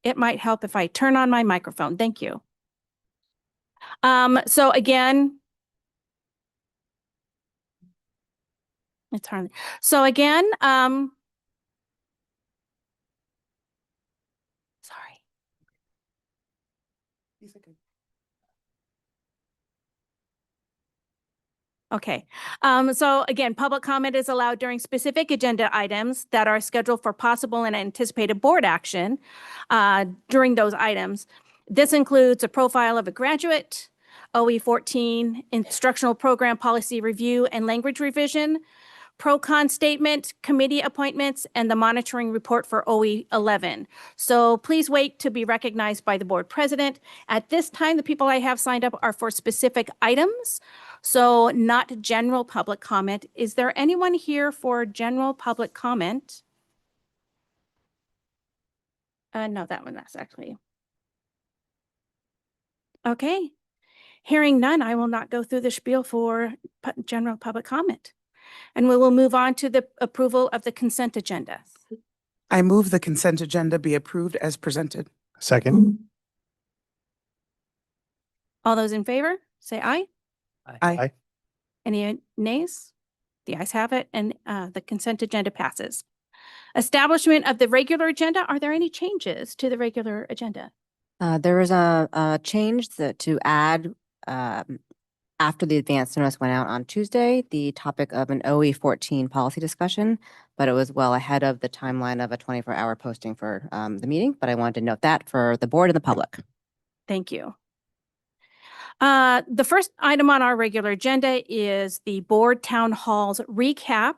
it might help if I turn on my microphone. Thank you. So again, it's hard. So again, sorry. Okay. So again, public comment is allowed during specific agenda items that are scheduled for possible and anticipated board action during those items. This includes a profile of a graduate, OE 14, instructional program policy review and language revision, pro-con statement, committee appointments, and the monitoring report for OE 11. So please wait to be recognized by the board president. At this time, the people I have signed up are for specific items, so not general public comment. Is there anyone here for general public comment? No, that's actually. Okay. Hearing none, I will not go through the spiel for general public comment. And we will move on to the approval of the consent agenda. I move the consent agenda be approved as presented. Second. All those in favor, say aye. Aye. Any nays? The ayes have it, and the consent agenda passes. Establishment of the regular agenda. Are there any changes to the regular agenda? There is a change to add after the advance notice went out on Tuesday, the topic of an OE 14 policy discussion, but it was well ahead of the timeline of a 24-hour posting for the meeting. But I wanted to note that for the board and the public. Thank you. The first item on our regular agenda is the board town halls recap.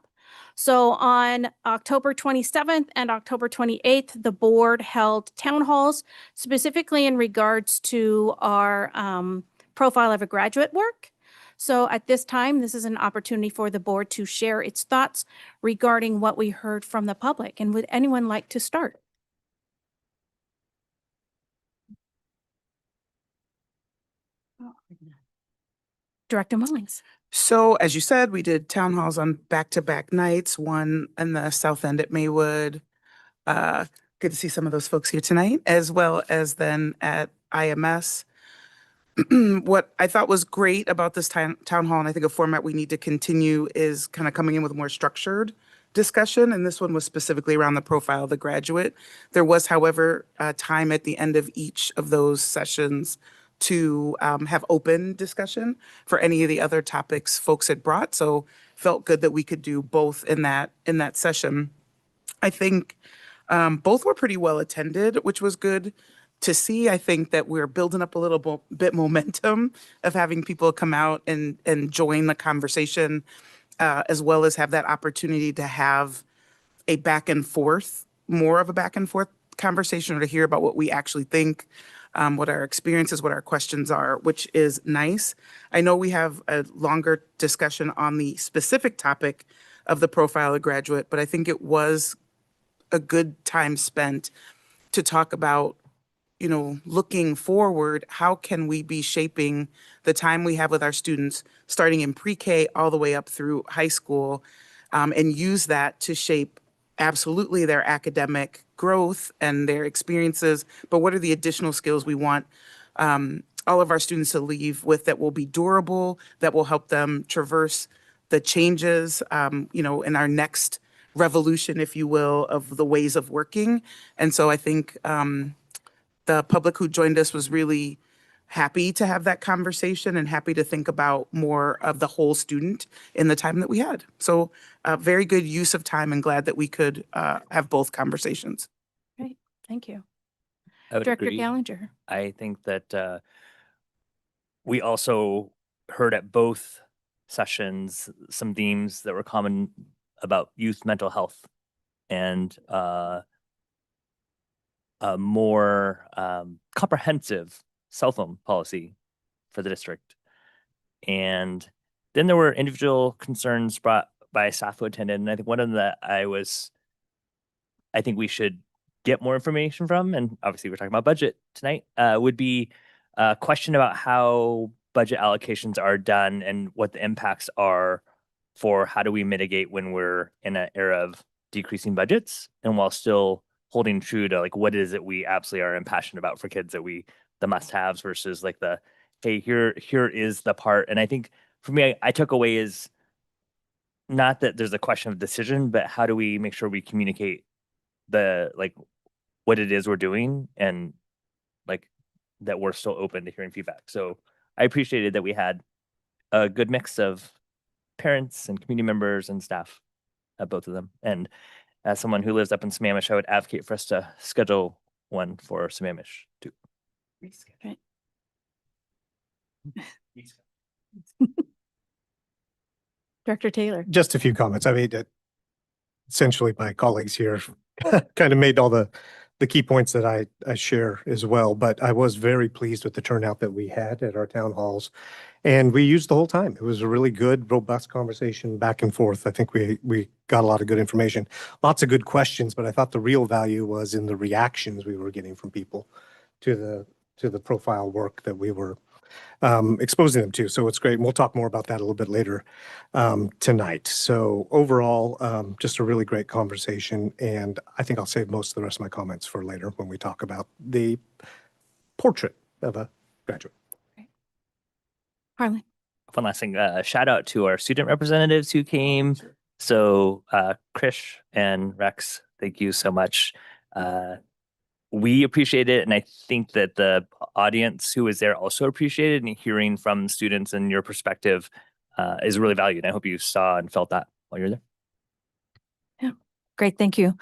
So on October 27th and October 28th, the board held town halls specifically in regards to our profile of a graduate work. So at this time, this is an opportunity for the board to share its thoughts regarding what we heard from the public. And would anyone like to start? Director Mullings. So as you said, we did town halls on back-to-back nights, one in the South End at Maywood. Good to see some of those folks here tonight, as well as then at IMS. What I thought was great about this town hall, and I think a format we need to continue, is kind of coming in with a more structured discussion. And this one was specifically around the profile of the graduate. There was, however, time at the end of each of those sessions to have open discussion for any of the other topics folks had brought. So felt good that we could do both in that session. I think both were pretty well attended, which was good to see. I think that we're building up a little bit momentum of having people come out and join the conversation, as well as have that opportunity to have a back and forth, more of a back and forth conversation, or to hear about what we actually think, what our experiences, what our questions are, which is nice. I know we have a longer discussion on the specific topic of the profile of graduate, but I think it was a good time spent to talk about, looking forward, how can we be shaping the time we have with our students, starting in pre-K all the way up through high school, and use that to shape absolutely their academic growth and their experiences. But what are the additional skills we want all of our students to leave with that will be durable, that will help them traverse the changes, in our next revolution, if you will, of the ways of working. And so I think the public who joined us was really happy to have that conversation and happy to think about more of the whole student in the time that we had. So very good use of time, and glad that we could have both conversations. Great, thank you. I would Director agree. Gallinger. I think that we also heard at both sessions some themes that were common about youth mental health and a more comprehensive cell phone policy for the district. And then there were individual concerns brought by a staff who attended. And I think one of them that I think we should get more information from, and obviously we're talking about budget tonight, would be a question about how budget allocations are done and what the impacts are for how do we mitigate when we're in an era of decreasing budgets and while still holding true to like what is it we absolutely are impassioned about for kids, that the must-haves versus like the, hey, here is the part. And I think for me, I took away is not that there's a question of decision, but how do we make sure we communicate the like what it is we're doing, and like that we're still open to hearing feedback. So I appreciated that we had a good mix of parents and community members and staff, both of them. And as someone who lives up in Sammamish, I would advocate for us to schedule one for Sammamish too. Right. Director Taylor. Just a few comments. I mean, essentially my colleagues here kind of made all the key points that I share as well, but I was very pleased with the turnout that we had at our town halls. And we used the whole time. It was a really good, robust conversation back and forth. I think we got a lot of good information, lots of good questions, but I thought the real value was in the reactions we were getting from people to the profile work that we were exposing them to. So it's great. And we'll talk more about that a little bit later tonight. So overall, just a really great conversation. And I think I'll save most of the rest of my comments for later when we talk about the portrait of a graduate. Harlan. One last thing, shout out to our student representatives who came. So Krish and Rex, thank you so much. We appreciate it, and I think that the audience who was there also appreciated, and hearing from students and your perspective is really valued. I hope you saw and felt that while you're there. Yeah, great, thank you.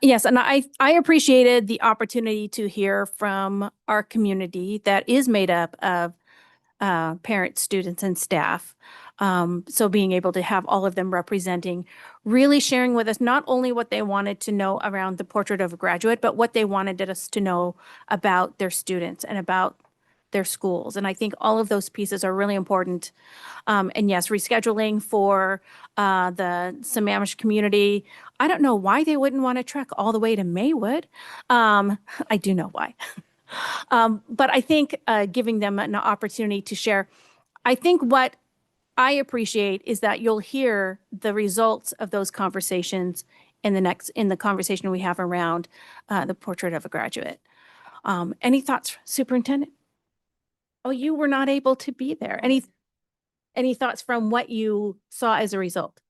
Yes, and I appreciated the opportunity to hear from our community that is made up of parents, students, and staff. So being able to have all of them representing, really sharing with us not only what they wanted to know around the portrait of a graduate, but what they wanted us to know about their students and about their schools. And I think all of those pieces are really important. And yes, rescheduling for the Sammamish community. I don't know why they wouldn't want to trek all the way to Maywood. I do know why. But I think giving them an opportunity to share, I think what I appreciate is that you'll hear the results of those conversations in the conversation we have around the portrait of a graduate. Any thoughts, Superintendent? Oh, you were not able to be there. Any thoughts from what you saw as a result?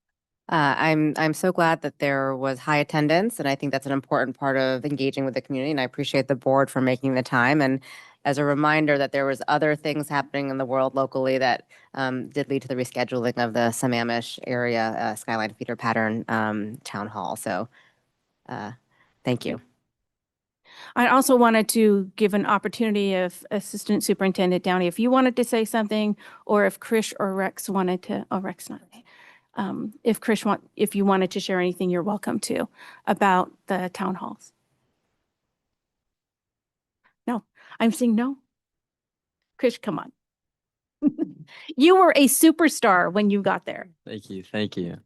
I'm so glad that there was high attendance, and I think that's an important part of engaging with the community. And I appreciate the board for making the time. And as a reminder that there was other things happening in the world locally that did lead to the rescheduling of the Sammamish area Skyline Feeder Pattern Town Hall. So thank you. I also wanted to give an opportunity if Assistant Superintendent Downey, if you wanted to say something, or if Krish or Rex wanted to, oh, Rex not. If you wanted to share anything, you're welcome to about the town halls. No, I'm seeing no. Krish, come on. You were a superstar when you got there. Thank you. Thank you.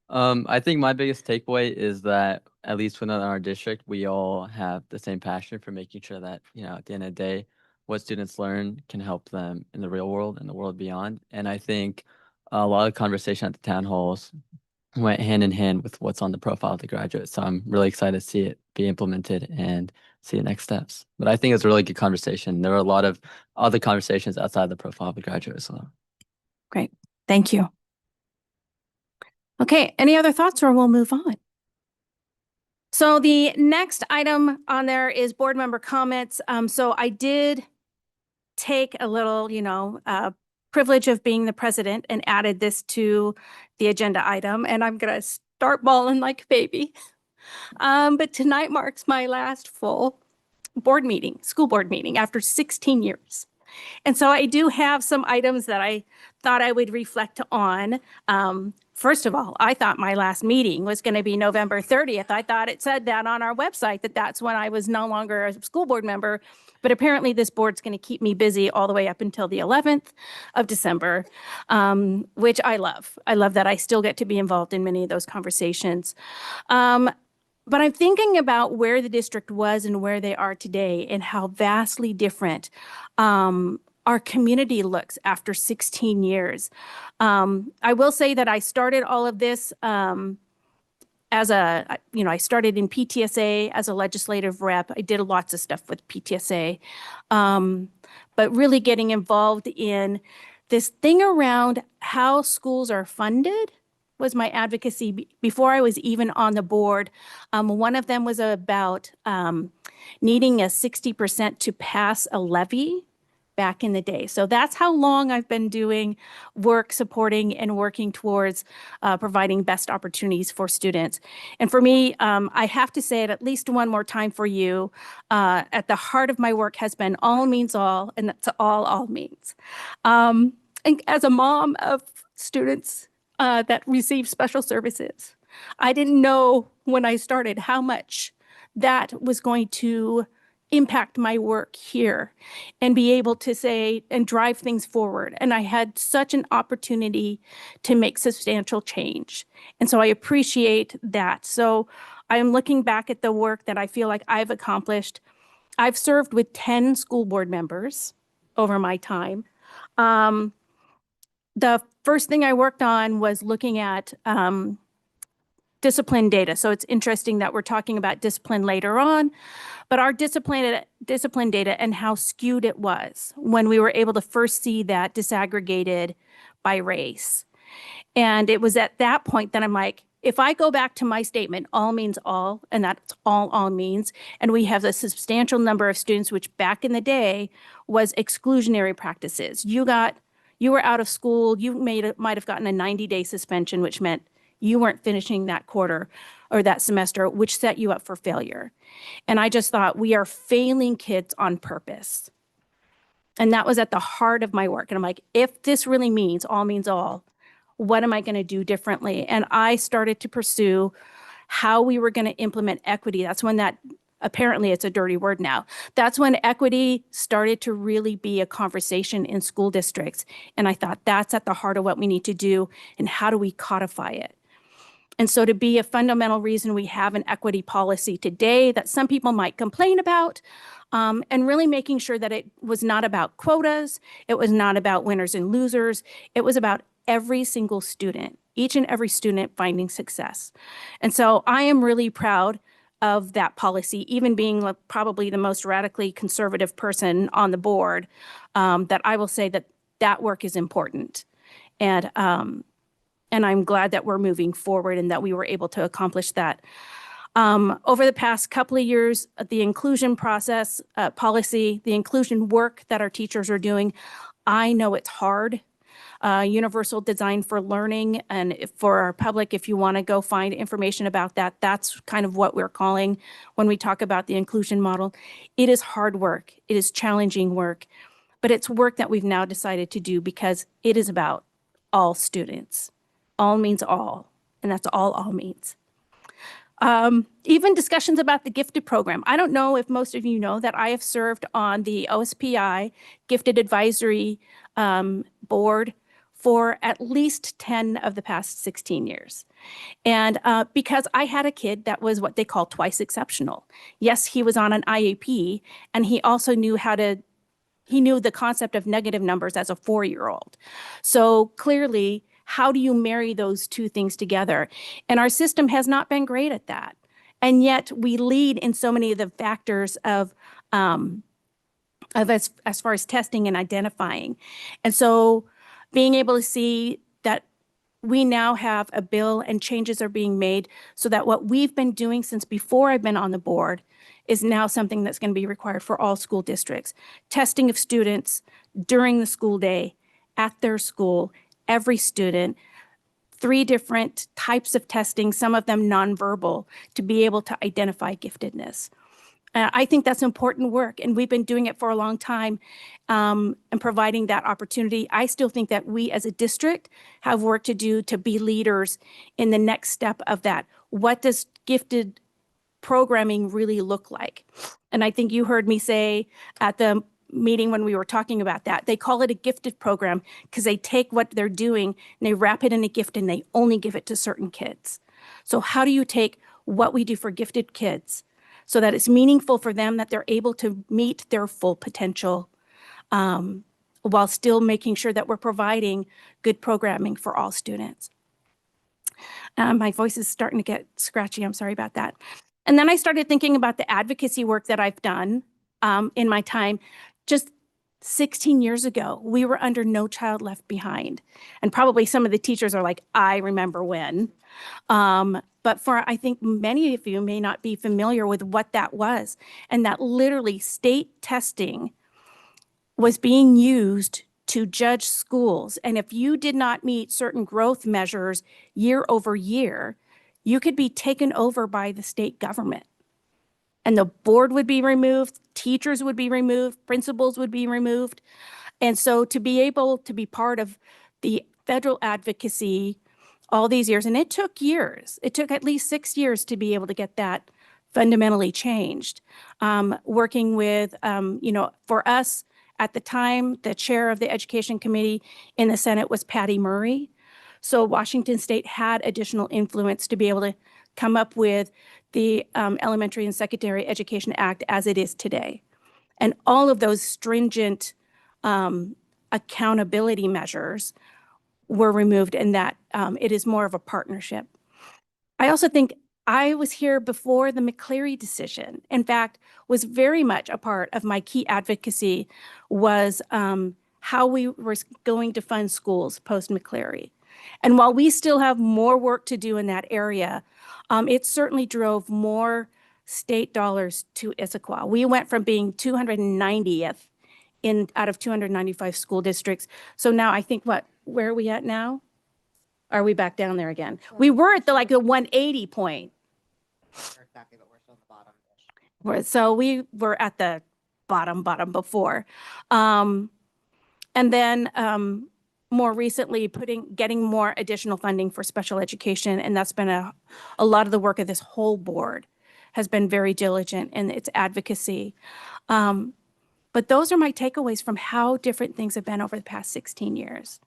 I think my biggest takeaway is that at least within our district, we all have the same passion for making sure that, at the end of the day, what students learn can help them in the real world and the world beyond. And I think a lot of conversation at the town halls went hand in hand with what's on the profile of the graduate. So I'm really excited to see it be implemented and see the next steps. But I think it's a really good conversation. There were a lot of other conversations outside the profile of the graduate as well. Great. Thank you. Okay, any other thoughts, or we'll move on? So the next item on there is board member comments. So I did take a little, privilege of being the president and added this to the agenda item, and I'm gonna start bawling like a baby. But tonight marks my last full school board meeting after 16 years. And so I do have some items that I thought I would reflect on. First of all, I thought my last meeting was going to be November 30th. I thought it said that on our website, that's when I was no longer a school board member. But apparently this board's going to keep me busy all the way up until the 11th of December, which I love. I love that I still get to be involved in many of those conversations. But I'm thinking about where the district was and where they are today, and how vastly different our community looks after 16 years. I will say that I started all of this I started in PTSA as a legislative rep. I did lots of stuff with PTSA, but really getting involved in this thing around how schools are funded was my advocacy before I was even on the board. One of them was about needing a 60% to pass a levy back in the day. So that's how long I've been doing work supporting and working towards providing best opportunities for students. And for me, I have to say it at least one more time for you, at the heart of my work has been all means all, and that's all means. And as a mom of students that receive special services, I didn't know when I started how much that was going to impact my work here and be able to say and drive things forward. And I had such an opportunity to make substantial change. And so I appreciate that. So I am looking back at the work that I feel like I've accomplished. I've served with 10 school board members over my time. The first thing I worked on was looking at discipline data. So it's interesting that we're talking about discipline later on, but our discipline data and how skewed it was when we were able to first see that disaggregated by race. And it was at that point that I'm like, if I go back to my statement, all means all, and that's all means, and we have a substantial number of students, which back in the day was exclusionary practices. You were out of school, you might have gotten a 90-day suspension, which meant you weren't finishing that quarter or that semester, which set you up for failure. And I just thought, we are failing kids on purpose. And that was at the heart of my work. And I'm like, if this really means all, what am I going to do differently? And I started to pursue how we were going to implement equity. That's when apparently it's a dirty word now. That's when equity started to really be a conversation in school districts. And I thought, that's at the heart of what we need to do. And how do we codify it? And so to be a fundamental reason we have an equity policy today that some people might complain about, and really making sure that it was not about quotas, it was not about winners and losers, it was about every single student, each and every student finding success. And so I am really proud of that policy, even being probably the most radically conservative person on the board, that I will say that work is important. And I'm glad that we're moving forward and that we were able to accomplish that. Over the past couple of years, the inclusion process, policy, the inclusion work that our teachers are doing, I know it's hard. Universal design for learning, and for our public, if you want to go find information about that, that's kind of what we're calling when we talk about the inclusion model. It is hard work. It is challenging work, but it's work that we've now decided to do because it is about all students. All means all, and that's all means. Even discussions about the gifted program. I don't know if most of you know that I have served on the OSPI Gifted Advisory Board for at least 10 of the past 16 years. And because I had a kid that was what they call twice exceptional. Yes, he was on an IEP, and he also knew he knew the concept of negative numbers as a 4-year-old. So clearly, how do you marry those two things together? And our system has not been great at that. And yet we lead in so many of the factors of as far as testing and identifying. And so being able to see that we now have a bill and changes are being made so that what we've been doing since before I've been on the board is now something that's going to be required for all school districts. Testing of students during the school day, at their school, every student, 3 different types of testing, some of them nonverbal, to be able to identify giftedness. I think that's important work, and we've been doing it for a long time, and providing that opportunity. I still think that we as a district have work to do to be leaders in the next step of that. What does gifted programming really look like? And I think you heard me say at the meeting when we were talking about that, they call it a gifted program because they take what they're doing and they wrap it in a gift and they only give it to certain kids. So how do you take what we do for gifted kids so that it's meaningful for them, that they're able to meet their full potential, while still making sure that we're providing good programming for all students? My voice is starting to get scratchy. I'm sorry about that. And then I started thinking about the advocacy work that I've done in my time. Just 16 years ago, we were under No Child Left Behind. And probably some of the teachers are like, I remember when. But I think many of you may not be familiar with what that was. And that literally state testing was being used to judge schools. And if you did not meet certain growth measures year over year, you could be taken over by the state government. And the board would be removed, teachers would be removed, principals would be removed. And so to be able to be part of the federal advocacy all these years, and it took years, it took at least 6 years to be able to get that fundamentally changed. Working with, for us at the time, the chair of the education committee in the Senate was Patty Murray. So Washington State had additional influence to be able to come up with the Elementary and Secondary Education Act as it is today. And all of those stringent accountability measures were removed, and that it is more of a partnership. I also think I was here before the McCleary decision. In fact, was very much a part of my key advocacy was how we were going to fund schools post McCleary. And while we still have more work to do in that area, it certainly drove more state dollars to Issaquah. We went from being 290th out of 295 school districts. So now I think where are we at now? Are we back down there again? We were at the 180 point. Exactly, but we're still at the bottom. So we were at the bottom before. And then more recently getting more additional funding for special education. And that's been a lot of the work of this whole board has been very diligent in its advocacy. But those are my takeaways from how different things have been over the past 16 years.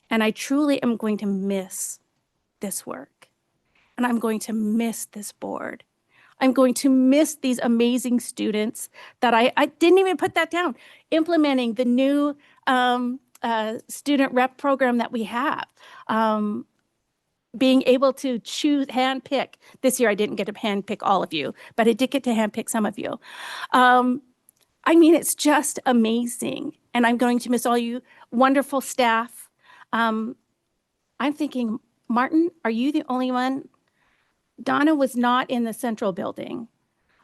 And I truly am going to miss this work. And I'm going to miss this board. I'm going to miss these amazing students that I didn't even put that down. Implementing the new student rep program that we have. Being able to handpick. This year I didn't get to handpick all of you, but I did get to handpick some of you. It's just amazing. And I'm going to miss all you wonderful staff. I'm thinking, Martin, are you the only one? Donna was not in the central building.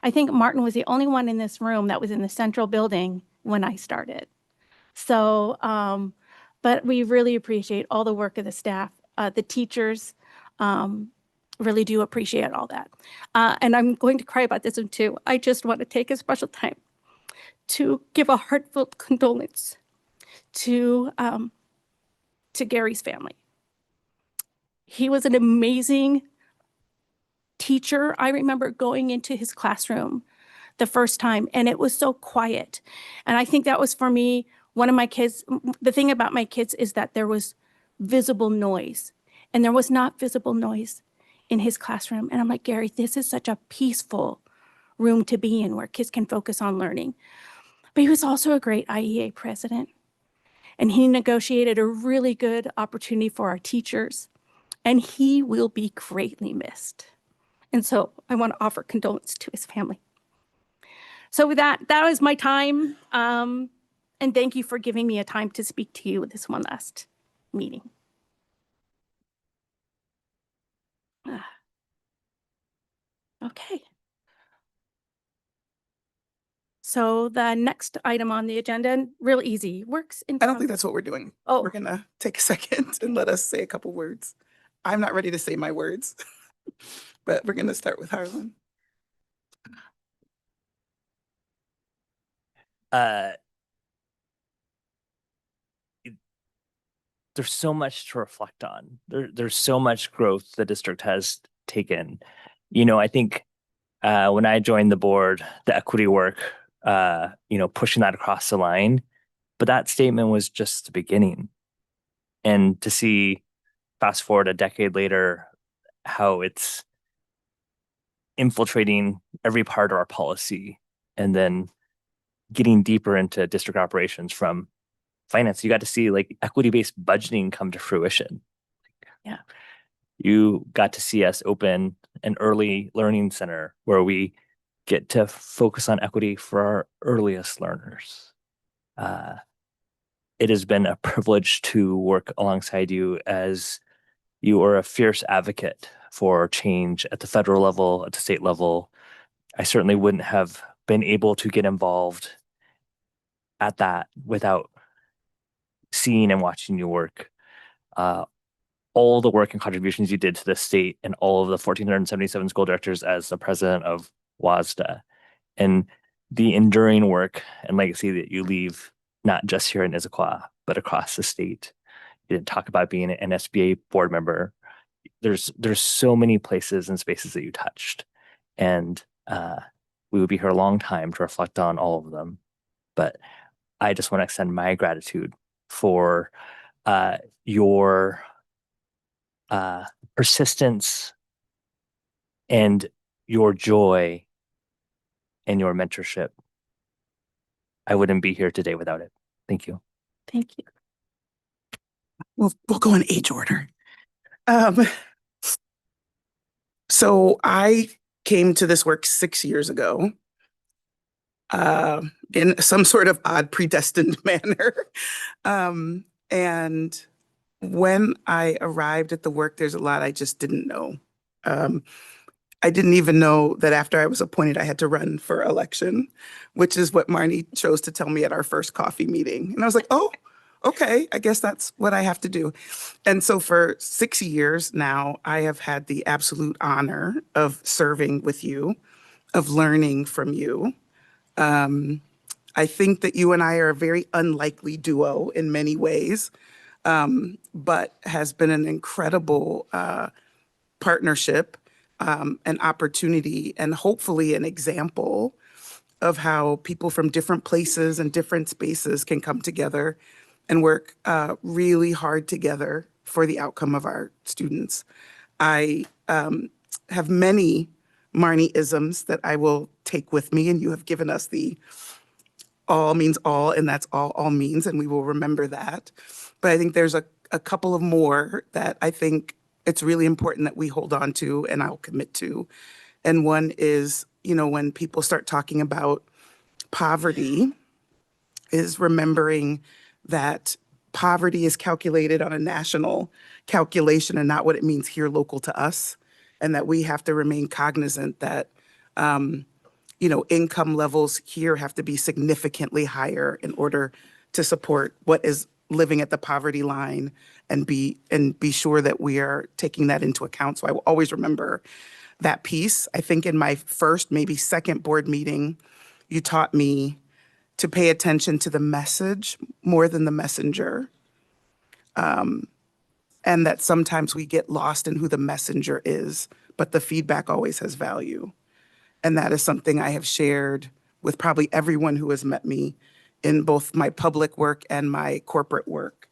I think Martin was the only one in this room that was in the central building when I started. So, but we really appreciate all the work of the staff, the teachers, really do appreciate all that. And I'm going to cry about this one too. I just want to take a special time to give a heartfelt condolence to Gary's family. He was an amazing teacher. I remember going into his classroom the first time and it was so quiet. And I think that was for me, one of my kids, the thing about my kids is that there was visible noise and there was not visible noise in his classroom. And I'm like, Gary, this is such a peaceful room to be in where kids can focus on learning. But he was also a great IEA president. And he negotiated a really good opportunity for our teachers. And he will be greatly missed. And so I want to offer condolence to his family. So with that was my time. And thank you for giving me a time to speak to you at this one last meeting. Okay. So the next item on the agenda, real easy, works in. I don't think that's what we're doing. Oh. We're gonna take a second and let us say a couple words. I'm not ready to say my words, but we're gonna start with Harlan. There's so much to reflect on. There's so much growth the district has taken. I think when I joined the board, the equity work, pushing that across the line, but that statement was just the beginning. And to see, fast forward a decade later, how it's infiltrating every part of our policy and then getting deeper into district operations from finance. You got to see equity-based budgeting come to fruition. Yeah. You got to see us open an early learning center where we get to focus on equity for our earliest learners. It has been a privilege to work alongside you as you are a fierce advocate for change at the federal level, at the state level. I certainly wouldn't have been able to get involved at that without seeing and watching you work. All the work and contributions you did to the state and all of the 1,477 school directors as the president of WASDA, and the enduring work and legacy that you leave, not just here in Issaquah, but across the state. You didn't talk about being an SBA board member. There's so many places and spaces that you touched, and we would be here a long time to reflect on all of them. But I just want to extend my gratitude for your persistence and your joy and your mentorship. I wouldn't be here today without it. Thank you. Thank you. We'll go in age order. So I came to this work 6 years ago, in some sort of odd predestined manner. And when I arrived at the work, there's a lot I just didn't know. I didn't even know that after I was appointed, I had to run for election, which is what Marnie chose to tell me at our first coffee meeting. And I was like, oh, okay, I guess that's what I have to do. And so for 6 years now, I have had the absolute honor of serving with you, of learning from you. I think that you and I are a very unlikely duo in many ways, but has been an incredible partnership, an opportunity, and hopefully an example of how people from different places and different spaces can come together and work really hard together for the outcome of our students. I have many Marnie-isms that I will take with me, and you have given us the all means all, and that's all means, and we will remember that. But I think there's a couple of more that I think it's really important that we hold on to and I'll commit to. And one is, when people start talking about poverty, is remembering that poverty is calculated on a national calculation and not what it means here local to us. And that we have to remain cognizant that, income levels here have to be significantly higher in order to support what is living at the poverty line, and be sure that we are taking that into account. So I will always remember that piece. I think in my first, maybe second board meeting, you taught me to pay attention to the message more than the messenger. And that sometimes we get lost in who the messenger is, but the feedback always has value. And that is something I have shared with probably everyone who has met me in both my public work and my corporate work.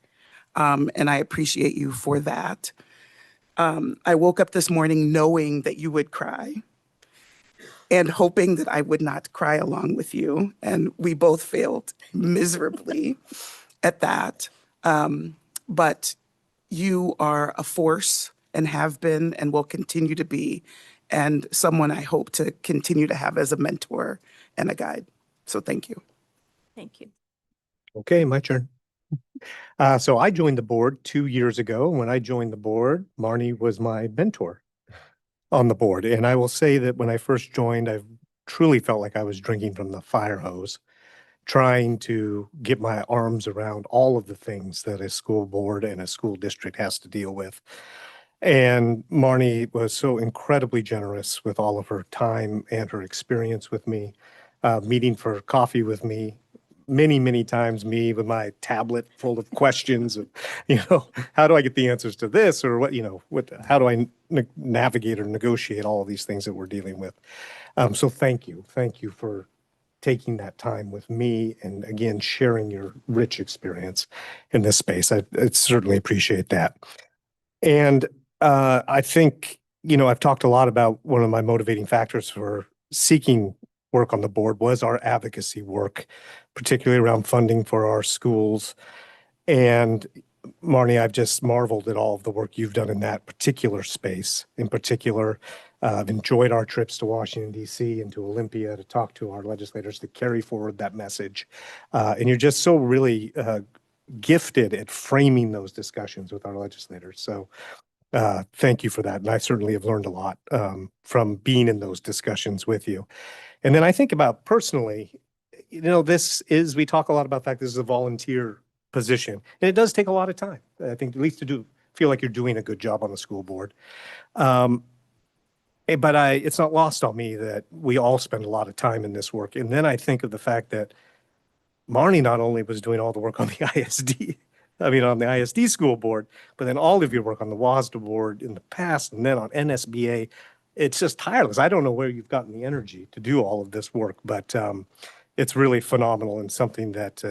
And I appreciate you for that. I woke up this morning knowing that you would cry and hoping that I would not cry along with you. And we both failed miserably at that. But you are a force and have been and will continue to be, and someone I hope to continue to have as a mentor and a guide. So thank you. Thank you. Okay, my turn. So I joined the board 2 years ago. When I joined the board, Marnie was my mentor on the board. And I will say that when I first joined, I truly felt like I was drinking from the fire hose, trying to get my arms around all of the things that a school board and a school district has to deal with. And Marnie was so incredibly generous with all of her time and her experience with me, meeting for coffee with me many, many times, me with my tablet full of questions of, how do I get the answers to this, or how do I navigate or negotiate all of these things that we're dealing with. So thank you for taking that time with me, and again, sharing your rich experience in this space. I certainly appreciate that. And I think, I've talked a lot about one of my motivating factors for seeking work on the board was our advocacy work, particularly around funding for our schools. And Marnie, I've just marveled at all of the work you've done in that particular space. In particular, I've enjoyed our trips to Washington, D.C. and to Olympia to talk to our legislators to carry forward that message. And you're just so really gifted at framing those discussions with our legislators. So thank you for that. And I certainly have learned a lot from being in those discussions with you. And then I think about personally, we talk a lot about the fact this is a volunteer position, and it does take a lot of time. I think at least to feel like you're doing a good job on the school board. But it's not lost on me that we all spend a lot of time in this work. And then I think of the fact that Marnie not only was doing all the work on the on the ISD school board, but then all of your work on the WASDA board in the past, and then on NSBA. It's just tireless. I don't know where you've gotten the energy to do all of this work, but it's really phenomenal and something that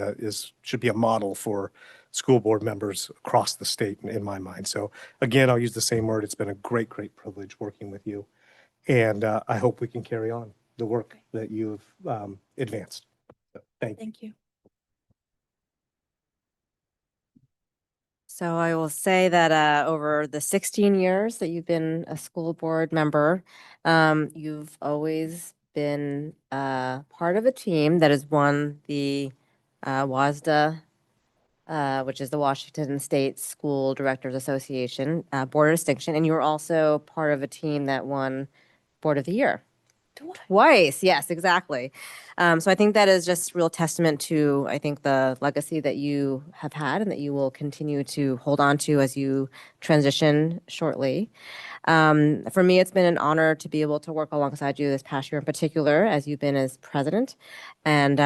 should be a model for school board members across the state in my mind. So again, I'll use the same word. It's been a great, great privilege working with you. And I hope we can carry on the work that you've advanced. So, thank you. Thank you. So I will say that over the 16 years that you've been a school board member, you've always been part of a team that has won the WASDA, which is the Washington State School Directors Association Board of Distinction, and you were also part of a team that won Board of the Year. Twice, yes, exactly. So I think that is just real testament to, I think, the legacy that you have had and that you will continue to hold on to as you transition shortly. For me, it's been an honor to be able to work alongside you this past year in particular, as you've been as president. And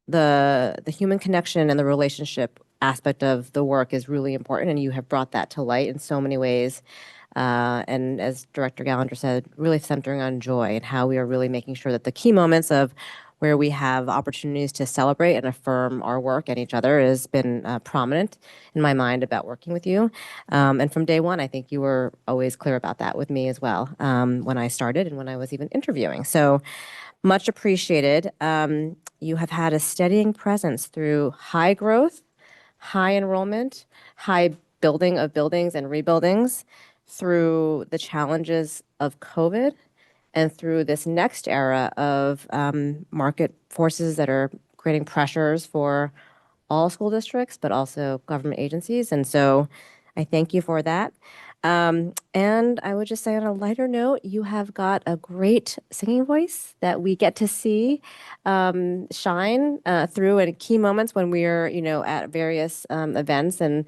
the human connection and the relationship aspect of the work is really important, and you have brought that to light in so many ways. And as Director Gallagher said, really centering on joy and how we are really making sure that the key moments of where we have opportunities to celebrate and affirm our work and each other has been prominent in my mind about working with you. And from day one, I think you were always clear about that with me as well when I started and when I was even interviewing. So much appreciated. You have had a steadying presence through high growth, high enrollment, high building of buildings and rebuildings, through the challenges of COVID and through this next era of market forces that are creating pressures for all school districts, but also government agencies. And so I thank you for that. And I would just say on a lighter note, you have got a great singing voice that we get to see shine through in key moments when we're, at various events, and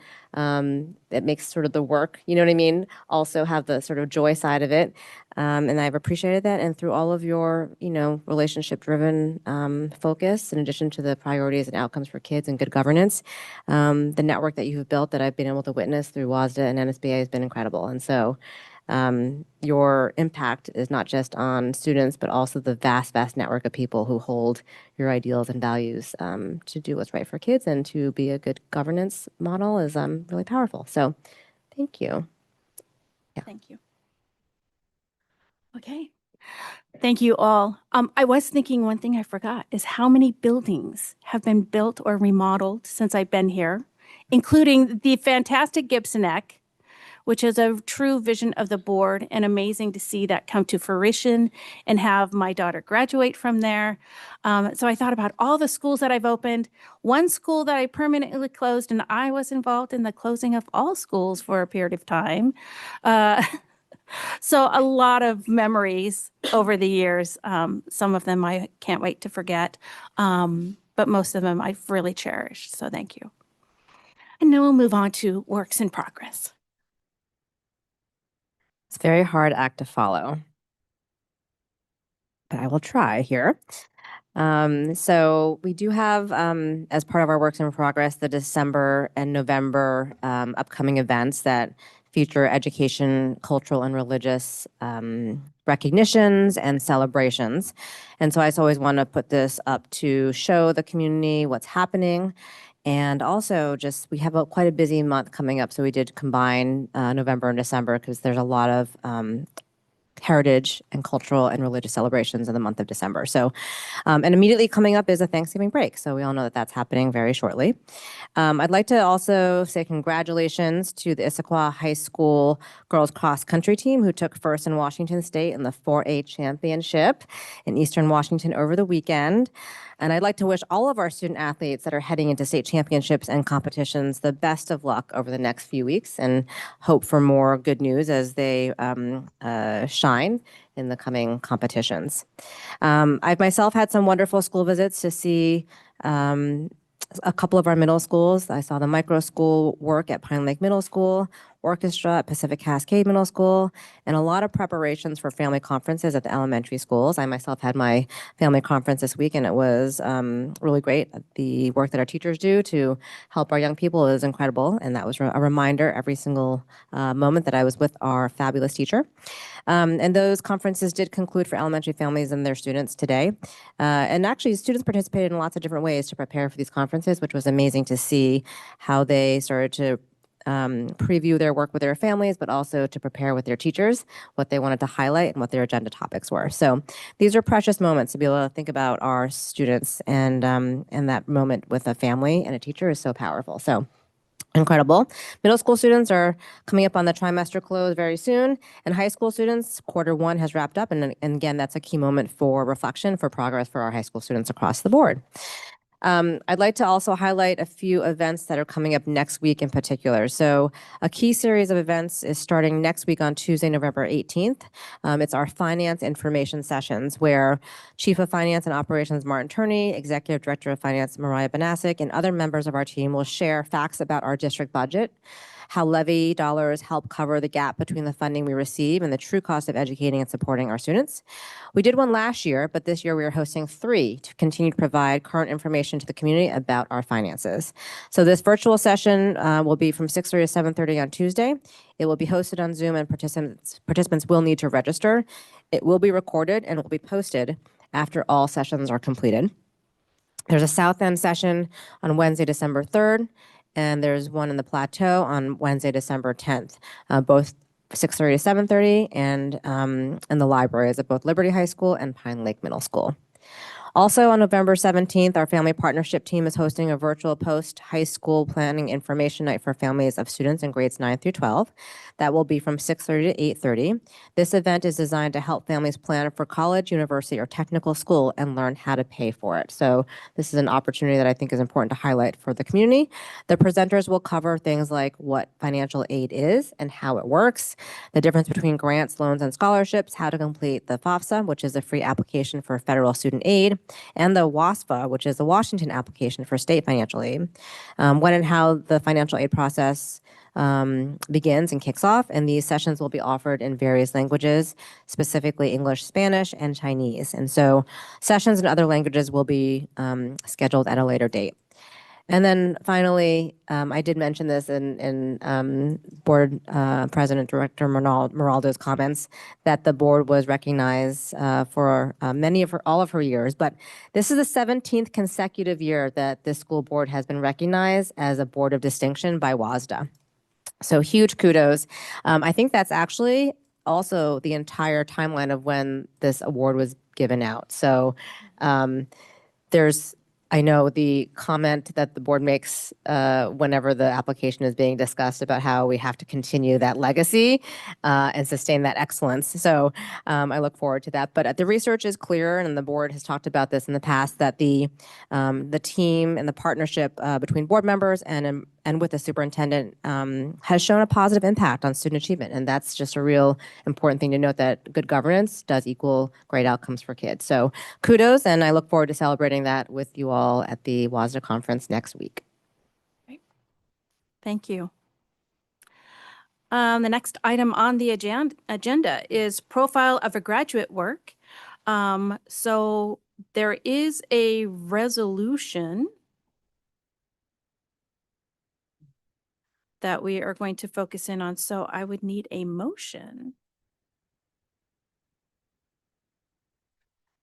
it makes sort of the work, you know what I mean, also have the sort of joy side of it. And I've appreciated that. And through all of your, relationship-driven focus, in addition to the priorities and outcomes for kids and good governance, the network that you have built that I've been able to witness through WASDA and NSBA has been incredible. And so your impact is not just on students, but also the vast, vast network of people who hold your ideals and values to do what's right for kids and to be a good governance model is really powerful. So thank you. Thank you. Okay. Thank you all. I was thinking one thing I forgot is how many buildings have been built or remodeled since I've been here, including the fantastic Gibson Eck, which is a true vision of the board, and amazing to see that come to fruition and have my daughter graduate from there. So I thought about all the schools that I've opened, one school that I permanently closed, and I was involved in the closing of all schools for a period of time. So a lot of memories over the years. Some of them I can't wait to forget, but most of them I've really cherished. So thank you. And now we'll move on to works in progress. It's a very hard act to follow, but I will try here. So we do have, as part of our works in progress, the December and November upcoming events that feature education, cultural, and religious recognitions and celebrations. And so I just always want to put this up to show the community what's happening. And also just, we have quite a busy month coming up. So we did combine November and December because there's a lot of heritage, and cultural and religious celebrations in the month of December. So, and immediately coming up is a Thanksgiving break. So we all know that that's happening very shortly. I'd like to also say congratulations to the Issaquah High School girls cross country team who took first in Washington State in the 4A championship in Eastern Washington over the weekend. And I'd like to wish all of our student athletes that are heading into state championships and competitions the best of luck over the next few weeks and hope for more good news as they shine in the coming competitions. I've myself had some wonderful school visits to see a couple of our middle schools. I saw the micro school work at Pine Lake Middle School, orchestra at Pacific Cascade Middle School, and a lot of preparations for family conferences at the elementary schools. I myself had my family conference this week, and it was really great. The work that our teachers do to help our young people is incredible, and that was a reminder every single moment that I was with our fabulous teacher. And those conferences did conclude for elementary families and their students today. And actually, students participated in lots of different ways to prepare for these conferences, which was amazing to see how they started to preview their work with their families, but also to prepare with their teachers, what they wanted to highlight and what their agenda topics were. So these are precious moments to be able to think about our students, and that moment with a family and a teacher is so powerful. So incredible. Middle school students are coming up on the trimester close very soon, and high school students, Q1 has wrapped up, and again, that's a key moment for reflection, for progress for our high school students across the board. I'd like to also highlight a few events that are coming up next week in particular. So a key series of events is starting next week on Tuesday, November 18th. It's our finance information sessions where Chief of Finance and Operations Martin Turney, Executive Director of Finance Mariah Banasic, and other members of our team will share facts about our district budget, how levy dollars help cover the gap between the funding we receive and the true cost of educating and supporting our students. We did one last year, but this year we are hosting 3 to continue to provide current information to the community about our finances. So this virtual session will be from 6:30 to 7:30 on Tuesday. It will be hosted on Zoom, and participants will need to register. It will be recorded and will be posted after all sessions are completed. There's a South End session on Wednesday, December 3rd, and there's one in the Plateau on Wednesday, December 10th, both 6:30 to 7:30, and in the libraries at both Liberty High School and Pine Lake Middle School. Also on November 17th, our family partnership team is hosting a virtual post-high school planning information night for families of students in grades 9 through 12. That will be from 6:30 to 8:30. This event is designed to help families plan for college, university, or technical school and learn how to pay for it. So this is an opportunity that I think is important to highlight for the community. The presenters will cover things like what financial aid is and how it works, the difference between grants, loans, and scholarships, how to complete the FAFSA, which is a free application for federal student aid, and the WASFA, which is the Washington application for state financial aid, when and how the financial aid process begins and kicks off. And these sessions will be offered in various languages, specifically English, Spanish, and Chinese. And so sessions in other languages will be scheduled at a later date. And then finally, I did mention this in Board President Director Meraldo's comments, that the board was recognized for all of her years. But this is the 17th consecutive year that this school board has been recognized as a board of distinction by WASDA. So huge kudos. I think that's actually also the entire timeline of when this award was given out. So I know the comment that the board makes whenever the application is being discussed about how we have to continue that legacy and sustain that excellence. So I look forward to that. But the research is clear, and the board has talked about this in the past, that the team and the partnership between board members and with the superintendent has shown a positive impact on student achievement. And that's just a real important thing to note, that good governance does equal great outcomes for kids. So kudos, and I look forward to celebrating that with you all at the WASDA conference next week. Thank you. The next item on the agenda is profile of a graduate work. So there is a resolution that we are going to focus in on. So I would need a motion.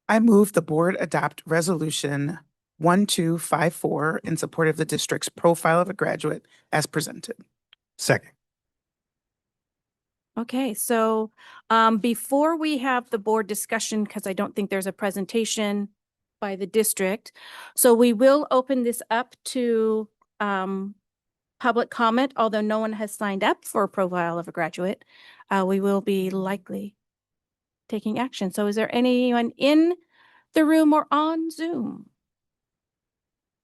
I move the board adopt resolution 1254 in support of the district's profile of a graduate as presented. Second. Okay, so before we have the board discussion, because I don't think there's a presentation by the district, so we will open this up to public comment, although no one has signed up for a profile of a graduate. We will be likely taking action. So is there anyone in the room or on Zoom?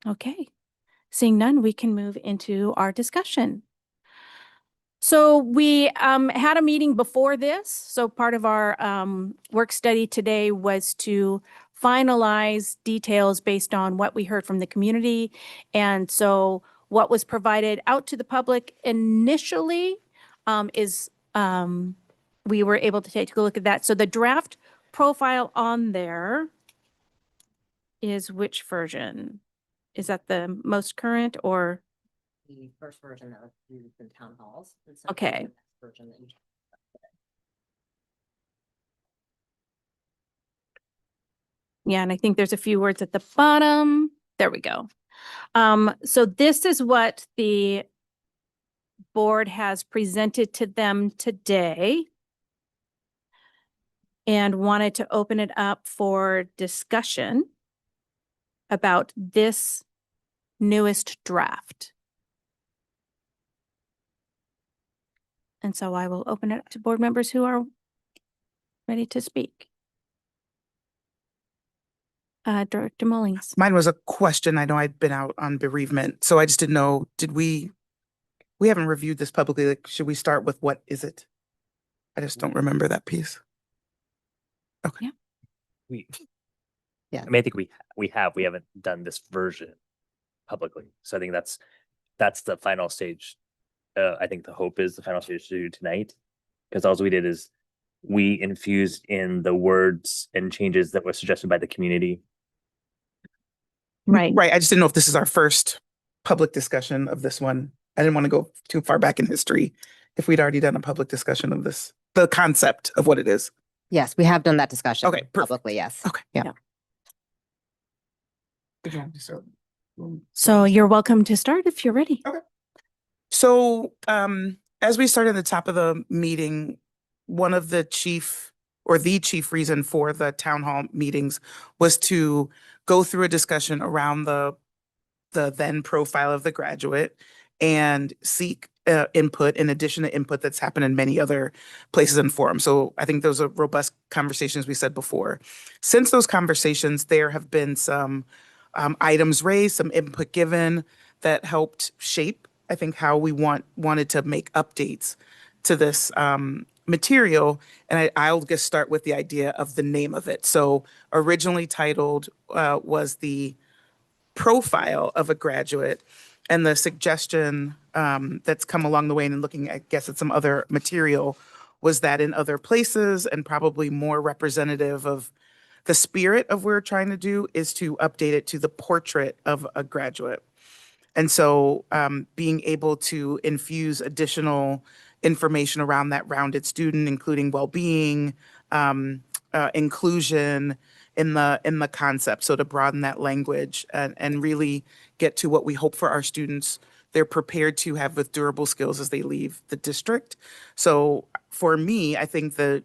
Okay, seeing none, we can move into our discussion. So we had a meeting before this. So part of our work study today was to finalize details based on what we heard from the community. And so what was provided out to the public initially is we were able to take a look at that. So the draft profile on there is which version? Is that the most current or? The first version of the town halls. Okay. Yeah, and I think there's a few words at the bottom. There we go. So this is what the board has presented to them today and wanted to open it up for discussion about this newest draft. And so I will open it up to board members who are ready to speak. Director Mullings. Mine was a question. I know I'd been out on bereavement, so I just didn't know, we haven't reviewed this publicly. Like, should we start with what is it? I just don't remember that piece. We, Yeah. I mean, I think we haven't done this version publicly. So I think that's the final stage. I think the hope is the final stage to do tonight, because all we did is we infused in the words and changes that were suggested by the community. Right. Right. I just didn't know if this is our first public discussion of this one. I didn't want to go too far back in history if we'd already done a public discussion of this, the concept of what it is. Yes, we have done that discussion. Okay, perfect. Publicly, yes. Okay. Yeah. So you're welcome to start if you're ready. So, as we started at the top of the meeting, one of the chief reason for the town hall meetings was to go through a discussion around the then profile of the graduate and seek input in addition to input that's happened in many other places and forums. So I think those are robust conversations we said before. Since those conversations, there have been some items raised, some input given that helped shape, I think, how we wanted to make updates to this material. And I'll just start with the idea of the name of it. So originally titled was the profile of a graduate, and the suggestion that's come along the way and looking, I guess, at some other material was that in other places and probably more representative of the spirit of what we're trying to do is to update it to the portrait of a graduate. And so being able to infuse additional information around that rounded student, including well-being, inclusion in the concept. So to broaden that language and really get to what we hope for our students they're prepared to have with durable skills as they leave the district. So for me, I think the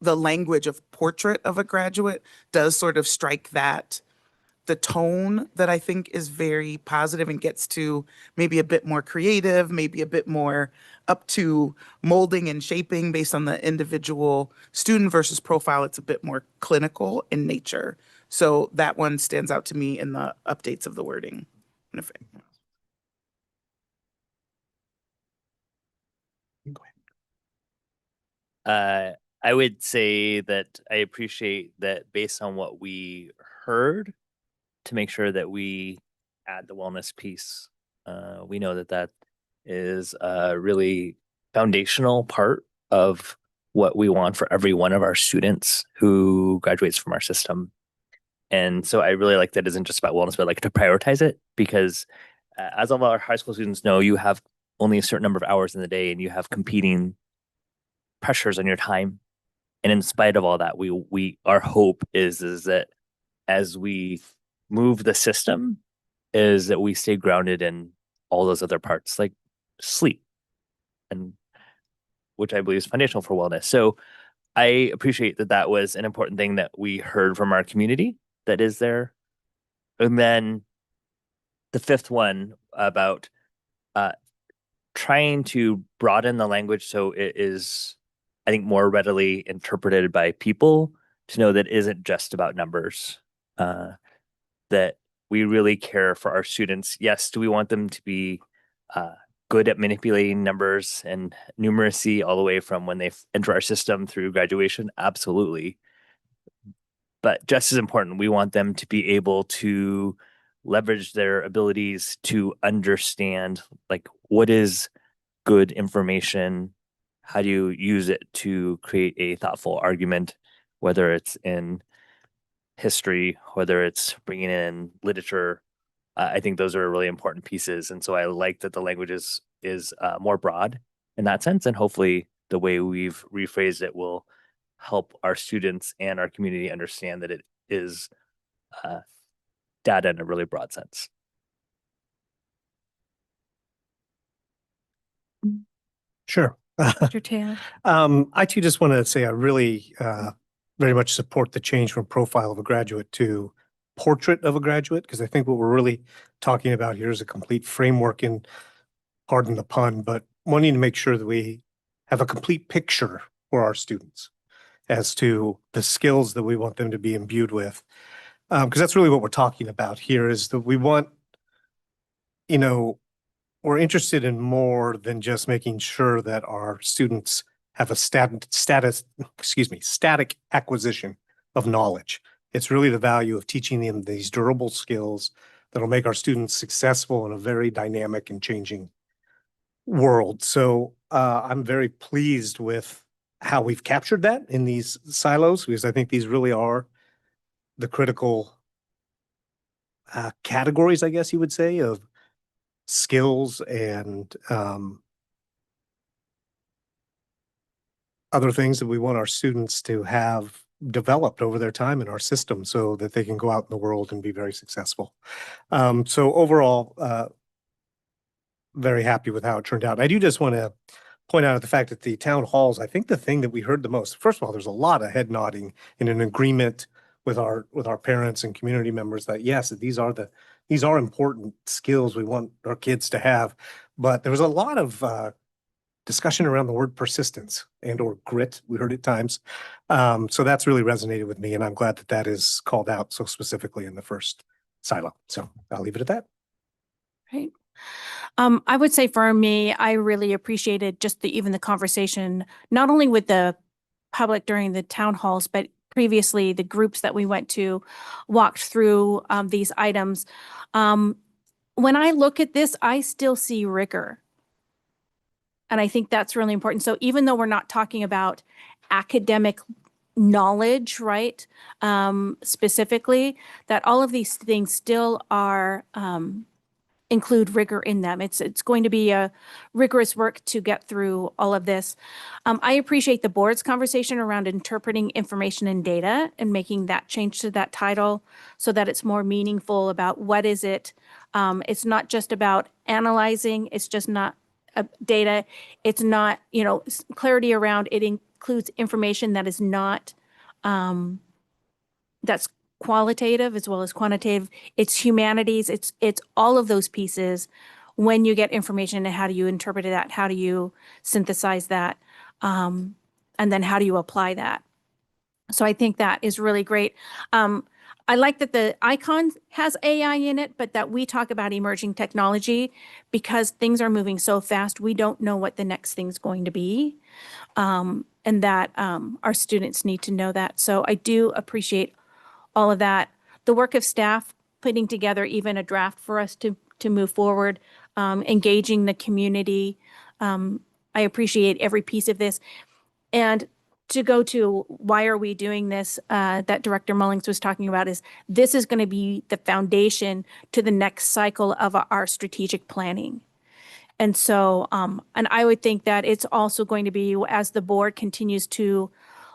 language of portrait of a graduate does sort of strike the tone that I think is very positive and gets to maybe a bit more creative, maybe a bit more up to molding and shaping based on the individual student versus profile. It's a bit more clinical in nature. So that one stands out to me in the updates of the wording. And if- Go ahead. I would say that I appreciate that based on what we heard, to make sure that we add the wellness piece. We know that is a really foundational part of what we want for every one of our students who graduates from our system. And so I really like that it isn't just about wellness, but I like to prioritize it because as all of our high school students know, you have only a certain number of hours in the day and you have competing pressures on your time. And in spite of all that, our hope is that as we move the system, is that we stay grounded in all those other parts, like sleep and which I believe is foundational for wellness. So I appreciate that that was an important thing that we heard from our community that is there. And then the fifth one about trying to broaden the language so it is, I think, more readily interpreted by people to know that it isn't just about numbers, that we really care for our students. Yes, do we want them to be good at manipulating numbers and numeracy all the way from when they enter our system through graduation? Absolutely. But just as important, we want them to be able to leverage their abilities to understand, like, what is good information? How do you use it to create a thoughtful argument, whether it's in history, whether it's bringing in literature? I think those are really important pieces. And so I like that the language is more broad in that sense. And hopefully the way we've rephrased it will help our students and our community understand that it is data in a really broad sense. Sure. Dr. Taylor. I too just want to say I really very much support the change from profile of a graduate to portrait of a graduate, because I think what we're really talking about here is a complete framework, and pardon the pun, but wanting to make sure that we have a complete picture for our students as to the skills that we want them to be imbued with. Because that's really what we're talking about here, is that we want, you know, we're interested in more than just making sure that our students have a static acquisition of knowledge. It's really the value of teaching them these durable skills that'll make our students successful in a very dynamic and changing world. So I'm very pleased with how we've captured that in these silos, because I think these really are the critical categories, I guess you would say, of skills and other things that we want our students to have developed over their time in our system so that they can go out in the world and be very successful. So overall, very happy with how it turned out. I do just want to point out the fact that the town halls, I think the thing that we heard the most, first of all, there's a lot of head nodding in an agreement with our parents and community members that yes, these are important skills we want our kids to have. But there was a lot of discussion around the word persistence and or grit. We heard at times. So that's really resonated with me, and I'm glad that that is called out so specifically in the first silo. So I'll leave it at that. Right. I would say for me, I really appreciated just even the conversation, not only with the public during the town halls, but previously the groups that we went to walked through these items. When I look at this, I still see rigor. And I think that's really important. So even though we're not talking about academic knowledge, right, specifically, that all of these things still are include rigor in them. It's going to be a rigorous work to get through all of this. I appreciate the board's conversation around interpreting information and data and making that change to that title so that it's more meaningful about what is it. It's not just about analyzing. It's just not data. It's not, clarity around it includes information that is not, that's qualitative as well as quantitative. It's humanities. It's all of those pieces. When you get information, and how do you interpret that? How do you synthesize that? And then how do you apply that? So I think that is really great. I like that the icon has AI in it, but that we talk about emerging technology because things are moving so fast. We don't know what the next thing's going to be. And that our students need to know that. So I do appreciate all of that. The work of staff putting together even a draft for us to move forward, engaging the community. I appreciate every piece of this. And to go to why are we doing this, that Director Mullings was talking about, is this is going to be the foundation to the next cycle of our strategic planning. And so, and I would think that it's also going to be, as the board continues to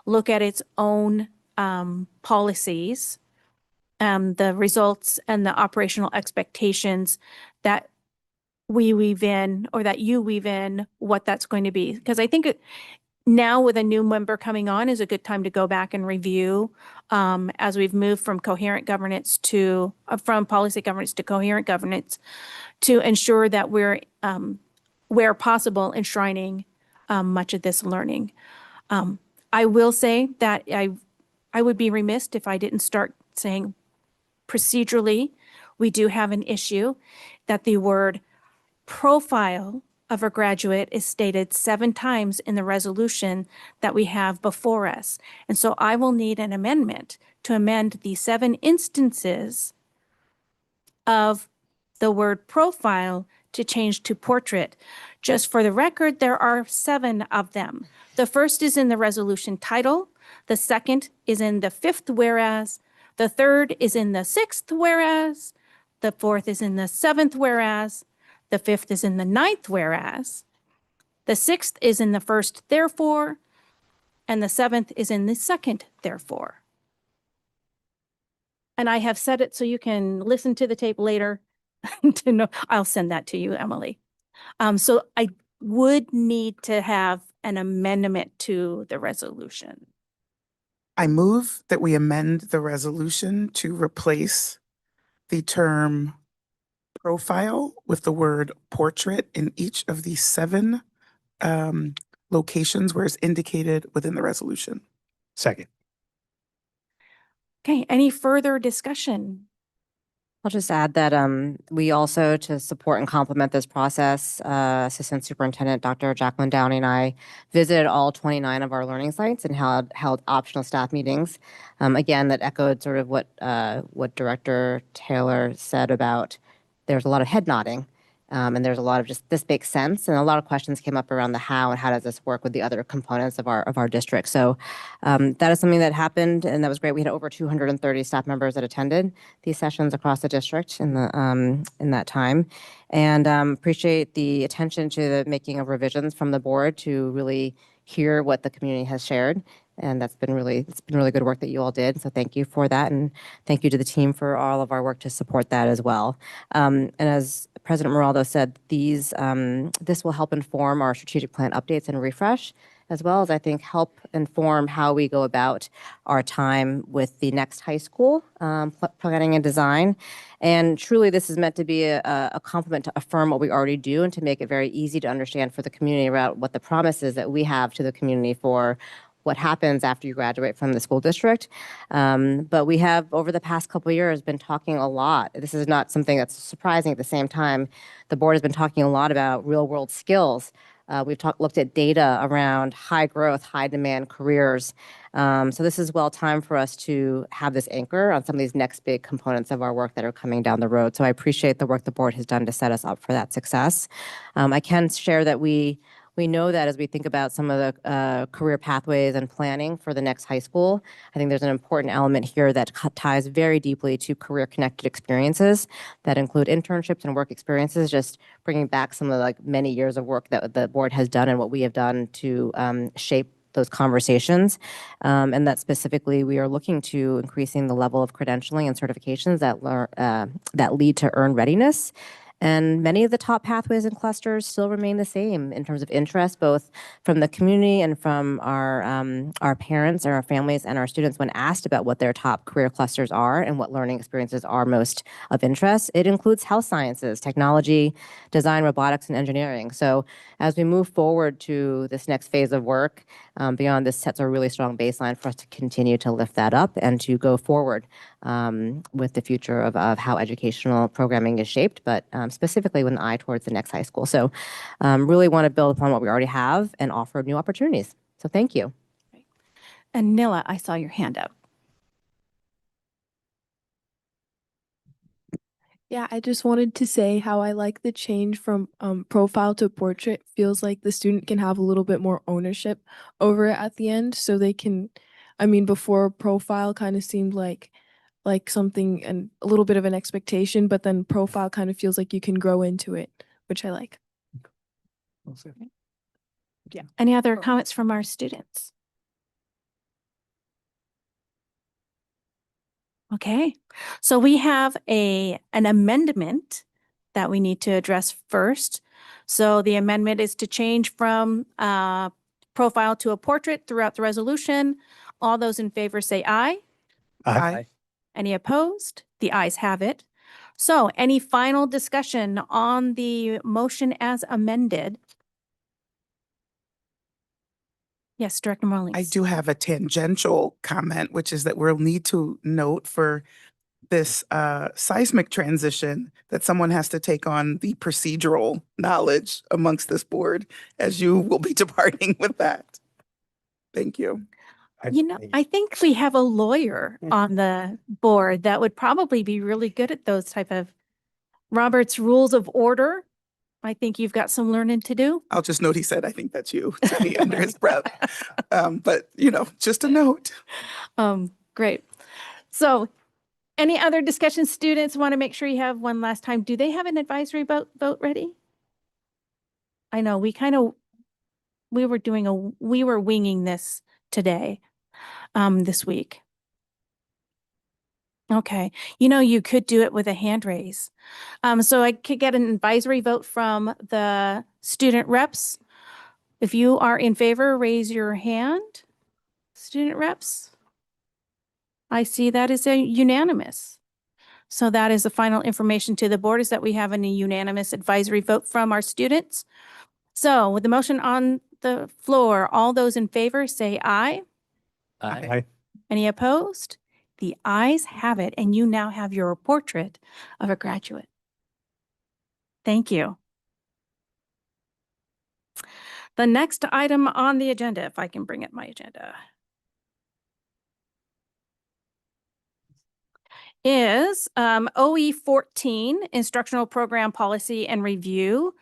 look at its own policies, the results and the operational expectations, that we weave in, or that you weave in what that's going to be. Because I think now with a new member coming on is a good time to go back and review as we've moved from coherent governance to, from policy governance to coherent governance, to ensure that we're, where possible, enshrining much of this learning. I will say that I would be remiss if I didn't start saying procedurally, we do have an issue that the word profile of a graduate is stated 7 times in the resolution that we have before us. And so I will need an amendment to amend the 7 instances of the word profile to change to portrait. Just for the record, there are 7 of them. The first is in the resolution title. The second is in the 5th whereas. The third is in the 6th whereas. The 4th is in the 7th whereas. The 5th is in the 9th whereas. The 6th is in the 1st therefore. And the 7th is in the 2nd therefore. And I have said it so you can listen to the tape later to know. I'll send that to you, Emily. So I would need to have an amendment to the resolution. I move that we amend the resolution to replace the term profile with the word portrait in each of the 7 locations where it's indicated within the resolution. Second. Okay, any further discussion? I'll just add that we also, to support and complement this process, Assistant Superintendent Dr. Jacqueline Downey and I visited all 29 of our learning sites and held optional staff meetings. Again, that echoed sort of what Director Taylor said about there's a lot of head nodding. And there's a lot of just, this makes sense. And a lot of questions came up around the how and how does this work with the other components of our district. So that is something that happened and that was great. We had over 230 staff members that attended these sessions across the district in that time. And appreciate the attention to the making of revisions from the board to really hear what the community has shared. And it's been really good work that you all did. So thank you for that. And thank you to the team for all of our work to support that as well. And as President Moraldo said, this will help inform our strategic plan updates and refresh, as well as I think help inform how we go about our time with the next high school planning and design. And truly, this is meant to be a complement to affirm what we already do and to make it very easy to understand for the community about what the promises that we have to the community for what happens after you graduate from the school district. But we have, over the past couple of years, been talking a lot. This is not something that's surprising at the same time. The board has been talking a lot about real world skills. We've looked at data around high growth, high demand careers. So this is well timed for us to have this anchor on some of these next big components of our work that are coming down the road. So I appreciate the work the board has done to set us up for that success. I can share that we know that as we think about some of the career pathways and planning for the next high school, I think there's an important element here that ties very deeply to career-connected experiences that include internships and work experiences, just bringing back some of the many years of work that the board has done and what we have done to shape those conversations. And that specifically, we are looking to increasing the level of credentialing and certifications that lead to earned readiness. And many of the top pathways and clusters still remain the same in terms of interest, both from the community and from our parents and our families and our students when asked about what their top career clusters are and what learning experiences are most of interest. It includes health sciences, technology, design, robotics, and engineering. So as we move forward to this next phase of work, beyond this sets a really strong baseline for us to continue to lift that up and to go forward with the future of how educational programming is shaped, but specifically with an eye towards the next high school. So really want to build upon what we already have and offer new opportunities. So thank you. And Nilla, I saw your hand up. Yeah, I just wanted to say how I like the change from profile to portrait. Feels like the student can have a little bit more ownership over it at the end. So they can, before profile kind of seemed like something and a little bit of an expectation, but then profile kind of feels like you can grow into it, which I like. Yeah. Any other comments from our students? Okay, so we have an amendment that we need to address first. So the amendment is to change from profile to a portrait throughout the resolution. All those in favor say aye. Aye. Any opposed? The ayes have it. So any final discussion on the motion as amended? Yes, Director Morley. I do have a tangential comment, which is that we'll need to note for this seismic transition that someone has to take on the procedural knowledge amongst this board as you will be departing with that. Thank you. You know, I think we have a lawyer on the board that would probably be really good at those type of Robert's Rules of Order. I think you've got some learning to do. I'll just note he said, I think that's you to me under his breath. But, you know, just a note. Great. So any other discussion? Students want to make sure you have one last time. Do they have an advisory vote ready? I know we were winging this today, this week. Okay. You know, you could do it with a hand raise. So I could get an advisory vote from the student reps. If you are in favor, raise your hand. Student reps. I see that is a unanimous. So that is the final information to the board, is that we have a unanimous advisory vote from our students. So with the motion on the floor, all those in favor say aye. Aye. Any opposed? The ayes have it, and you now have your portrait of a graduate. Thank you. The next item on the agenda, if I can bring up my agenda, is OE 14, Instructional Program Policy and Review.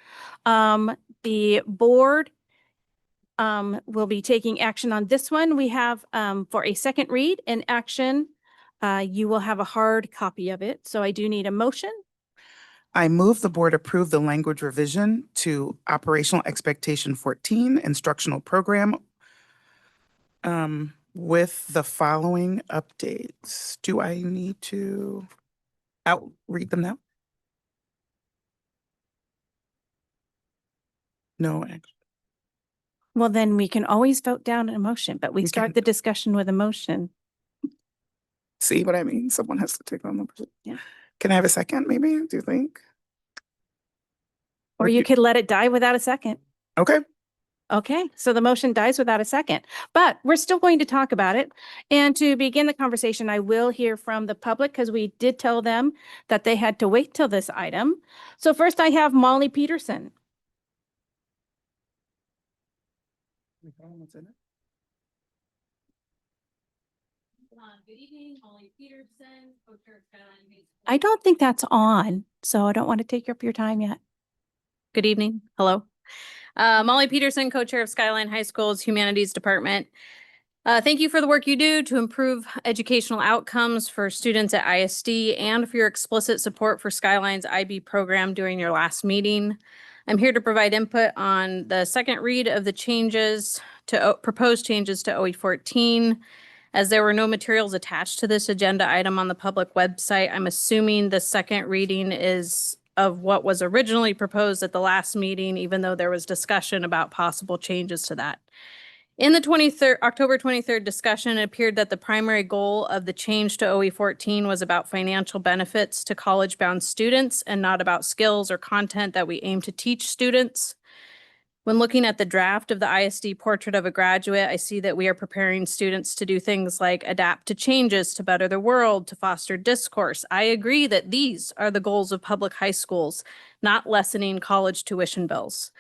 The board will be taking action on this one. We have for a second read and action, you will have a hard copy of it. So I do need a motion. I move the board approve the language revision to Operational Expectation 14 Instructional Program with the following updates. Do I need to read them now? No. Well, then we can always vote down a motion, but we We start can- the discussion with a motion. See what I mean? Someone has to take on the. Yeah. Can I have a second, maybe? Do you think? Or you could let it die without a second. Okay. Okay, so the motion dies without a second, but we're still going to talk about it. And to begin the conversation, I will hear from the public because we did tell them that they had to wait till this item. So first I have Molly Peterson. Good evening, Molly Peterson, co-chair of Skyline High School. I don't think that's on, so I don't want to take up your time yet. Good evening. Hello. Molly Peterson, co-chair of Skyline High School's Humanities Department. Thank you for the work you do to improve educational outcomes for students at ISD and for your explicit support for Skyline's IB program during your last meeting. I'm here to provide input on the second read of the changes to proposed changes to OE 14. As there were no materials attached to this agenda item on the public website, I'm assuming the second reading is of what was originally proposed at the last meeting, even though there was discussion about possible changes to that. In the October 23rd discussion, it appeared that the primary goal of the change to OE 14 was about financial benefits to college-bound students and not about skills or content that we aim to teach students. When looking at the draft of the ISD Portrait of a Graduate, I see that we are preparing students to do things like adapt to changes, to better the world, to foster discourse. I agree that these are the goals of public high schools, not lessening college tuition bills.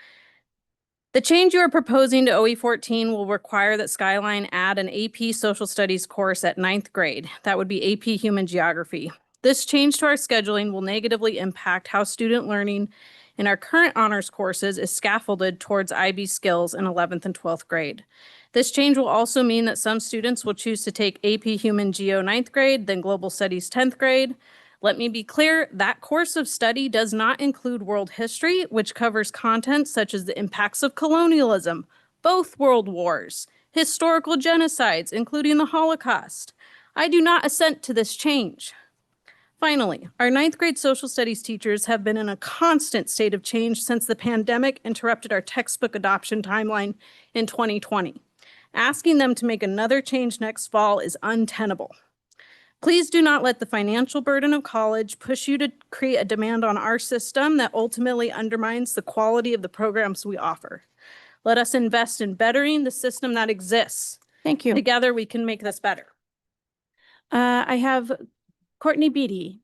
The change you are proposing to OE 14 will require that Skyline add an AP Social Studies course at 9th grade. That would be AP Human Geography. This change to our scheduling will negatively impact how student learning in our current honors courses is scaffolded towards IB skills in 11th and 12th grade. This change will also mean that some students will choose to take AP Human Geo 9th grade, then Global Studies 10th grade. Let me be clear, that course of study does not include world history, which covers content such as the impacts of colonialism, both world wars, historical genocides, including the Holocaust. I do not assent to this change. Finally, our ninth grade social studies teachers have been in a constant state of change since the pandemic interrupted our textbook adoption timeline in 2020. Asking them to make another change next fall is untenable. Please do not let the financial burden of college push you to create a demand on our system that ultimately undermines the quality of the programs we offer. Let us invest in bettering the system that exists. Thank you. Together, we can make this better. I have Courtney Beatty.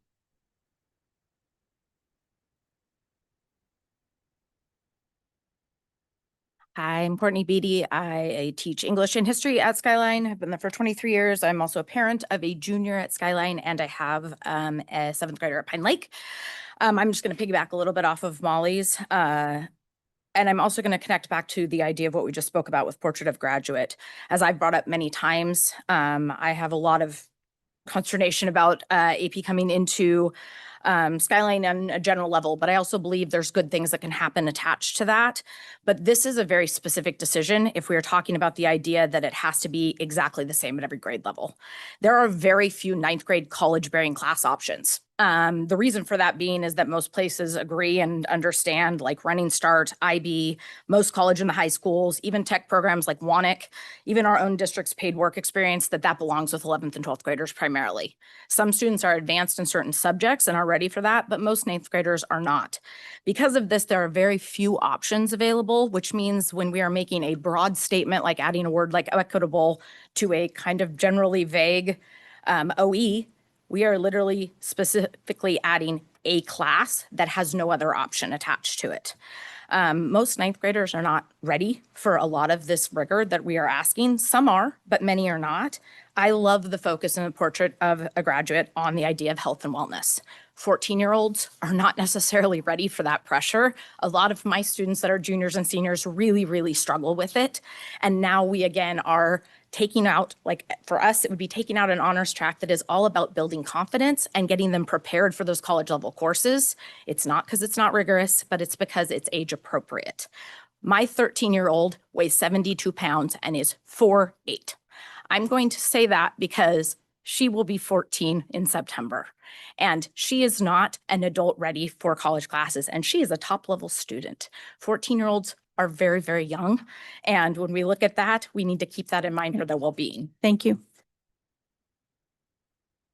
Hi, I'm Courtney Beatty. I teach English and history at Skyline. I've been there for 23 years. I'm also a parent of a junior at Skyline, and I have a seventh grader at Pine Lake. I'm just going to piggyback a little bit off of Molly's. And I'm also going to connect back to the idea of what we just spoke about with Portrait of Graduate. As I've brought up many times, I have a lot of consternation about AP coming into Skyline on a general level, but I also believe there's good things that can happen attached to that. But this is a very specific decision if we are talking about the idea that it has to be exactly the same at every grade level. There are very few ninth grade college-bearing class options. The reason for that being is that most places agree and understand, like Running Start, IB, most college and the high schools, even tech programs like WANIC, even our own district's paid work experience, that belongs with 11th and 12th graders primarily. Some students are advanced in certain subjects and are ready for that, but most ninth graders are not. Because of this, there are very few options available, which means when we are making a broad statement, like adding a word like equitable to a kind of generally vague OE, we are literally specifically adding a class that has no other option attached to it. Most ninth graders are not ready for a lot of this rigor that we are asking. Some are, but many are not. I love the focus in the Portrait of a Graduate on the idea of health and wellness. 14-year-olds are not necessarily ready for that pressure. A lot of my students that are juniors and seniors really, really struggle with it. And now we again are taking out, like for us, it would be taking out an honors track that is all about building confidence and getting them prepared for those college level courses. It's not because it's not rigorous, but it's because it's age appropriate. My 13-year-old weighs 72 pounds and is 4'8". I'm going to say that because she will be 14 in September. And she is not an adult ready for college classes, and she is a top level student. 14-year-olds are very, very young. And when we look at that, we need to keep that in mind for their well-being. Thank you.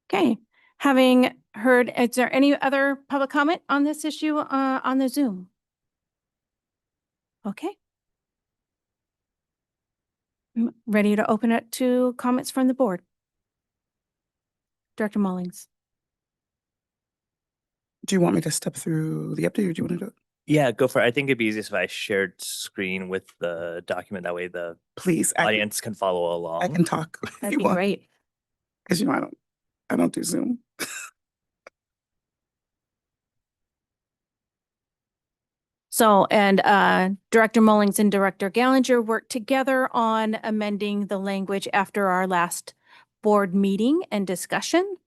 Okay, having heard, is there any other public comment on this issue on the Zoom? Okay. I'm ready to open it to comments from the board. Director Mullings. Do you want me to step through the update or do you want to do it? Yeah, go for it. I think it'd be easiest if I shared screen with the document. That way the Please, audience can follow along. I can talk if That'd you be want. great. Because I don't do Zoom. So, and Director Mullings and Director Gallinger worked together on amending the language after our last board meeting and discussion.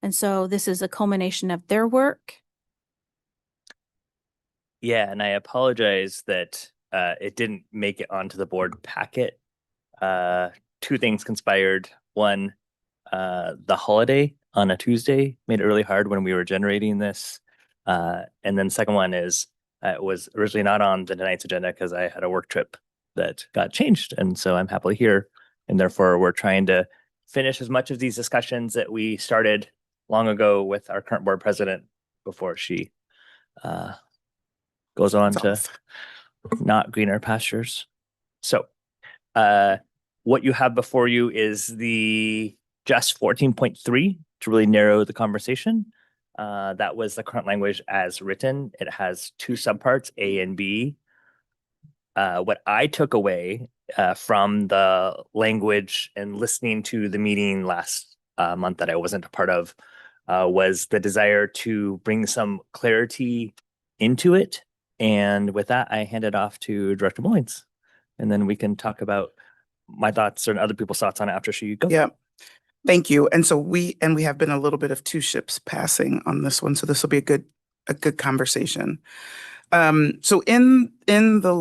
And so this is a culmination of their work. Yeah, and I apologize that it didn't make it onto the board packet. Two things conspired. One, the holiday on a Tuesday made it really hard when we were generating this. And then the second one is it was originally not on the tonight's agenda because I had a work trip that got changed. And so I'm happily here. And therefore, we're trying to finish as much of these discussions that we started long ago with our current board president before she goes on It's to off. not greener pastures. So what you have before you is the just 14.3 to really narrow the conversation. That was the current language as written. It has two subparts, A and B. What I took away from the language and listening to the meeting last month that I wasn't a part of was the desire to bring some clarity into it. And with that, I hand it off to Director Mullings. And then we can talk about my thoughts and other people's thoughts on it after she goes. Yeah. Thank you. And so we have been a little bit of two ships passing on this one. So this will be a good conversation. So in the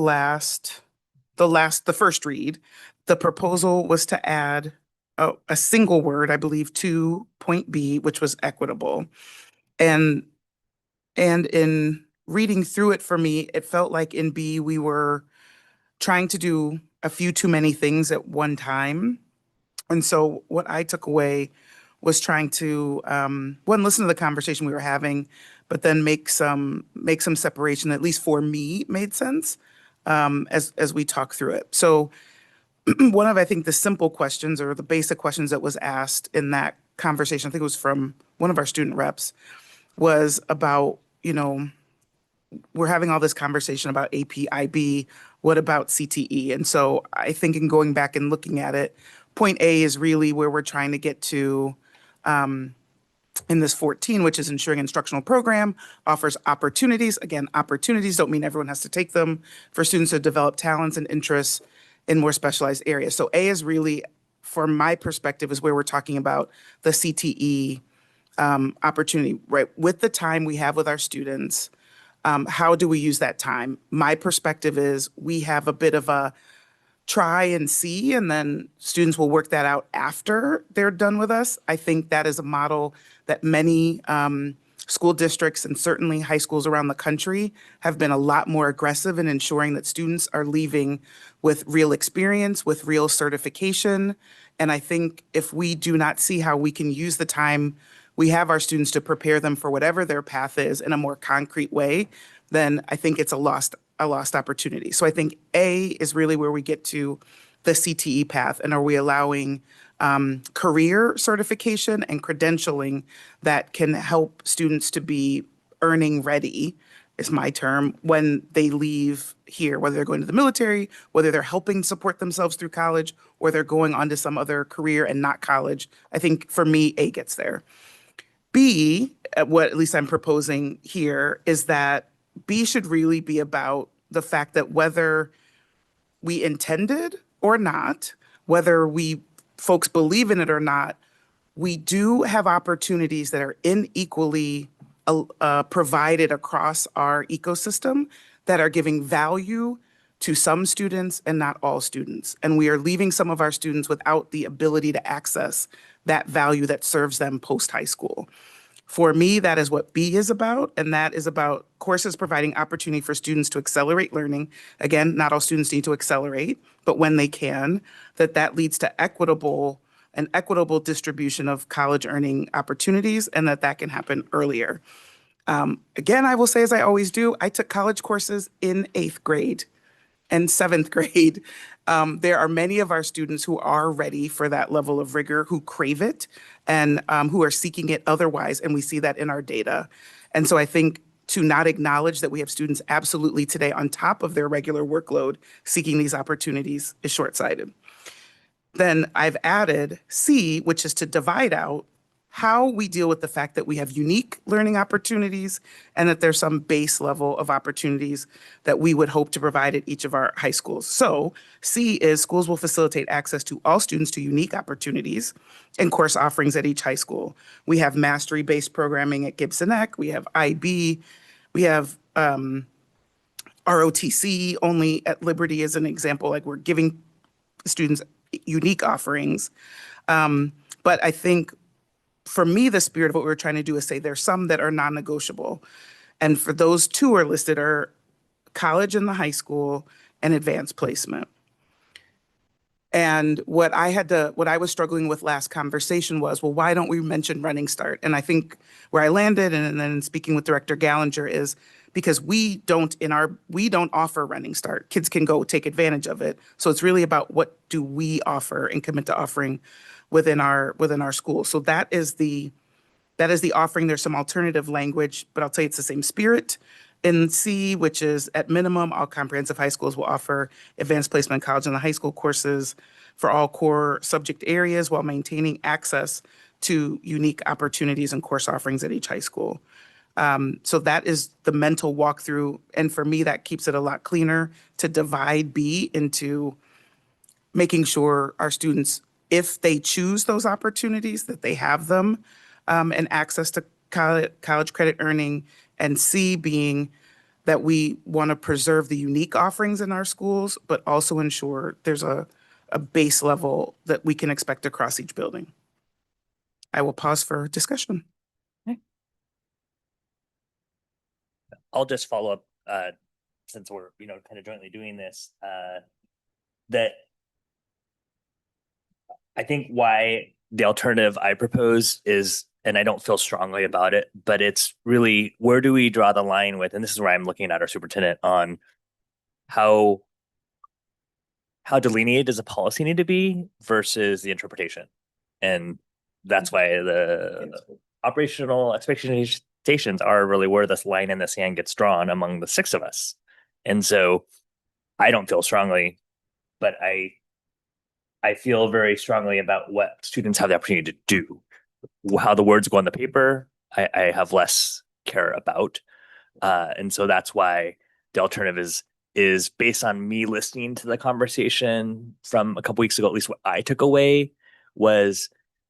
first read, the proposal was to add a single word, I believe, to point B, which was equitable. And in reading through it for me, it felt like in B, we were trying to do a few too many things at one time. And so what I took away was trying to one, listen to the conversation we were having, but then make some separation that at least for me made sense as we talk through it. So one of, I think, the simple questions or the basic questions that was asked in that conversation, I think it was from one of our student reps, was about, we're having all this conversation about APIB. What about CTE? And so I think in going back and looking at it, point A is really where we're trying to get to in this 14, which is ensuring instructional program offers opportunities. Again, opportunities don't mean everyone has to take them for students to develop talents and interests in more specialized areas. So A is really, from my perspective, is where we're talking about the CTE opportunity, right? With the time we have with our students, how do we use that time? My perspective is we have a bit of a try and see, and then students will work that out after they're done with us. I think that is a model that many school districts and certainly high schools around the country have been a lot more aggressive in ensuring that students are leaving with real experience, with real certification. And I think if we do not see how we can use the time we have our students to prepare them for whatever their path is in a more concrete way, then I think it's a lost opportunity. So I think A is really where we get to the CTE path, and are we allowing career certification and credentialing that can help students to be earning ready, is my term, when they leave here, whether they're going to the military, whether they're helping support themselves through college, or they're going on to some other career and not college. I think for me, A gets there. B, what at least I'm proposing here, is that B should really be about the fact that whether we intended or not, whether we folks believe in it or not, we do have opportunities that are unequally provided across our ecosystem that are giving value to some students and not all students. And we are leaving some of our students without the ability to access that value that serves them post-high school. For me, that is what B is about, and that is about courses providing opportunity for students to accelerate learning. Again, not all students need to accelerate, but when they can, that leads to an equitable distribution of college earning opportunities, and that can happen earlier. Again, I will say, as I always do, I took college courses in 8th grade and 7th grade. There are many of our students who are ready for that level of rigor, who crave it, and who are seeking it otherwise, and we see that in our data. And so I think to not acknowledge that we have students absolutely today on top of their regular workload seeking these opportunities is short-sighted. Then I've added C, which is to divide out how we deal with the fact that we have unique learning opportunities and that there's some base level of opportunities that we would hope to provide at each of our high schools. So C is schools will facilitate access to all students to unique opportunities and course offerings at each high school. We have mastery-based programming at Gibson Eck. We have IB. We have ROTC only at Liberty as an example. Like, we're giving students unique offerings. But I think for me, the spirit of what we're trying to do is say there's some that are non-negotiable. And for those two are listed are college and the high school and advanced placement. And what I was struggling with last conversation was, well, why don't we mention Running Start? And I think where I landed, and then speaking with Director Gallinger, is because we don't offer Running Start. Kids can go take advantage of it. So it's really about what do we offer and commit to offering within our school. So that is the offering. There's some alternative language, but I'll tell you it's the same spirit. In C, which is at minimum, all comprehensive high schools will offer advanced placement college and the high school courses for all core subject areas while maintaining access to unique opportunities and course offerings at each high school. So that is the mental walkthrough. And for me, that keeps it a lot cleaner to divide B into making sure our students, if they choose those opportunities, that they have them and access to college credit earning, and C being that we want to preserve the unique offerings in our schools, but also ensure there's a base level that we can expect across each building. I will pause for discussion. I'll just follow up, since we're, kind of jointly doing this, that I think why the alternative I propose is, and I don't feel strongly about it, but it's really, where do we draw the line with, and this is where I'm looking at our superintendent on how delineated does a policy need to be versus the interpretation. And that's why the operational expectations are really where this line in the sand gets drawn among the 6 of us. And so I don't feel strongly, but I feel very strongly about what students have the opportunity to do. How the words go on the paper, I have less care about. And so that's why the alternative is based on me listening to the conversation from a couple weeks ago. At least what I took away was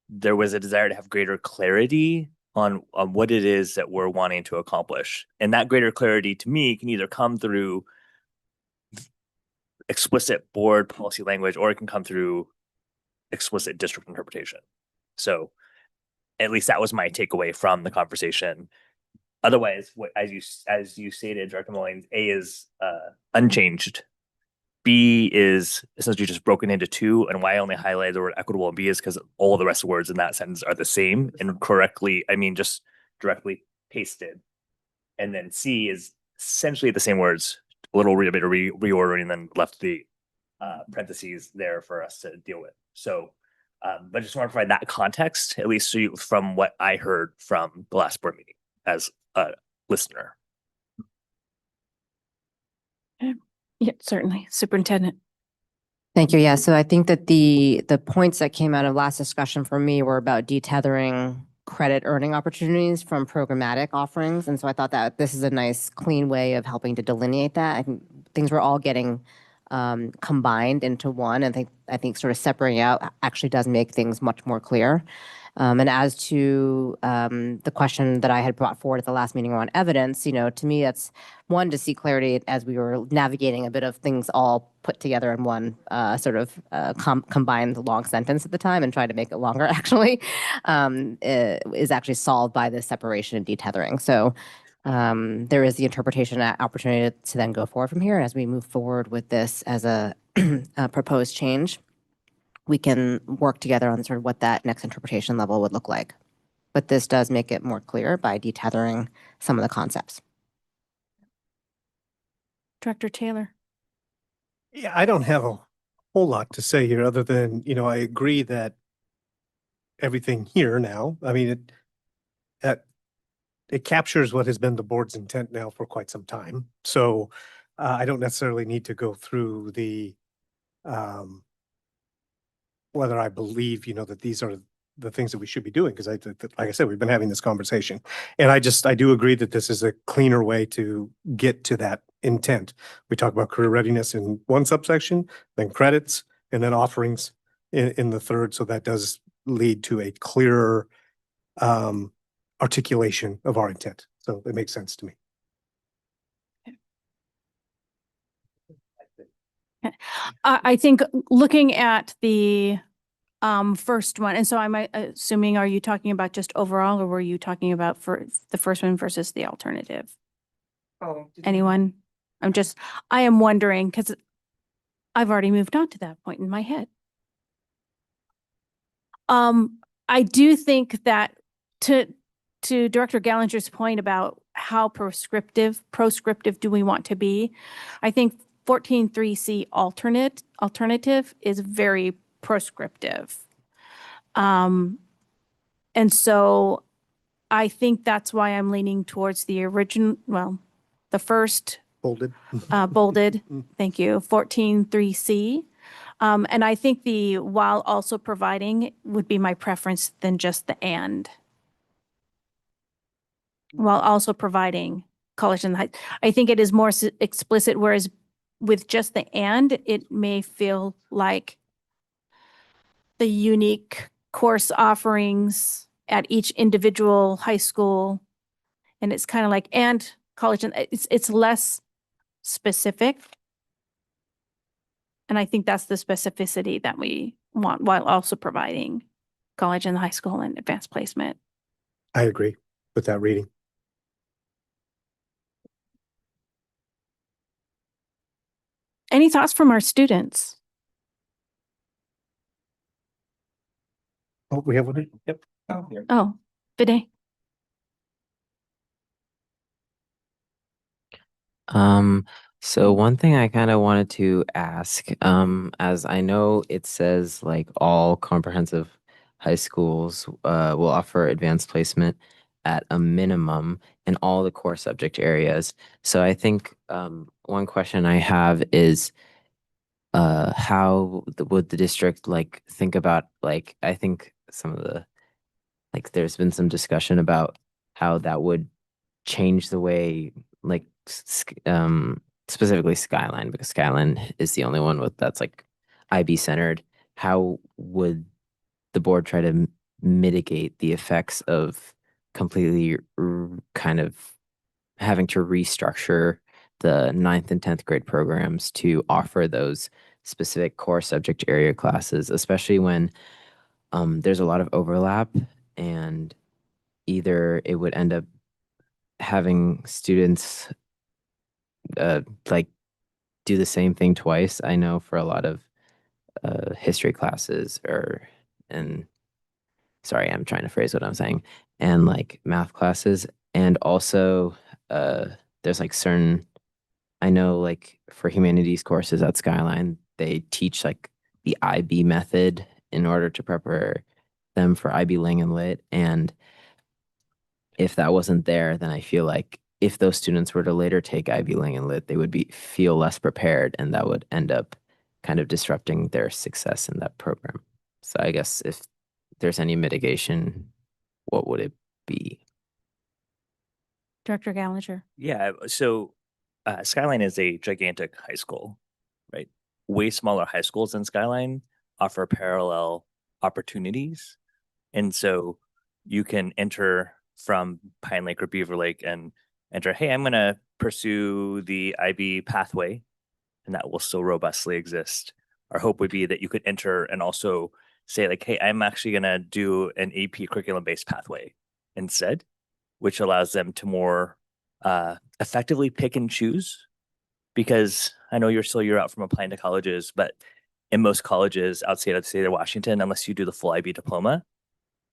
there was a desire to have greater clarity on what it is that we're wanting to accomplish. And that greater clarity to me can either come through explicit board policy language, or it can come through explicit district interpretation. So at least that was my takeaway from the conversation. Otherwise, as you stated, Director Mullins, A is unchanged. B is essentially just broken into 2, and why I only highlighted the word equitable in B is because all the rest of the words in that sentence are the same and just directly pasted. And then C is essentially the same words, a little bit of reordering, and then left the parentheses there for us to deal with. So, but just want to provide that context, at least from what I heard from the last board meeting as a listener. Yeah, certainly. Superintendent. Thank you. Yeah, so I think that the points that came out of last discussion for me were about detethering credit earning opportunities from programmatic offerings. And so I thought that this is a nice, clean way of helping to delineate that. I think things were all getting combined into one. And I think sort of separating out actually does make things much more clear. And as to the question that I had brought forward at the last meeting around evidence, to me, that's one, to see clarity as we were navigating a bit of things all put together in one sort of combined long sentence at the time and trying to make it longer actually, is actually solved by the separation and detethering. So there is the interpretation opportunity to then go forward from here. And as we move forward with this as a proposed change, we can work together on sort of what that next interpretation level would look like. But this does make it more clear by detethering some of the concepts. Director Taylor. Yeah, I don't have a whole lot to say here other than, I agree that everything here now, I mean, it captures what has been the board's intent now for quite some time. So I don't necessarily need to go through the whether I believe, that these are the things that we should be doing, because like I said, we've been having this conversation. And I do agree that this is a cleaner way to get to that intent. We talk about career readiness in one subsection, then credits, and then offerings in the third. So that does lead to a clearer articulation of our intent. So it makes sense to me. I think looking at the first one, and so I'm assuming, are you talking about just overall, or were you talking about for the first one versus the alternative? Oh, Anyone? I am wondering, because I've already moved on to that point in my head. I do think that to Director Gallinger's point about how proscriptive do we want to be, I think 14.3C alternative is very prescriptive. And so I think that's why I'm leaning towards the the first Bolded. bolded, thank you, 14.3C. And I think the while also providing would be my preference than just the and. While also providing college and high, I think it is more explicit, whereas with just the and, it may feel like the unique course offerings at each individual high school. And it's kind of like, and college, and it's less specific. And I think that's the specificity that we want while also providing college and high school and advanced placement. I agree with that reading. Any thoughts from our students? Oh, we have one. Yep. Oh, Vinay. So one thing I kind of wanted to ask, as I know it says like all comprehensive high schools will offer advanced placement at a minimum in all the core subject areas. So I think one question I have is would the district like think about like I think some of the like there's been some discussion about how that would change the way like specifically Skyline, because Skyline is the only one with that's like IB centered. How would the board try to mitigate the effects of completely kind of having to restructure the 9th and 10th grade programs to offer those specific core subject area classes, especially when there's a lot of overlap, and either it would end up having students like do the same thing twice. I know for a lot of history classes and sorry, I'm trying to phrase what I'm saying, and like math classes, and also there's like certain, I know like for humanities courses at Skyline, they teach like the IB method in order to prepare them for IB Ling and Lit. And if that wasn't there, then I feel like if those students were to later take IB Ling and Lit, they would feel less prepared, and that would end up kind of disrupting their success in that program. So I guess if there's any mitigation, what would it be? Director Gallagher. Yeah, so Skyline is a gigantic high school, right? Way smaller high schools than Skyline offer parallel opportunities. And so you can enter from Pine Lake or Beaver Lake and enter, hey, I'm going to pursue the IB pathway, and that will still robustly exist. Our hope would be that you could enter and also say, like, hey, I'm actually going to do an AP curriculum based pathway instead, which allows them to more effectively pick and choose. Because I know you're out from applying to colleges, but in most colleges outside of the state of Washington, unless you do the full IB diploma,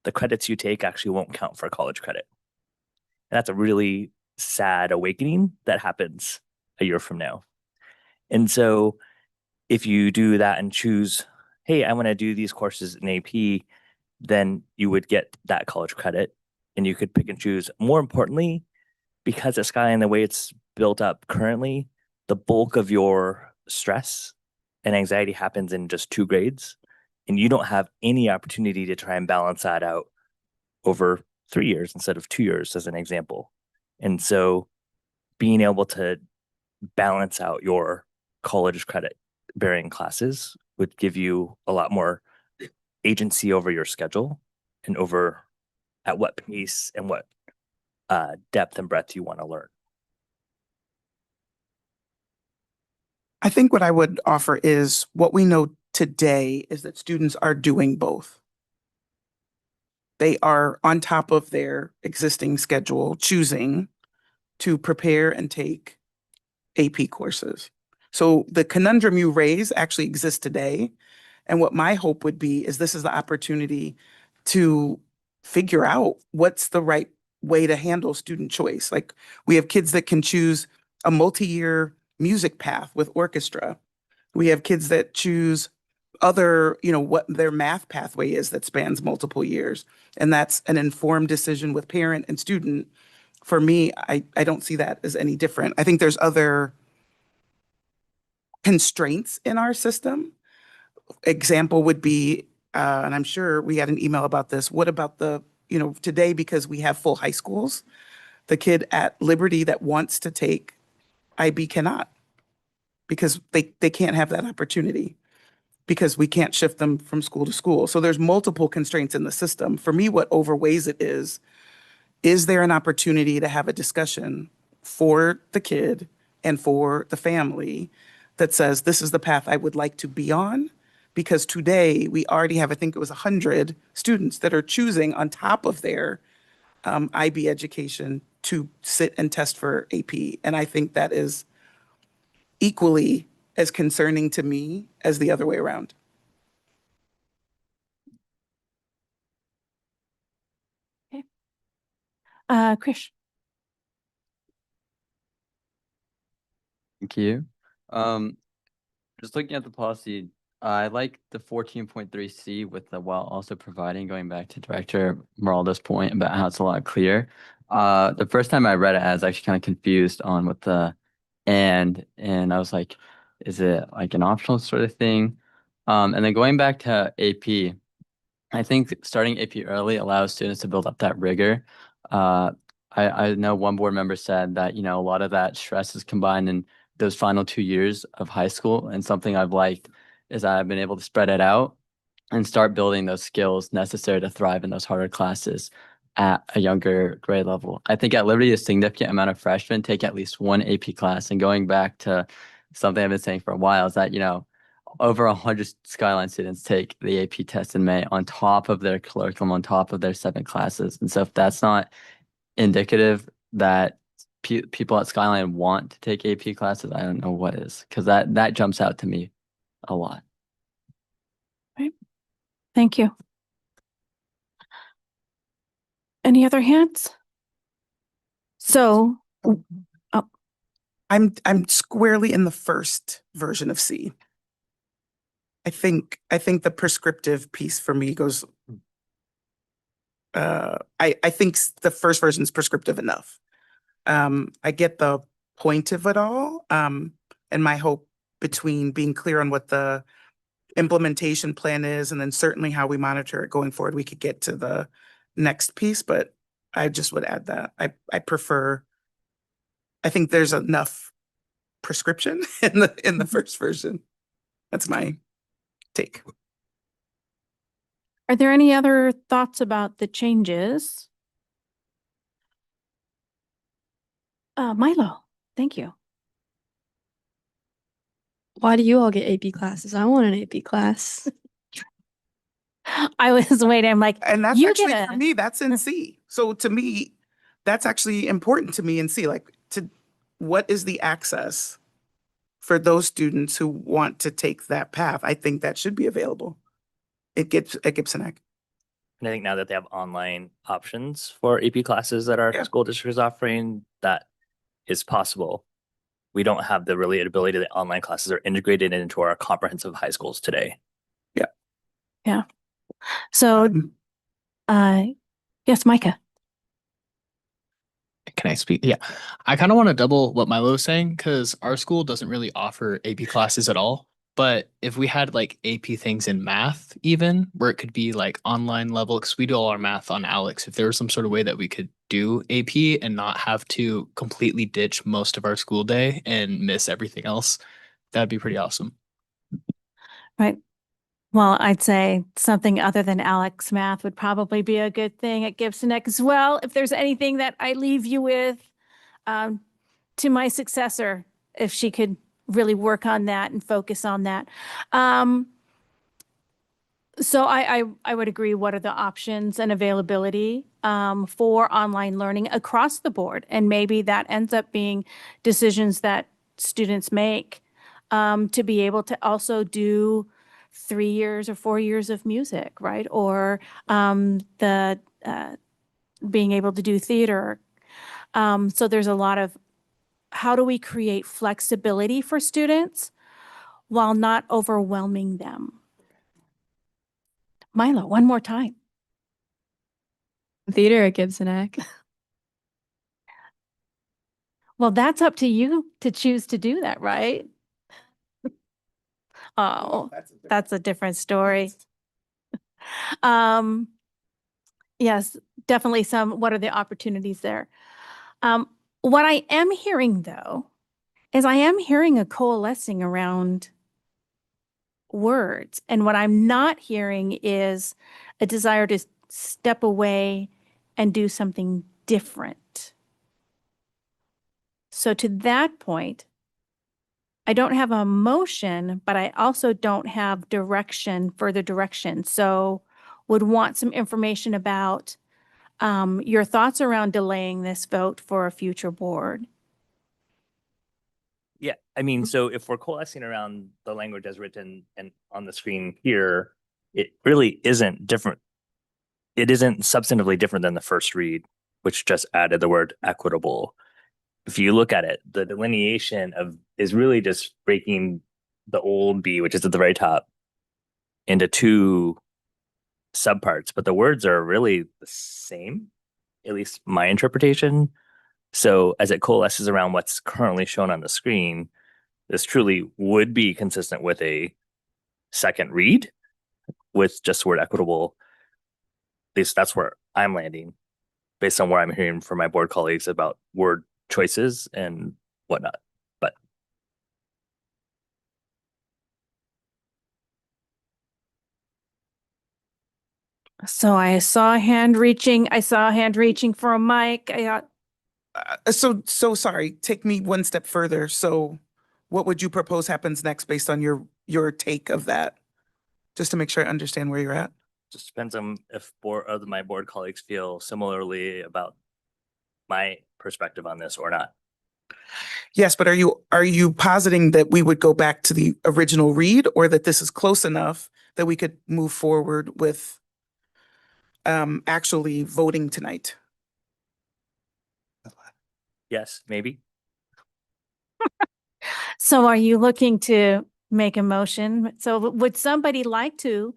the credits you take actually won't count for college credit. And that's a really sad awakening that happens a year from now. And so if you do that and choose, hey, I want to do these courses in AP, then you would get that college credit and you could pick and choose. More importantly, because at Skyline, the way it's built up currently, the bulk of your stress and anxiety happens in just 2 grades, and you don't have any opportunity to try and balance that out over 3 years instead of 2 years, as an example. And so being able to balance out your college credit bearing classes would give you a lot more agency over your schedule and over at what pace and what depth and breadth you want to learn. I think what I would offer is what we know today is that students are doing both. They are on top of their existing schedule, choosing to prepare and take AP courses. So the conundrum you raise actually exists today. And what my hope would be is this is the opportunity to figure out what's the right way to handle student choice. Like we have kids that can choose a multi-year music path with orchestra. We have kids that choose other, what their math pathway is that spans multiple years. And that's an informed decision with parent and student. For me, I don't see that as any different. I think there's other constraints in our system. Example would be, and I'm sure we had an email about this, what about today, because we have full high schools, the kid at Liberty that wants to take IB cannot, because they can't have that opportunity, because we can't shift them from school to school. So there's multiple constraints in the system. For me, what overweighs it is there an opportunity to have a discussion for the kid and for the family that says, this is the path I would like to be on? Because today we already have, I think it was 100 students that are choosing on top of their IB education to sit and test for AP. And I think that is equally as concerning to me as the other way around. Krish. Thank you. Just looking at the policy, I like the 14.3C with the while also providing, going back to Director Meraldo's point about how it's a lot clearer. The first time I read it, I was actually kind of confused on what the and I was like, is it like an optional sort of thing? And then going back to AP, I think starting AP early allows students to build up that rigor. I know one board member said that, you know, a lot of that stress is combined in those final 2 years of high school. And something I've liked is I've been able to spread it out and start building those skills necessary to thrive in those harder classes at a younger grade level. I think at Liberty, a significant amount of freshmen take at least one AP class. And going back to something I've been saying for a while is that, you know, over 100 Skyline students take the AP test in May on top of their curriculum, on top of their 7 classes. And so if that's not indicative that people at Skyline want to take AP classes, I don't know what is, because that jumps out to me a lot. Right. Thank you. Any other hands? So, I'm squarely in the first version of C. I think the prescriptive piece for me goes. I think the first version is prescriptive enough. I get the point of it all. And my hope between being clear on what the implementation plan is and then certainly how we monitor it going forward, we could get to the next piece, but I just would add that I think there's enough prescription in the first version. That's my take. are there any other thoughts about the changes? Milo, thank you. Why do you all get AP classes? I want an AP class. I was waiting. I'm like, And that's you actually get for a, me, that's in C. So to me, that's actually important to me in C. Like what is the access for those students who want to take that path? I think that should be available at Gibson Ag. And I think now that they have online options for AP classes that our Yeah. school district is offering, that is possible. We don't have the relatability that online classes are integrated into our comprehensive high schools today. so, yes, Micah. Can I speak? Yeah. I kind of want to double what Milo was saying because our school doesn't really offer AP classes at all. But if we had like AP things in math, even where it could be like online level, because we do all our math on Alex, if there was some sort of way that we could do AP and not have to completely ditch most of our school day and miss everything else, that'd be pretty awesome. Right. Well, I'd say something other than Alex math would probably be a good thing at Gibson Neck as well. If there's anything that I leave you with to my successor, if she could really work on that and focus on that. So I would agree. What are the options and availability for online learning across the board? And maybe that ends up being decisions that students make to be able to also do 3 years or 4 years of music, right? Or the being able to do theater. So there's a lot of how do we create flexibility for students while not overwhelming them? Milo, one more time. Theater at Gibson Ag. Well, that's up to you to choose to do that, right? Oh, that's a different story. Yes, definitely what are the opportunities there? What I am hearing though, is I am hearing a coalescing around words. And what I'm not hearing is a desire to step away and do something different. So to that point, I don't have a motion, but I also don't have further direction. So would want some information about your thoughts around delaying this vote for a future board. Yeah, I mean, so if we're coalescing around the language as written and on the screen here, it really isn't different. It isn't substantively different than the first read, which just added the word equitable. If you look at it, the delineation of is really just breaking the old B, which is at the very top, into two subparts, but the words are really the same, at least my interpretation. So as it coalesces around what's currently shown on the screen, this truly would be consistent with a second read with just the word equitable. At least that's where I'm landing based on what I'm hearing from my board colleagues about word choices and whatnot. But So I saw a hand reaching. I saw a hand reaching for a mic. So sorry, take me one step further. So what would you propose happens next based on your take of that? Just to make sure I understand where you're at. just depends on if my board colleagues feel similarly about my perspective on this or not. Yes, but are you positing that we would go back to the original read, or that this is close enough that we could move forward with actually voting tonight? Yes, maybe. So are you looking to make a motion? So would somebody like to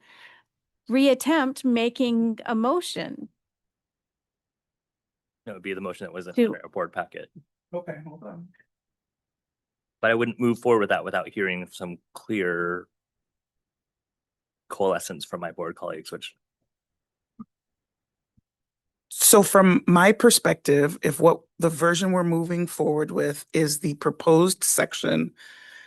reattempt making a motion? It would be the motion that was in To- our board packet. Okay, hold on. But I wouldn't move forward with that without hearing some clear coalescence from my board colleagues, which So from my perspective, if what the version we're moving forward with is the proposed section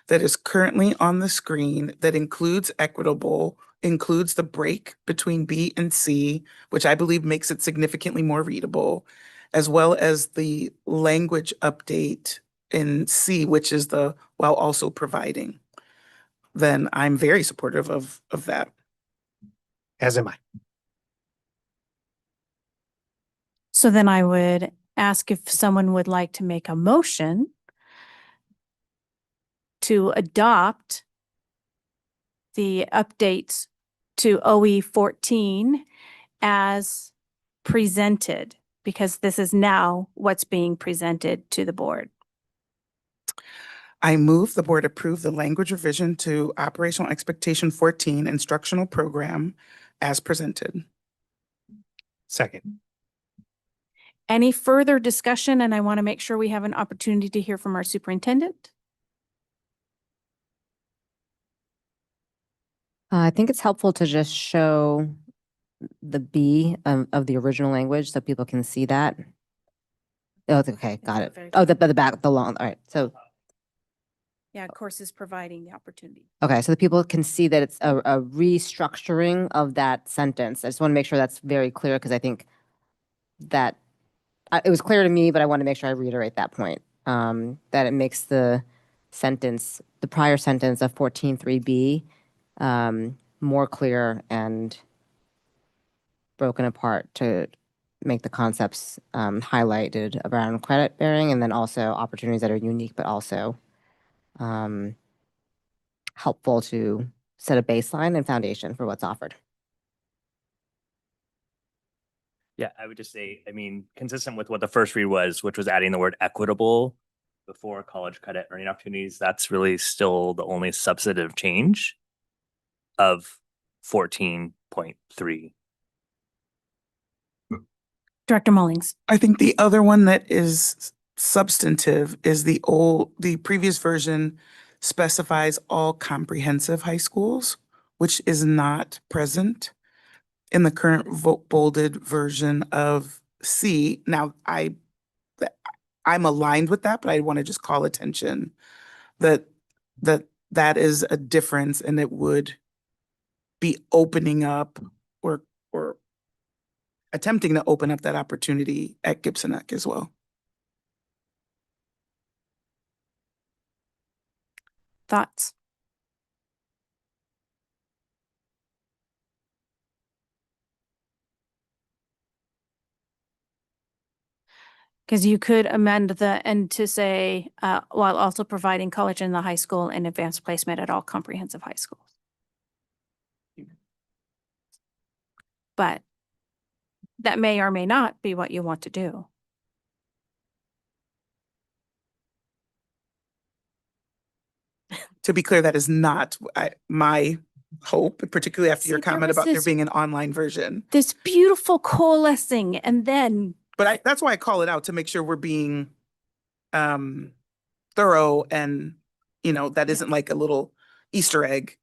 that is currently on the screen that includes equitable, includes the break between B and C, which I believe makes it significantly more readable, as well as the language update in C, which is the while also providing, then I'm very supportive of that. As am I. So then I would ask if someone would like to make a motion to adopt the updates to OE 14 as presented, because this is now what's being presented to the board. I move the board approve the language revision to Operational Expectation 14 instructional program as presented. Second. Any further discussion? And I want to make sure we have an opportunity to hear from our superintendent. I think it's helpful to just show the B of the original language so people can see that. Oh, okay, got at it. the very Oh, top. the back, the long, all right. So, Yeah, of course, is providing the opportunity. okay, so the people can see that it's a restructuring of that sentence. I just want to make sure that's very clear because I think that it was clear to me, but I want to make sure I reiterate that point. That it makes the sentence, the prior sentence of 14.3b more clear and broken apart to make the concepts highlighted around credit bearing and then also opportunities that are unique, but also helpful to set a baseline and foundation for what's offered. yeah, I would just say, I mean, consistent with what the first read was, which was adding the word equitable before college credit earning opportunities, that's really still the only substantive change of 14.3. Director Mullings. I think the other one that is substantive is the previous version specifies all comprehensive high schools, which is not present in the current bolded version of C. Now, I'm aligned with that, but I want to just call attention that that is a difference, and it would be opening up or attempting to open up that opportunity at Gibson Neck as well. Thoughts? Because you could amend the end to say, while also providing college in the high school and advanced placement at all comprehensive high schools. But that may or may not be what you want to do. To be clear, that is not my hope, particularly after your See, there comment was about there this- being an online version. This beautiful coalescing and then But that's why I call it out, to make sure we're being thorough and, that isn't like a little Easter egg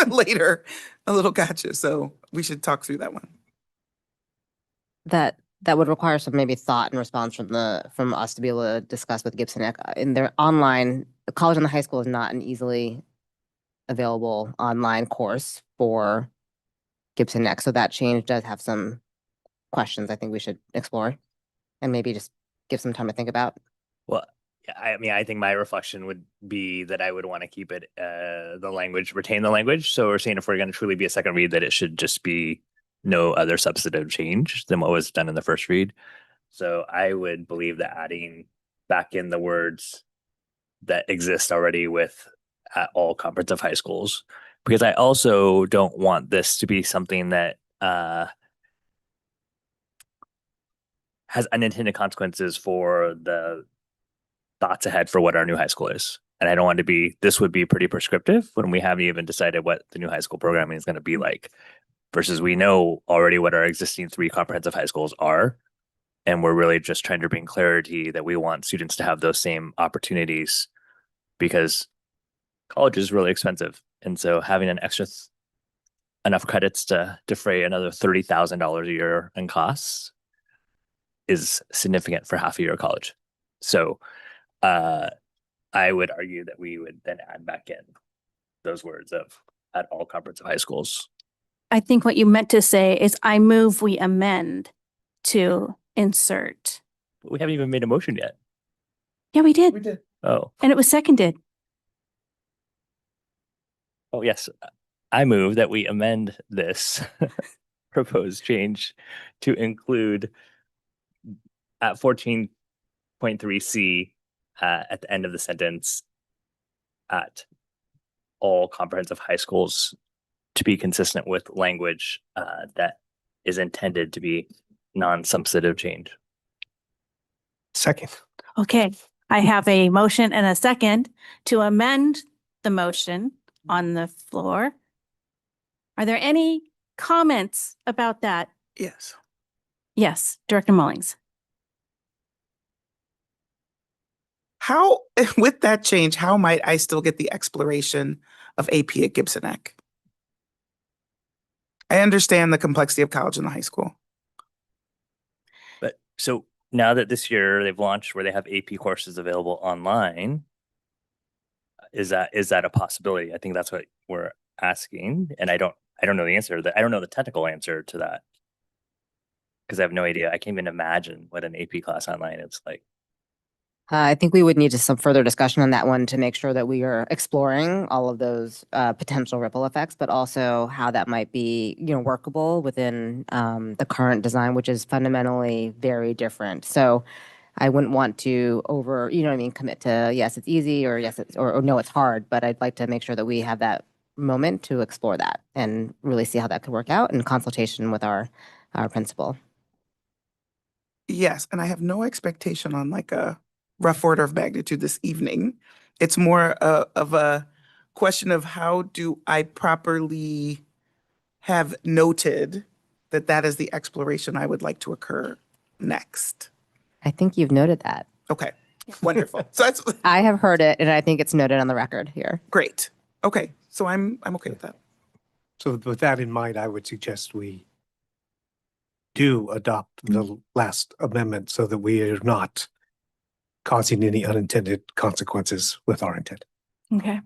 later, a little gotcha. So we should talk through that one. That would require some maybe thought and response from us to be able to discuss with Gibson Neck. In their online, the college and the high school is not an easily available online course for Gibson Neck. So that change does have some questions I think we should explore and maybe just give some time to think about. Well, yeah, I mean, I think my reflection would be that I would want to keep it, retain the language. So we're saying if we're going to truly be a second read, that it should just be no other substantive change than what was done in the first read. So I would believe that adding back in the words that exist already with at all comprehensive high schools, because I also don't want this to be something that has unintended consequences for the thoughts ahead for what our new high school is. And I don't want to be, this would be pretty prescriptive when we haven't even decided what the new high school programming is going to be like, versus we know already what our existing 3 comprehensive high schools are. And we're really just trying to bring clarity that we want students to have those same opportunities, because college is really expensive. And so having an extra enough credits to defray another $30,000 a year in costs is significant for half a year of college. So I would argue that we would then add back in those words of at all comprehensive high schools. I think what you meant to say is I move we amend to insert. We haven't even made a motion yet. Yeah, we did. We did. Oh, And it was seconded. oh yes. I move that we amend this proposed change to include at 14.3C at the end of the sentence at all comprehensive high schools, to be consistent with language that is intended to be non-substantive change. Second. Okay, I have a motion and a second to amend the motion on the floor. Are there any comments about that? Yes. Yes, Director Mullings. How, with that change, how might I still get the exploration of AP at Gibson Neck? I understand the complexity of college and the high school. But so now that this year they've launched where they have AP courses available online, is that a possibility? I think that's what we're asking. And I don't know the answer. I don't know the technical answer to that, because I have no idea. I can't even imagine what an AP class online is like. I think we would need some further discussion on that one to make sure that we are exploring all of those potential ripple effects, but also how that might be, workable within the current design, which is fundamentally very different. So I wouldn't want to commit to yes, it's easy, or yes, or no, it's hard. But I'd like to make sure that we have that moment to explore that and really see how that could work out in consultation with our principal. Yes, and I have no expectation on like a rough order of magnitude this evening. It's more of a question of how do I properly have noted that that is the exploration I would like to occur next. I think you've noted that. Okay, wonderful. So that's I have heard it, and I think it's noted on the record here. great. Okay, so I'm okay with that. So with that in mind, I would suggest we do adopt the last amendment so that we are not causing any unintended consequences with our intent. Okay.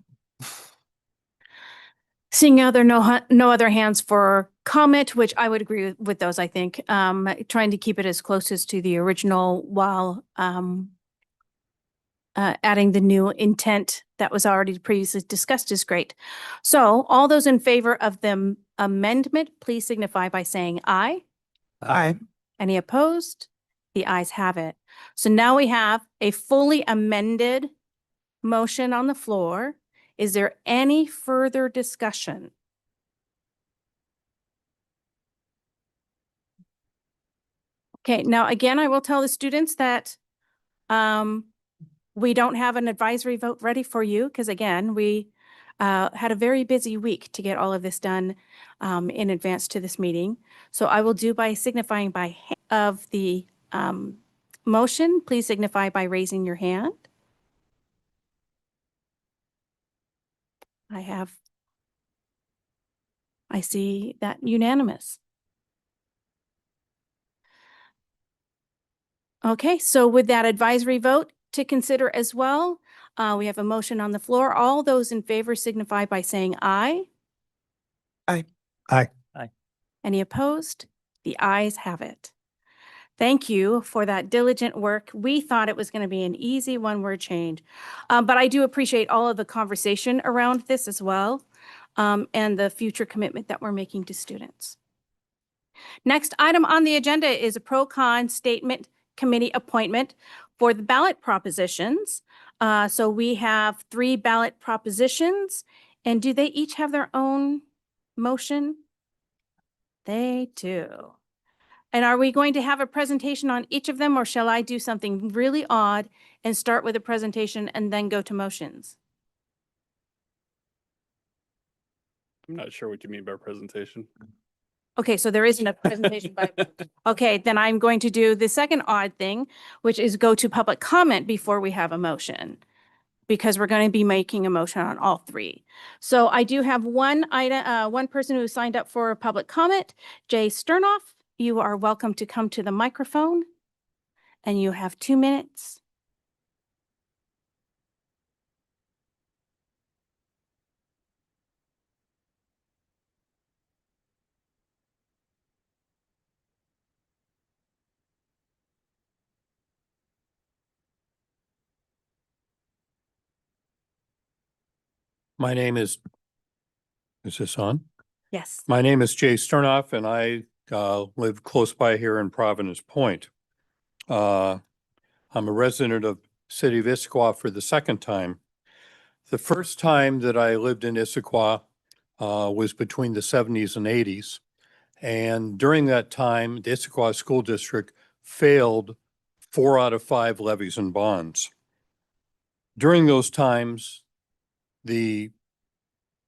Seeing no other hands for comment, which I would agree with those, I think. Trying to keep it as close as to the original while adding the new intent that was already previously discussed is great. So all those in favor of the amendment, please signify by saying aye. Aye. Any opposed? The ayes have it. So now we have a fully amended motion on the floor. Is there any further discussion? Okay, now again, I will tell the students that we don't have an advisory vote ready for you because again, we had a very busy week to get all of this done in advance to this meeting. So I will do by signifying by of the motion. Please signify by raising your hand. I see that unanimous. Okay, so with that advisory vote to consider as well, we have a motion on the floor. All those in favor signify by saying aye. Aye. Aye. Any opposed? The ayes have it. Thank you for that diligent work. We thought it was going to be an easy one-word change, but I do appreciate all of the conversation around this as well, and the future commitment that we're making to students. Next item on the agenda is a pro-con statement committee appointment for the ballot propositions. So we have 3 ballot propositions, and do they each have their own motion? They do. And are we going to have a presentation on each of them, or shall I do something really odd and start with a presentation and then go to motions? I'm not sure what you mean by presentation. Okay, so there isn't a presentation by, okay, then I'm going to do the second odd thing, which is go to public comment before we have a motion, because we're going to be making a motion on all 3. So I do have one item, one person who signed up for a public comment, Jay Sternoff. You are welcome to come to the microphone, and you have 2 minutes. My name is this on? Yes. My name is Jay Sternoff, and I live close by here in Providence Point. I'm a resident of City of Issaquah for the second time. The first time that I lived in Issaquah was between the 70s and 80s. And during that time, the Issaquah School District failed 4 out of 5 levies and bonds. During those times, the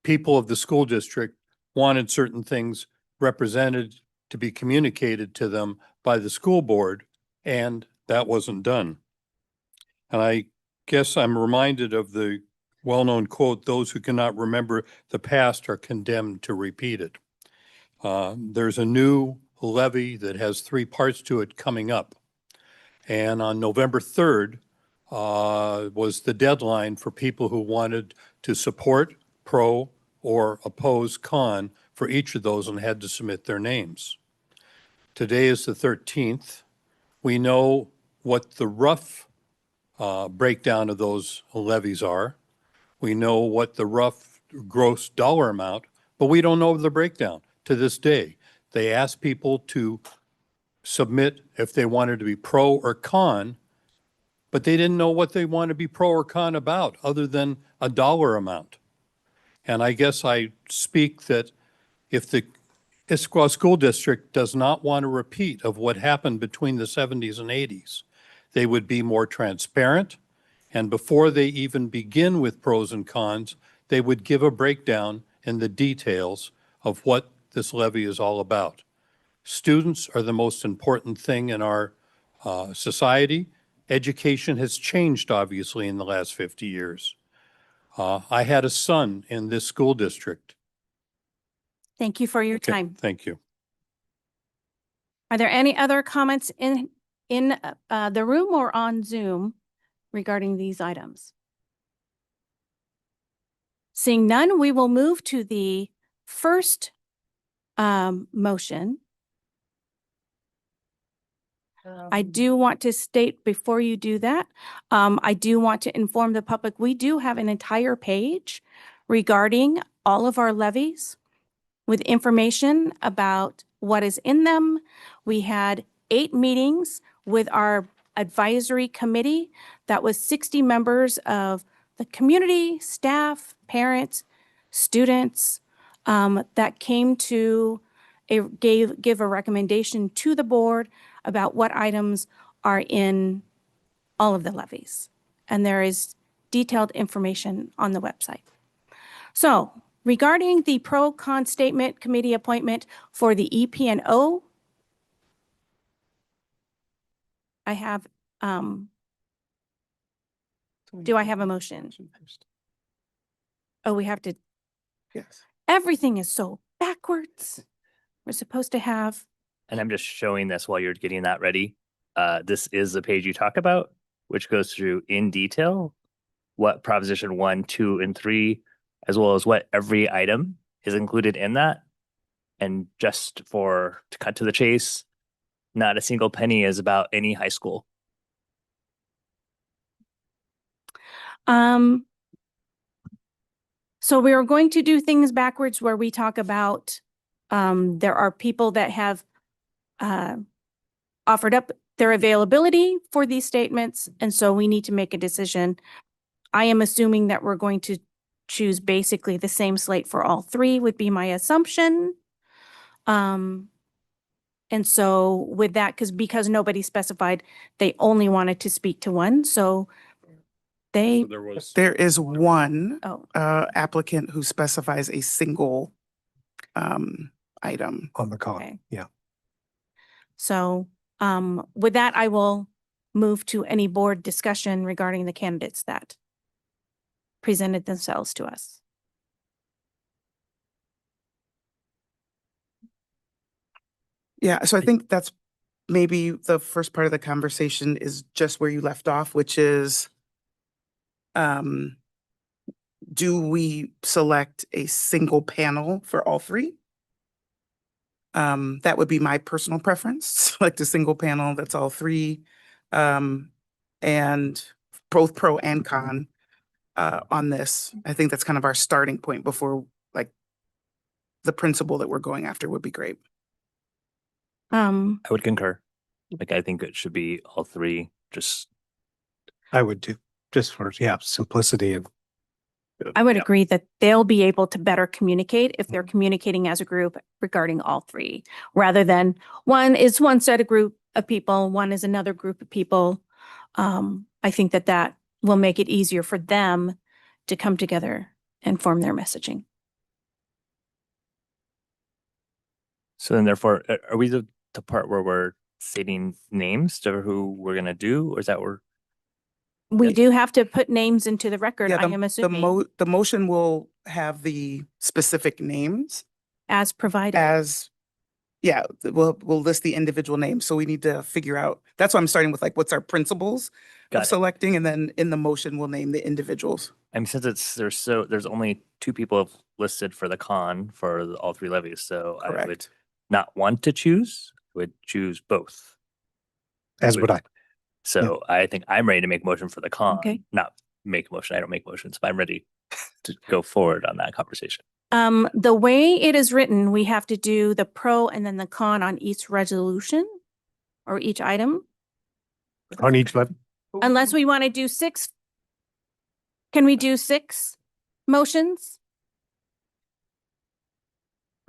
people of the school district wanted certain things represented to be communicated to them by the school board, and that wasn't done. And I guess I'm reminded of the well-known quote, "Those who cannot remember the past are condemned to repeat it." There's a new levy that has 3 parts to it coming up. And on November 3rd was the deadline for people who wanted to support, pro, or oppose con for each of those and had to submit their names. Today is the 13th. We know what the rough breakdown of those levies are. We know what the rough gross dollar amount, but we don't know the breakdown to this day. They asked people to submit if they wanted to be pro or con, but they didn't know what they want to be pro or con about other than a dollar amount. And I guess I speak that if the Issaquah School District does not want a repeat of what happened between the 70s and 80s, they would be more transparent. And before they even begin with pros and cons, they would give a breakdown in the details of what this levy is all about. Students are the most important thing in our society. Education has changed, obviously, in the last 50 years. I had a son in this school district. Thank you for your Okay, time. thank you. Are there any other comments in the room or on Zoom regarding these items? Seeing none, we will move to the first motion. I do want to state before you do that, I do want to inform the public, we do have an entire page regarding all of our levies with information about what is in them. We had 8 meetings with our advisory committee. That was 60 members of the community, staff, parents, students, that came to give a recommendation to the board about what items are in all of the levies. And there is detailed information on the website. So regarding the pro-con statement committee appointment for the EP&O, I have, do I have a motion? Oh, we have to, Yes. everything is so backwards. We're supposed to have, And I'm just showing this while you're getting that ready. This is the page you talk about, which goes through in detail what Proposition 1, 2, and 3, as well as what every item is included in that. And just to cut to the chase, not a single penny is about any high school. so we are going to do things backwards where we talk about, there are people that have offered up their availability for these statements, and so we need to make a decision. I am assuming that we're going to choose basically the same slate for all 3 would be my assumption. And so with that, because nobody specified, they only wanted to speak to one, so they, There is one oh, applicant who specifies a single item. On the con, Okay. yeah. so with that, I will move to any board discussion regarding the candidates that presented themselves to us. Yeah, so I think that's maybe the first part of the conversation is just where you left off, which is, do we select a single panel for all 3? That would be my personal preference, select a single panel that's all 3, and both pro and con on this. I think that's kind of our starting point before, like, the principle that we're going after would be great. I would concur. Like, I think it should be all 3, just I would too, just for, simplicity and. I would agree that they'll be able to better communicate if they're communicating as a group regarding all 3, rather than one is one set of group of people, one is another group of people. I think that will make it easier for them to come together and form their messaging. So then therefore, are we the part where we're stating names to who we're gonna do, or is that where? We Yeah. do have to put names into the record, Yeah, I am assuming, the motion will have the specific names as provided. we'll list the individual names. So we need to figure out, that's why I'm starting with, like, what's our principles Got of it. selecting, and then in the motion, we'll name the individuals. I mean, since there's only 2 people listed for the con for all 3 levies, so I would Correct. not want to choose, I would choose both. As would I. So I think I'm ready to make motion for the con, Okay. not make motion. I don't make motions, but I'm ready to go forward on that conversation. The way it is written, we have to do the pro and then the con on each resolution or each item, On each levy. unless we want to do 6. Can we do 6 motions?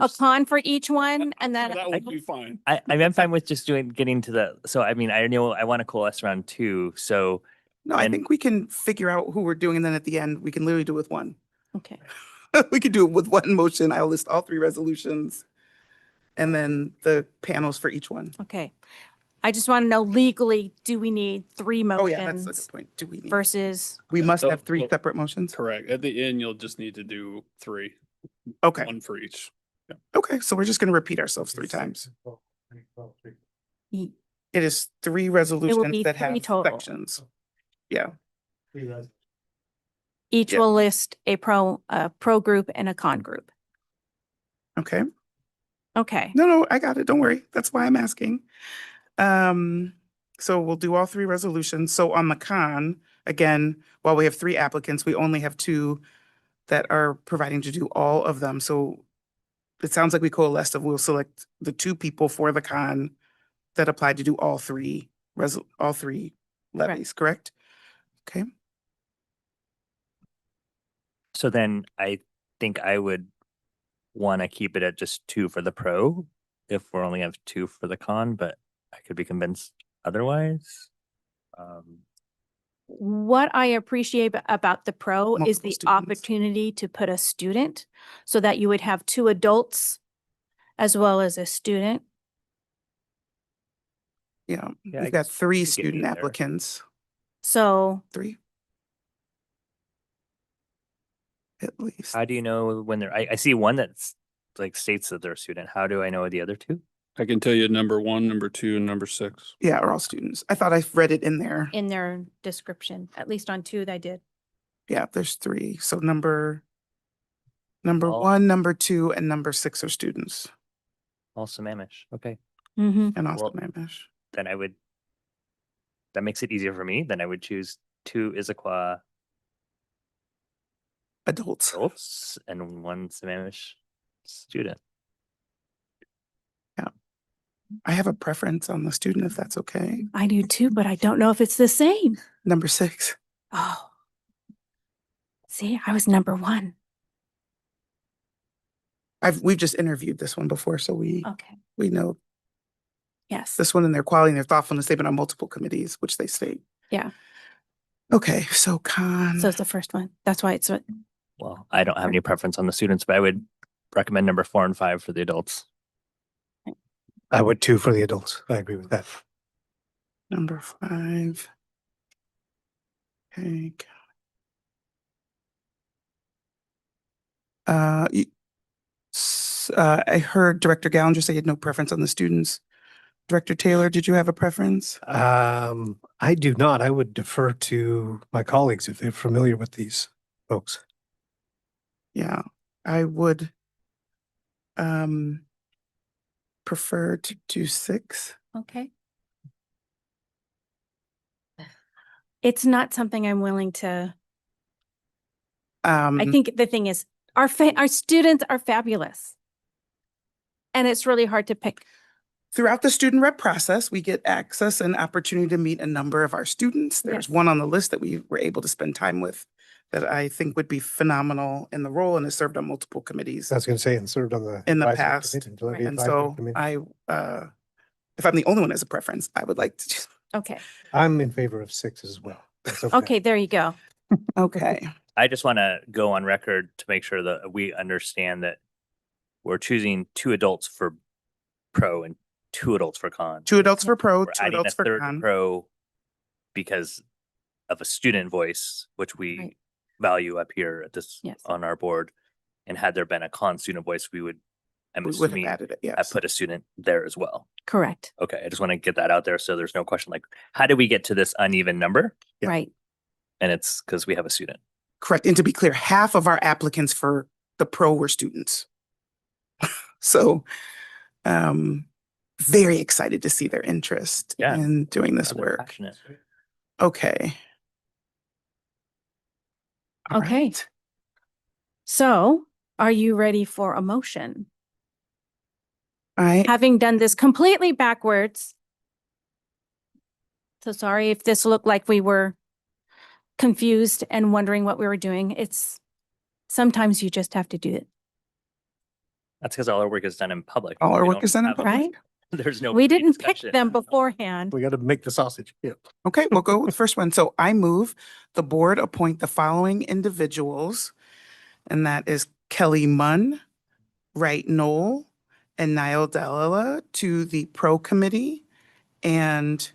A con for each one and then, That would be fine. I mean, I'm fine with just getting to the, so I mean, I know I want to coalesce around 2, so No, I And- think we can figure out who we're doing, and then at the end, we can literally do it with one. okay. We could do it with one motion. I'll list all 3 resolutions, and then the panels for each one. Okay. I just want to know legally, do we need 3 Oh, yeah, that's a motions good point. Do we need, versus, we must So- have 3 well- separate motions? Correct. At the end, you'll just need to do 3, Okay, 1 for each. okay, so we're just gonna repeat ourselves 3 times. e- It is 3 be resolutions that 3 have total. sections. Yeah, each Yeah. will list a pro group and a con group. okay. Okay. No, I got it. Don't worry. That's why I'm asking. So we'll do all 3 resolutions. So on the con, again, while we have 3 applicants, we only have 2 that are providing to do all of them. So it sounds like we coalesced of we'll select the 2 people for the con that applied to do all three levies, correct? Okay, So then I think I would want to keep it at just 2 for the pro if we're only have 2 for the con, but I could be convinced otherwise. What I appreciate about the pro is Multiple the students. opportunity to put a student so that you would have 2 adults as well as a student. yeah, Yeah, we've I got 3 could get student you there. applicants, So 3 at least. How do you know when they're, I see one that's like states that they're a student. How do I know the other 2? I can tell you number 1, number 2, and number 6. Yeah, are all students. I thought I read it in there. in their description, at least on 2 I did. Yeah, there's 3. So number All- 1, number 2, and number 6 are students. Also Mamish. Okay. Mm-hmm. And also Well, Mamish. Then that makes it easier for me. Then I would choose 2 Issaquah Adults. adults and 1 Sammamish student. I have a preference on the student, if that's okay. I do too, but I don't know if it's the same. Number 6. Oh. See, I was number 1. We've just interviewed this one before, so we Okay. know Yes. this one and their quality and their thoughtfulness. They've been on multiple committees, which they state. Yeah. Okay, so con. So it's the first one. That's why it's Well, I don't have any preference on the students, but I would recommend number 4 and 5 for the adults. I would 2 for the adults. I agree with that. Number 5. Okay. I heard Director Gallinger say he had no preference on the students. Director Taylor, did you have a preference? I do not. I would defer to my colleagues if they're familiar with these folks. Yeah, I would prefer to do 6. okay. It's not something I'm willing to. I think the thing is, our students are fabulous. And it's really hard to pick. Throughout the student rep process, we get access and opportunity to meet a number of our students. There's Yes. one on the list that we were able to spend time with that I think would be phenomenal in the role and has served on multiple committees I was going to say, and served on the in the advisory past. committee, the levy And advisory so committee. if I'm the only one as a preference, I would like to just, Okay. I'm in favor of 6 as well. That's Okay, there you go. okay. I just want to go on record to make sure that we understand that we're choosing 2 adults for pro and 2 adults for con. 2 adults for pro, We're 2 adding a adults for 3rd con. pro because of a student voice, which we Right. value up here at this Yes. on our board. And had there been a con student voice, I'm We would have assuming added it, have yes. put a student there as well. Correct. Okay, I just want to get that out there so there's no question like, how did we get to this uneven number? Yeah. Right. And it's because we have a student. Correct. And to be clear, half of our applicants for the pro were students. So very excited to see their interest Yeah. in doing this They're work. passionate. Okay. All Okay. right. So are you ready for a motion? I Having done this completely backwards. So sorry if this looked like we were confused and wondering what we were doing. It's sometimes you just have to do it, That's because all our work is done in public. all our We work don't is done in have- public. right? There's no. We didn't pick pre-discussion. them beforehand. We got to make the sausage. Yeah. Okay, we'll go with the first one. So I move the board appoint the following individuals, and that is Kelly Munn, Wright Knoll, and Niall Dalila to the Pro Committee, and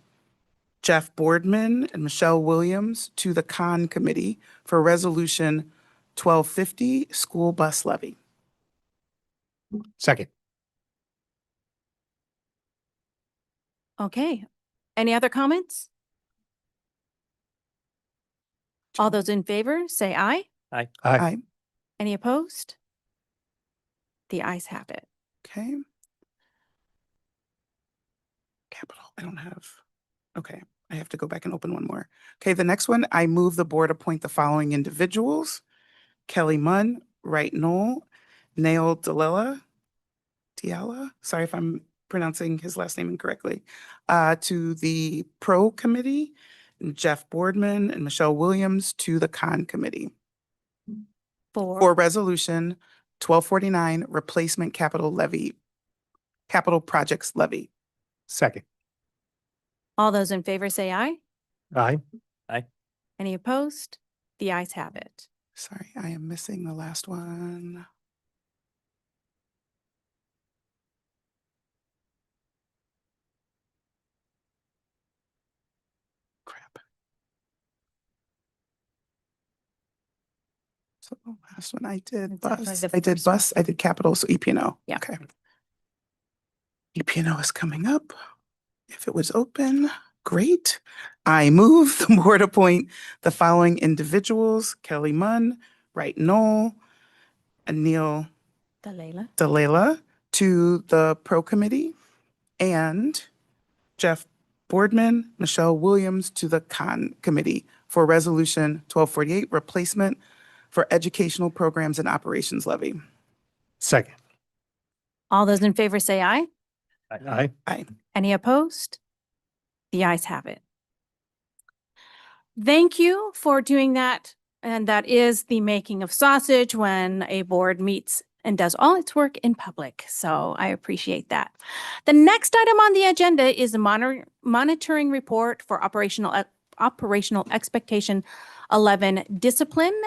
Jeff Boardman and Michelle Williams to the Con Committee for Resolution 1250, School Bus Levy. Second. Okay. Any other comments? All those in favor, say aye. Aye. Aye. Any opposed? The ayes have it. Okay. Capital, I don't have, okay, I have to go back and open one more. Okay, the next one, I move the board appoint the following individuals: Kelly Munn, Wright Knoll, Nail Diala, sorry if I'm pronouncing his last name incorrectly, to the Pro Committee, Jeff Boardman and Michelle Williams to the Con Committee. For Resolution 1249, Replacement Capital Levy, Capital Projects Levy. Second. All those in favor say aye. Aye. Any opposed? The ayes have it. Sorry, I am missing the last one. Crap. So the last one I did It's actually bus, the I did first one. bus, I did capital, so EP&O. Yeah. Okay. EP&O is coming up. If it was open, great. I move the board appoint the following individuals: Kelly Munn, Wright Knoll, and Neil Delela. Delela to the Pro Committee, and Jeff Boardman, Michelle Williams to the Con Committee for Resolution 1248, Replacement for Educational Programs and Operations Levy. Second. All those in favor say aye. Aye. Aye. Any opposed? The ayes have it. Thank you for doing that. And that is the making of sausage when a board meets and does all its work in public. So I appreciate that. The next item on the agenda is the monitoring report for operational expectation 11 discipline.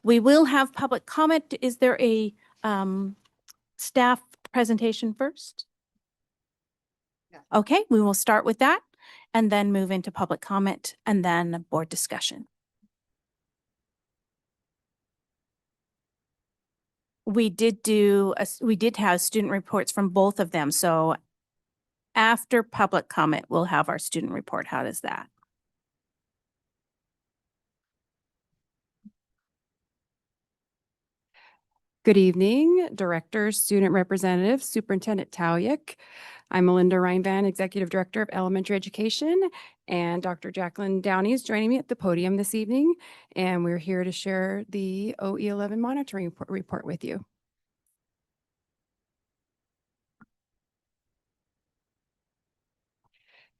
We will have public comment. Is there a staff presentation first? Okay, we will start with that and then move into public comment and then board discussion. We did have student reports from both of them. So after public comment, we'll have our student report. How does that? Good evening, directors, student representatives, Superintendent Talyuk. I'm Melinda Reinvan, Executive Director of Elementary Education, and Dr. Jacqueline Downey is joining me at the podium this evening, and we're here to share the OE11 monitoring report with you.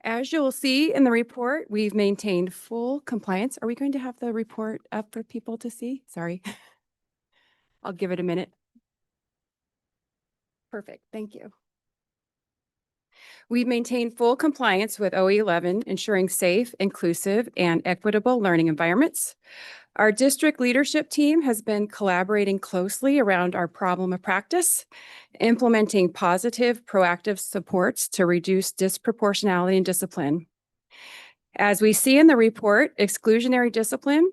As you'll see in the report, we've maintained full compliance. Are we going to have the report up for people to see? Sorry. I'll give it a minute. Perfect, thank you. We've maintained full compliance with OE11, ensuring safe, inclusive, and equitable learning environments. Our district leadership team has been collaborating closely around our problem of practice, implementing positive, proactive supports to reduce disproportionality and discipline. As we see in the report, exclusionary discipline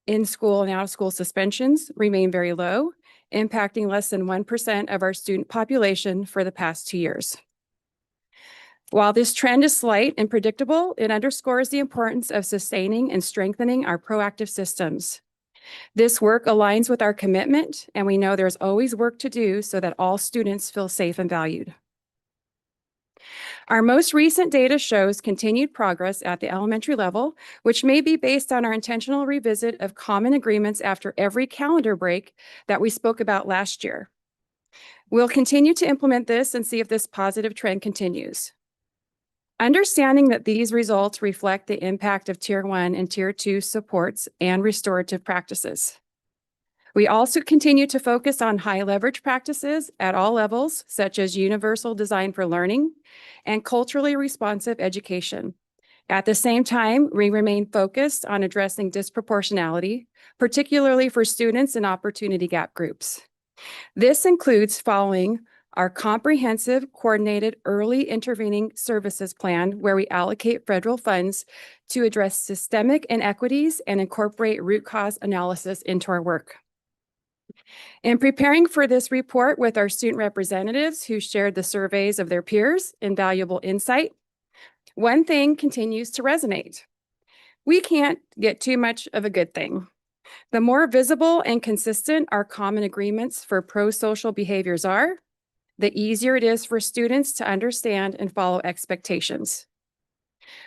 in school and out of school suspensions remain very low, impacting less than 1% of our student population for the past 2 years. While this trend is slight and predictable, it underscores the importance of sustaining and strengthening our proactive systems. This work aligns with our commitment, and we know there's always work to do so that all students feel safe and valued. Our most recent data shows continued progress at the elementary level, which may be based on our intentional revisit of common agreements after every calendar break that we spoke about last year. We'll continue to implement this and see if this positive trend continues. Understanding that these results reflect the impact of Tier 1 and Tier 2 supports and restorative practices. We also continue to focus on high leverage practices at all levels, such as universal design for learning and culturally responsive education. At the same time, we remain focused on addressing disproportionality, particularly for students in opportunity gap groups. This includes following our comprehensive coordinated early intervening services plan, where we allocate federal funds to address systemic inequities and incorporate root cause analysis into our work. In preparing for this report with our student representatives who shared the surveys of their peers, invaluable insight, one thing continues to resonate. We can't get too much of a good thing. The more visible and consistent our common agreements for pro-social behaviors are, the easier it is for students to understand and follow expectations.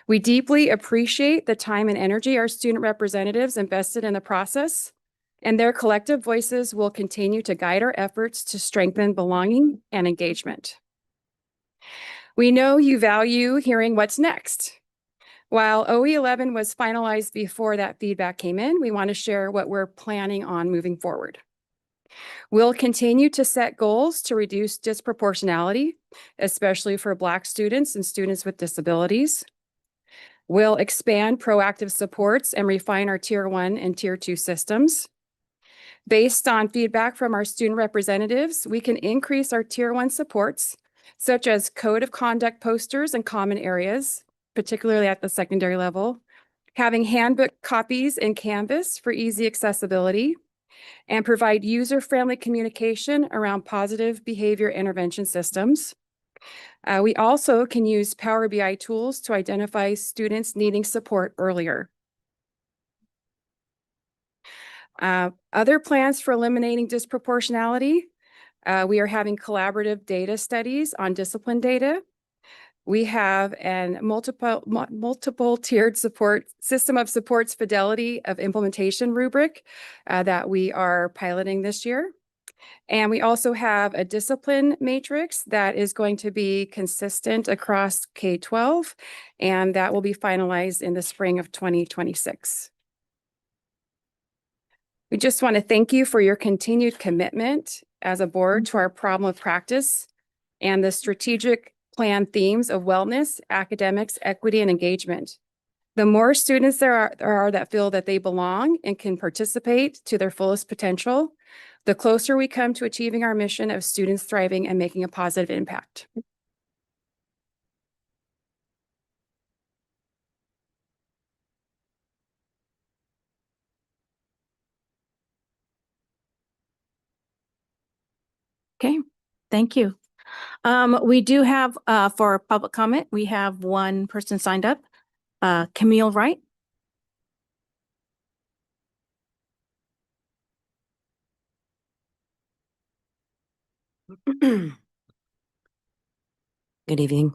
We deeply appreciate the time and energy our student representatives invested in the process, and their collective voices will continue to guide our efforts to strengthen belonging and engagement. We know you value hearing what's next. While OE11 was finalized before that feedback came in, we want to share what we're planning on moving forward. We'll continue to set goals to reduce disproportionality, especially for Black students and students with disabilities. We'll expand proactive supports and refine our Tier 1 and Tier 2 systems. Based on feedback from our student representatives, we can increase our Tier 1 supports, such as code of conduct posters and common areas, particularly at the secondary level, having handbook copies in Canvas for easy accessibility, and provide user-friendly communication around positive behavior intervention systems. We also can use Power BI tools to identify students needing support earlier. Other plans for eliminating disproportionality, we are having collaborative data studies on discipline data. We have an multiple tiered support system of supports fidelity of implementation rubric that we are piloting this year. And we also have a discipline matrix that is going to be consistent across K-12, and that will be finalized in the spring of 2026. We just want to thank you for your continued commitment as a board to our problem of practice and the strategic plan themes of wellness, academics, equity, and engagement. The more students there are that feel that they belong and can participate to their fullest potential, the closer we come to achieving our mission of students thriving and making a positive impact. Okay, thank you. We do have, for public comment, we have one person signed up, Camille Wright. Good evening.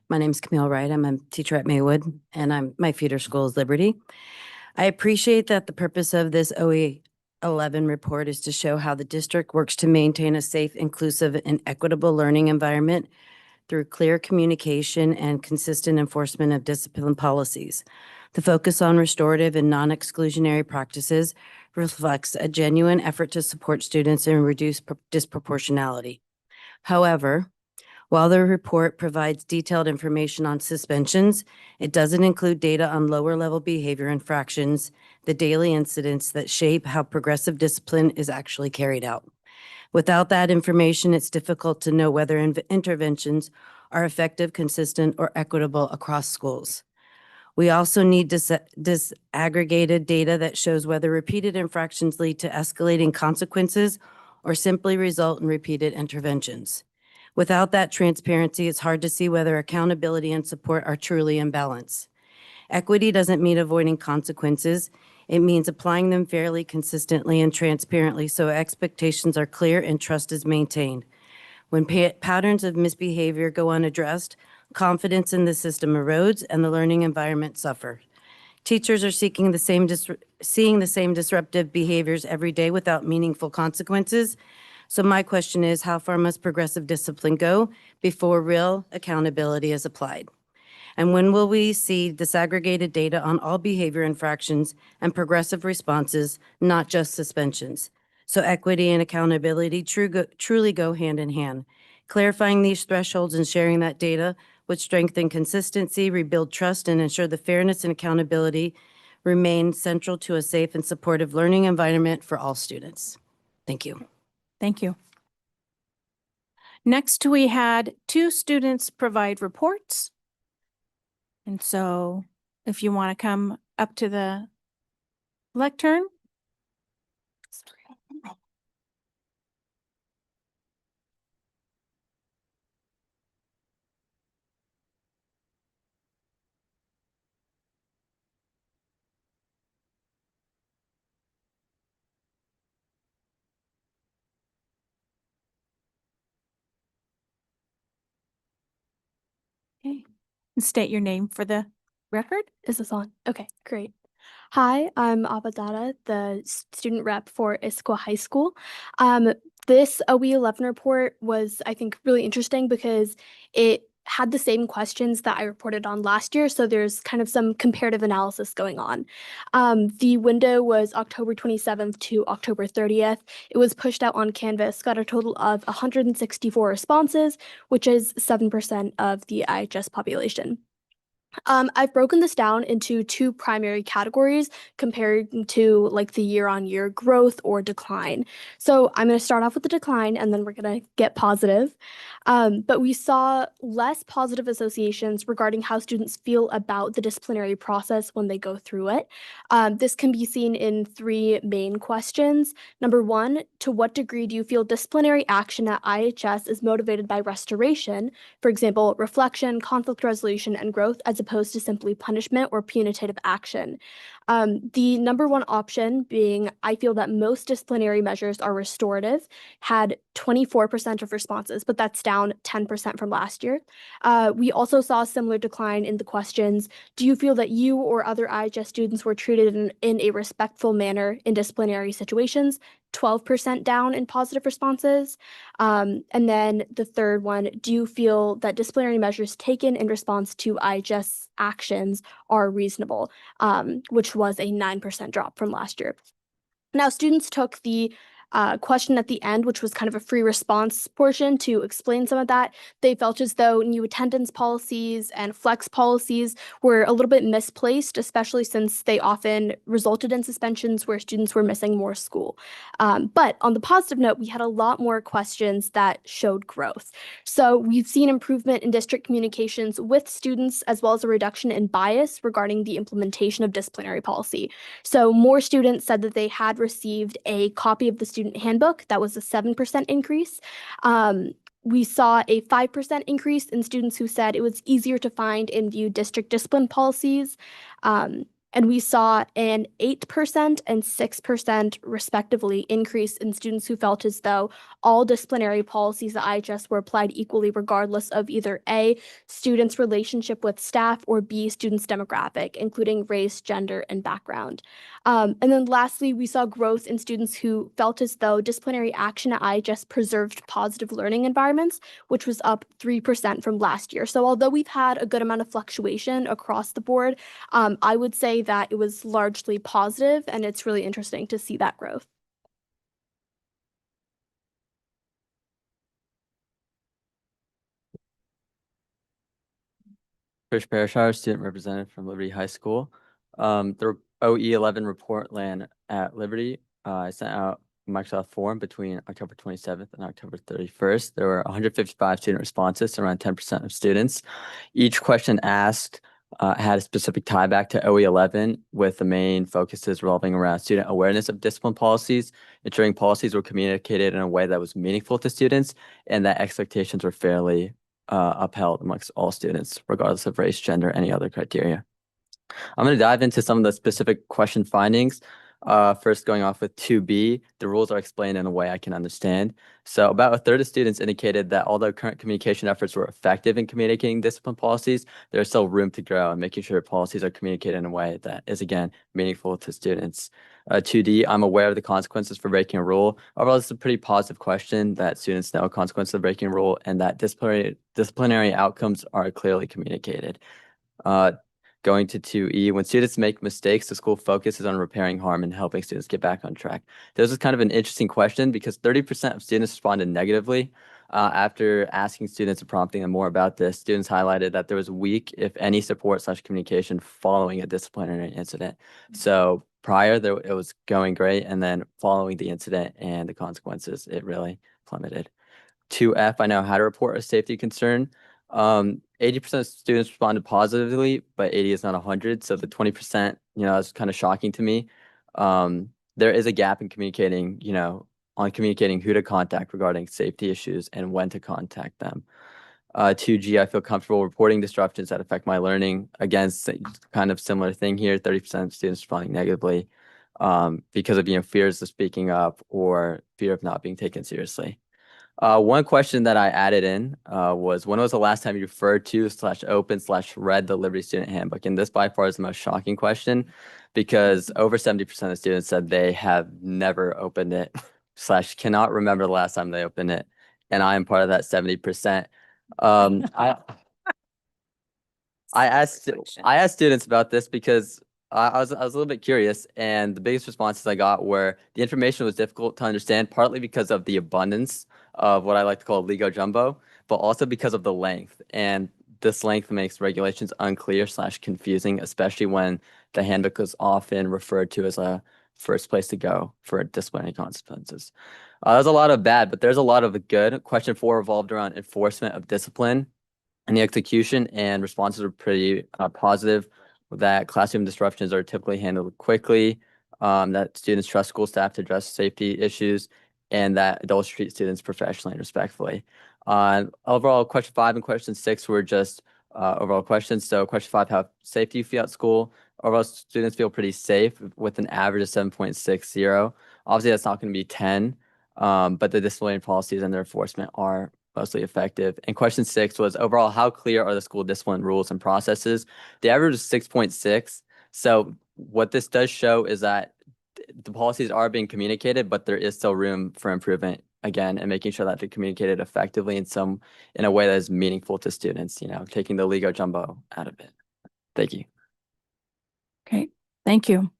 My name is Camille Wright. I'm a teacher at Maywood, and my feeder school is Liberty. I appreciate that the purpose of this OE 11 report is to show how the district works to maintain a safe, inclusive, and equitable learning environment through clear communication and consistent enforcement of discipline policies. The focus on restorative and non-exclusionary practices reflects a genuine effort to support students and reduce disproportionality. However, while the report provides detailed information on suspensions, it doesn't include data on lower level behavior infractions, the daily incidents that shape how progressive discipline is actually carried out. Without that information, it's difficult to know whether interventions are effective, consistent, or equitable across schools. We also need disaggregated data that shows whether repeated infractions lead to escalating consequences or simply result in repeated interventions. Without that transparency, it's hard to see whether accountability and support are truly in balance. Equity doesn't mean avoiding consequences. It means applying them fairly, consistently, and transparently so expectations are clear and trust is maintained. When patterns of misbehavior go unaddressed, confidence in the system erodes and the learning environment suffers. Teachers are seeing the same disruptive behaviors every day without meaningful consequences. So my question is, how far must progressive discipline go before real accountability is applied? And when will we see disaggregated data on all behavior infractions and progressive responses, not just suspensions? So equity and accountability truly go hand in hand. Clarifying these thresholds and sharing that data would strengthen consistency, rebuild trust, and ensure the fairness and accountability remain central to a safe and supportive learning environment for all students. Thank you. Thank you. Next, we had 2 students provide reports. And so if you want to come up to the lectern. Okay, and state your name for the record. Is this on? Okay, great. Hi, I'm Abadada, the student rep for Issaquah High School. This OE11 report was, I think, really interesting because it had the same questions that I reported on last year, so there's kind of some comparative analysis going on. The window was October 27th to October 30th. It was pushed out on Canvas, got a total of 164 responses, which is 7% of the IHS population. I've broken this down into two primary categories compared to like the year-on-year growth or decline. So I'm going to start off with the decline and then we're going to get positive. But we saw less positive associations regarding how students feel about the disciplinary process when they go through it. This can be seen in three main questions. Number one, to what degree do you feel disciplinary action at IHS is motivated by restoration? For example, reflection, conflict resolution, and growth, as opposed to simply punishment or punitive action. The number one option being, I feel that most disciplinary measures are restorative, had 24% of responses, but that's down 10% from last year. We also saw a similar decline in the questions. Do you feel that you or other IHS students were treated in a respectful manner in disciplinary situations? 12% down in positive responses. And then the third one, do you feel that disciplinary measures taken in response to IHS actions are reasonable, which was a 9% drop from last year. Now, students took the question at the end, which was kind of a free response portion to explain some of that. They felt as though new attendance policies and flex policies were a little bit misplaced, especially since they often resulted in suspensions where students were missing more school. But on the positive note, we had a lot more questions that showed growth. So we've seen improvement in district communications with students, as well as a reduction in bias regarding the implementation of disciplinary policy. So more students said that they had received a copy of the student handbook. That was a 7% increase. We saw a 5% increase in students who said it was easier to find and view district discipline policies. And we saw an 8% and 6% respectively increase in students who felt as though all disciplinary policies at IHS were applied equally, regardless of either A, students' relationship with staff, or B, students' demographic, including race, gender, and background. And then lastly, we saw growth in students who felt as though disciplinary action at IHS preserved positive learning environments, which was up 3% from last year. So although we've had a good amount of fluctuation across the board, I would say that it was largely positive, and it's really interesting to see that growth. Chris Parashar, student representative from Liberty High School. The OE11 report land at Liberty. I sent out a Microsoft form between October 27th and October 31st. There were 155 student responses, around 10% of students. Each question asked had a specific tie back to OE11, with the main focuses revolving around student awareness of discipline policies, ensuring policies were communicated in a way that was meaningful to students, and that expectations were fairly upheld amongst all students, regardless of race, gender, any other criteria. I'm going to dive into some of the specific question findings. First, going off with 2B, the rules are explained in a way I can understand. So about a third of students indicated that although current communication efforts were effective in communicating discipline policies, there's still room to grow in making sure policies are communicated in a way that is, again, meaningful to students. 2D, I'm aware of the consequences for breaking a rule. Overall, this is a pretty positive question that students know consequences of breaking a rule and that disciplinary outcomes are clearly communicated. Going to 2E, when students make mistakes, the school focuses on repairing harm and helping students get back on track. This is kind of an interesting question because 30% of students responded negatively. After asking students and prompting them more about this, students highlighted that there was weak, if any, support/communication following a disciplinary incident. So prior, it was going great, and then following the incident and the consequences, it really plummeted. 2F, I know how to report a safety concern. 80% of students responded positively, but 80 is not 100. So the 20%, is kind of shocking to me. There is a gap in communicating, on communicating who to contact regarding safety issues and when to contact them. 2G, I feel comfortable reporting disruptions that affect my learning. Again, kind of similar thing here, 30% of students responding negatively because of, fears of speaking up or fear of not being taken seriously. One question that I added in was, when was the last time you referred to /opened/read the Liberty Student Handbook? And this by far is the most shocking question because over 70% of students said they have never opened it / cannot remember the last time they opened it. And I am part of that 70%. I asked students about this because I was a little bit curious, and the biggest responses I got were the information was difficult to understand, partly because of the abundance of what I like to call Lego jumbo, but also because of the length. And this length makes regulations unclear / confusing, especially when the handbook is often referred to as a first place to go for disciplinary consequences. There's a lot of bad, but there's a lot of good. Question 4 revolved around enforcement of discipline, and the execution and responses are pretty positive, that classroom disruptions are typically handled quickly, that students trust school staff to address safety issues, and that adults treat students professionally and respectfully. Overall, question 5 and question 6 were just overall questions. So question 5, how safe do you feel at school? Overall, students feel pretty safe with an average of 7.60. Obviously, that's not going to be 10, but the disciplinary policies and their enforcement are mostly effective. And question 6 was overall, how clear are the school discipline rules and processes? The average is 6.6. So what this does show is that the policies are being communicated, but there is still room for improvement again, and making sure that they're communicated effectively in a way that is meaningful to students, taking the Lego jumbo out of it. Thank you. Okay, thank you.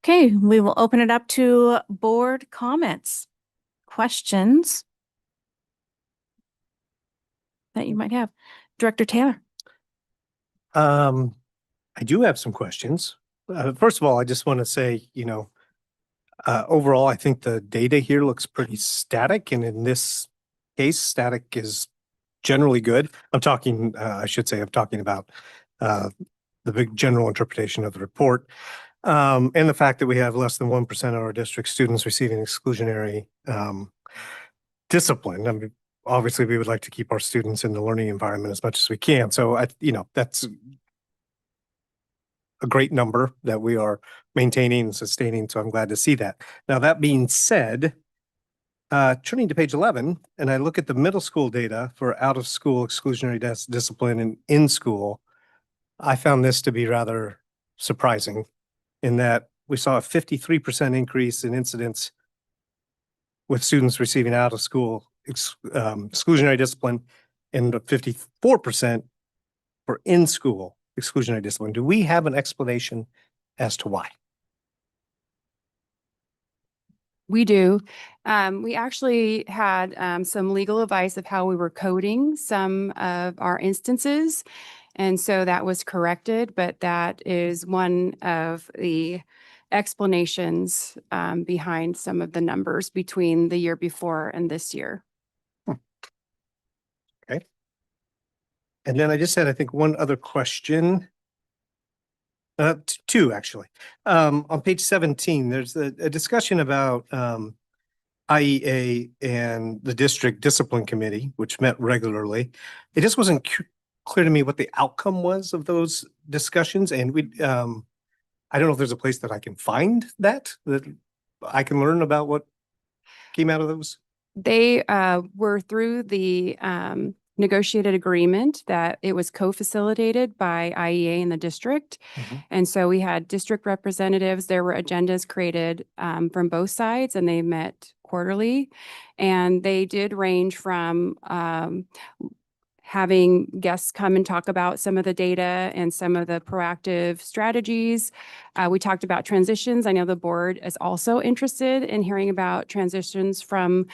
Okay, we will open it up to board comments, questions that you might have. Director Taylor. I do have some questions. First of all, I just want to say, overall, I think the data here looks pretty static, and in this case, static is generally good. I'm talking about the big general interpretation of the report, and the fact that we have less than 1% of our district students receiving exclusionary discipline. I mean, obviously, we would like to keep our students in the learning environment as much as we can. So, that's a great number that we are maintaining and sustaining. So I'm glad to see that. Now, that being said, turning to page 11, and I look at the middle school data for out of school exclusionary discipline and in school, I found this to be rather surprising in that we saw a 53% increase in incidents with students receiving out of school exclusionary discipline and 54% for in school exclusionary discipline. Do we have an explanation as to why? We do. We actually had some legal advice of how we were coding some of our instances. And so that was corrected, but that is one of the explanations behind some of the numbers between the year before and this year. Okay. And then I just had, I think, one other question. Two, actually. On page 17, there's a discussion about IEA and the district discipline committee, which met regularly. It just wasn't clear to me what the outcome was of those discussions. And I don't know if there's a place that I can find that I can learn about what came out of those. They were through the negotiated agreement that it was co-facilitated by IEA and the district. And so we had district representatives. There were agendas created from both sides, and they met quarterly. And they did range from having guests come and talk about some of the data and some of the proactive strategies. We talked about transitions. I know the board is also interested in hearing about transitions from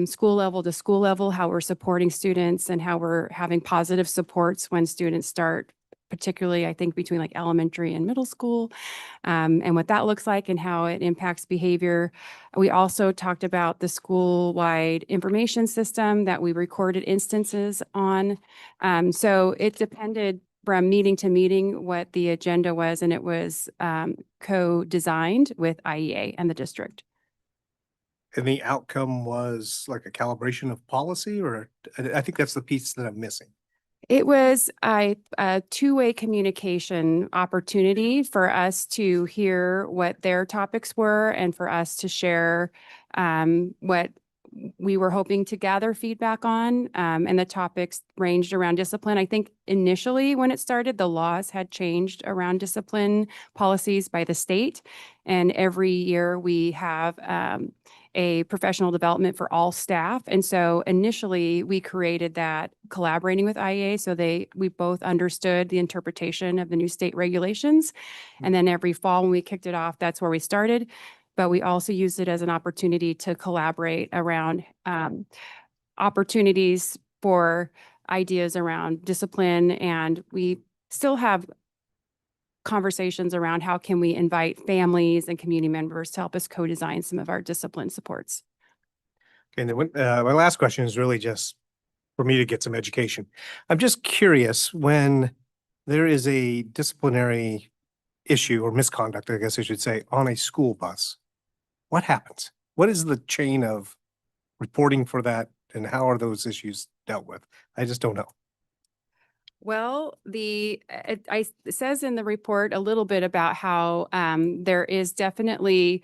school level to school level, how we're supporting students and how we're having positive supports when students start, particularly, I think, between like elementary and middle school, and what that looks like and how it impacts behavior. We also talked about the school-wide information system that we recorded instances on. So it depended from meeting to meeting what the agenda was, and it was co-designed with IEA and the district. And the outcome was like a calibration of policy, or I think that's the piece that I'm missing. It was a two-way communication opportunity for us to hear what their topics were and for us to share what we were hoping to gather feedback on. And the topics ranged around discipline. I think initially when it started, the laws had changed around discipline policies by the state. And every year we have a professional development for all staff. And so initially we created that collaborating with IEA. So we both understood the interpretation of the new state regulations. And then every fall when we kicked it off, that's where we started. But we also used it as an opportunity to collaborate around opportunities for ideas around discipline. And we still have conversations around how can we invite families and community members to help us co-design some of our discipline supports. Okay, and then my last question is really just for me to get some education. I'm just curious, when there is a disciplinary issue or misconduct, I guess I should say, on a school bus, what happens? What is the chain of reporting for that, and how are those issues dealt with? I just don't know. Well, it says in the report a little bit about how there is definitely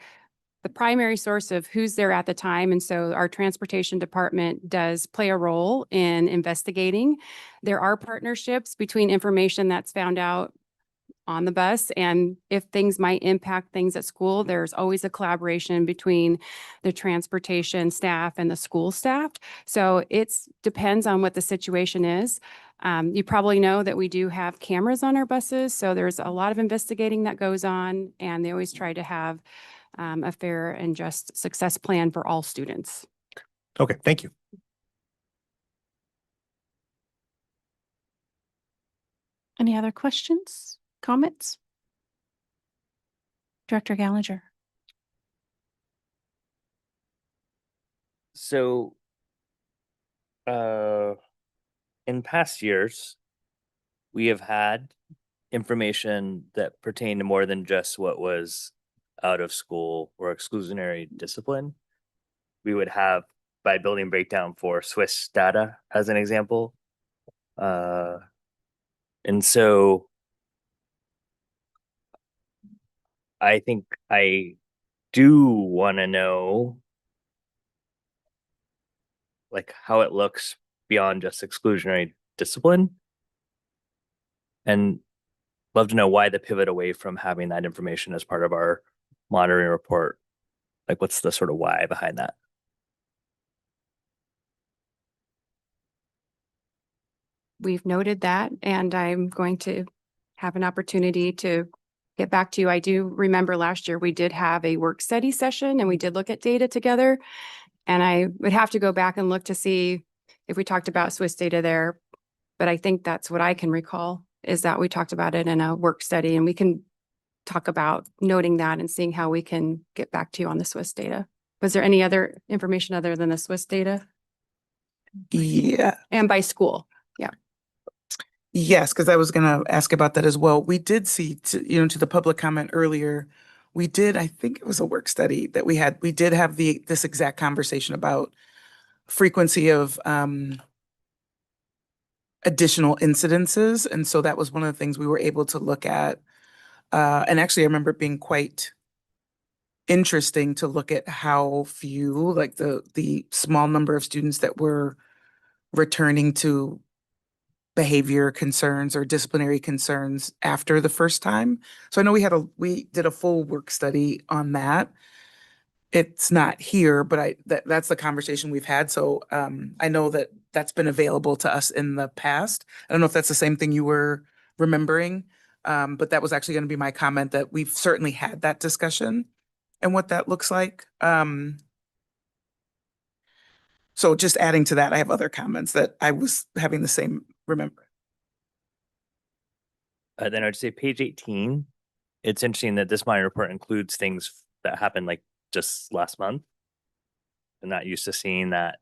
the primary source of who's there at the time. And so our transportation department does play a role in investigating. There are partnerships between information that's found out on the bus, and if things might impact things at school, there's always a collaboration between the transportation staff and the school staff. So it depends on what the situation is. You probably know that we do have cameras on our buses, so there's a lot of investigating that goes on, and they always try to have a fair and just success plan for all students. Okay, thank you. Any other questions, comments? Director Gallagher. So, in past years, we have had information that pertained to more than just what was out of school or exclusionary discipline. We would have, by building breakdown for Swiss data as an example. And so I think I do want to know like how it looks beyond just exclusionary discipline, and love to know why the pivot away from having that information as part of our monitoring report. Like, what's the sort of why behind that? We've noted that, and I'm going to have an opportunity to get back to you. I do remember last year we did have a work study session and we did look at data together. And I would have to go back and look to see if we talked about Swiss data there. But I think that's what I can recall, is that we talked about it in a work study, and we can talk about noting that and seeing how we can get back to you on the Swiss data. Was there any other information other than the Swiss data? Yeah. And by school? Yeah. Yes, because I was going to ask about that as well. We did see, to the public comment earlier, we did, I think it was a work study that we had. We did have this exact conversation about frequency of additional incidences. And so that was one of the things we were able to look at. And actually, I remember it being quite interesting to look at how few, like the small number of students that were returning to behavior concerns or disciplinary concerns after the first time. So I know we did a full work study on that. It's not here, but that's the conversation we've had. So I know that that's been available to us in the past. I don't know if that's the same thing you were remembering, but that was actually going to be my comment, that we've certainly had that discussion and what that looks like. So just adding to that, I have other comments that I was having the same remember. Then I'd say page 18. It's interesting that this monitoring report includes things that happened like just last month. I'm not used to seeing that.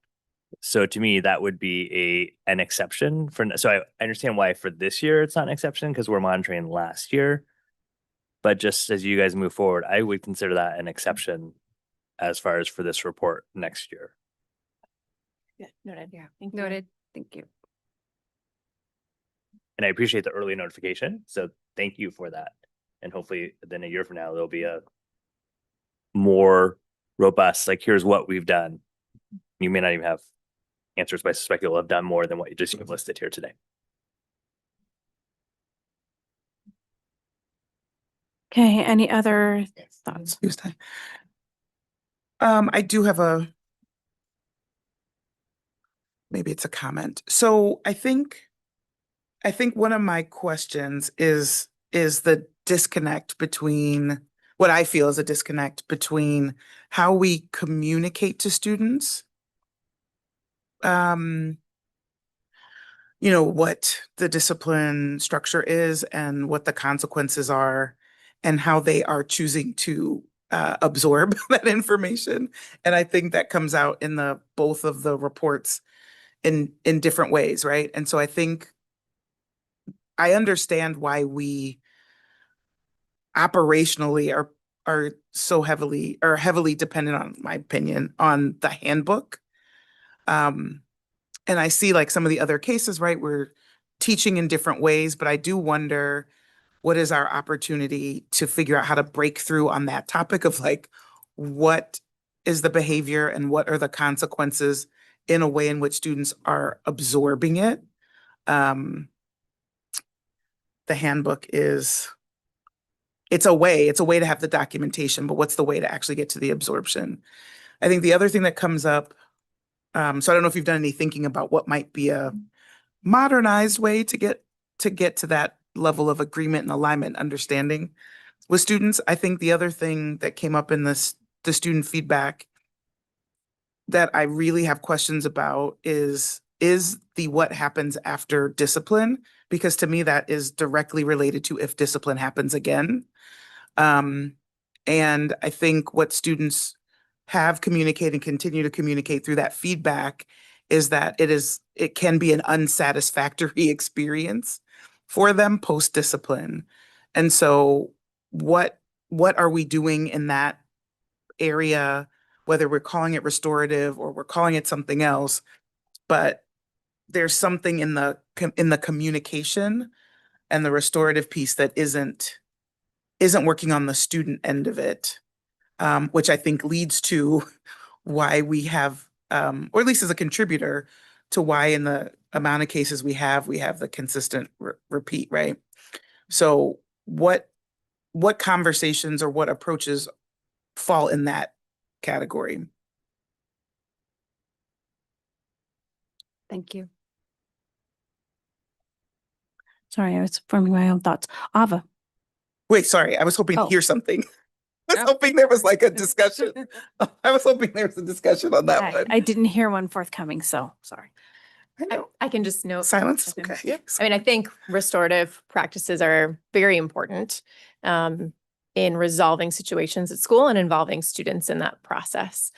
So to me, that would be an exception for. So I understand why for this year it's not an exception, because we're monitoring last year. But just as you guys move forward, I would consider that an exception as far as for this report next year. Yeah, noted. Yeah. Noted. Thank you. And I appreciate the early notification. So thank you for that. And hopefully then a year from now, there'll be a more robust, like, here's what we've done. You may not even have answers, but I suspect you'll have done more than what you've listed here today. Okay, any other thoughts? I do have maybe it's a comment. So I think one of my questions is the disconnect between what I feel is a disconnect between how we communicate to students, what the discipline structure is and what the consequences are and how they are choosing to absorb that information. And I think that comes out in both of the reports in different ways, right? And so I think I understand why we operationally are so heavily dependent on, my opinion, on the handbook. And I see like some of the other cases, right? We're teaching in different ways, but I do wonder what is our opportunity to figure out how to break through on that topic of like, what is the behavior and what are the consequences in a way in which students are absorbing it. The handbook it's a way to have the documentation, but what's the way to actually get to the absorption? I think the other thing that comes up, so I don't know if you've done any thinking about what might be a modernized way to get to that level of agreement and alignment and understanding with students. I think the other thing that came up in the student feedback that I really have questions about is the what happens after discipline, because to me that is directly related to if discipline happens again. And I think what students have communicated and continue to communicate through that feedback is that it can be an unsatisfactory experience for them post-discipline. And so what are we doing in that area, whether we're calling it restorative or we're calling it something else, but there's something in the communication and the restorative piece that isn't working on the student end of it, which I think leads to why we have, or at least as a contributor to why in the amount of cases we have the consistent repeat, right? So what conversations or what approaches fall in that category? Thank you. Sorry, I was forming my own thoughts. Ava. Wait, sorry, I was hoping to Oh. hear something. I was hoping there was like a discussion. I was hoping there was a discussion on that one. I didn't hear one forthcoming, so sorry. I can just note. Silence, okay. Yeah. I mean, I think restorative practices are very important in resolving situations at school and involving students in that process.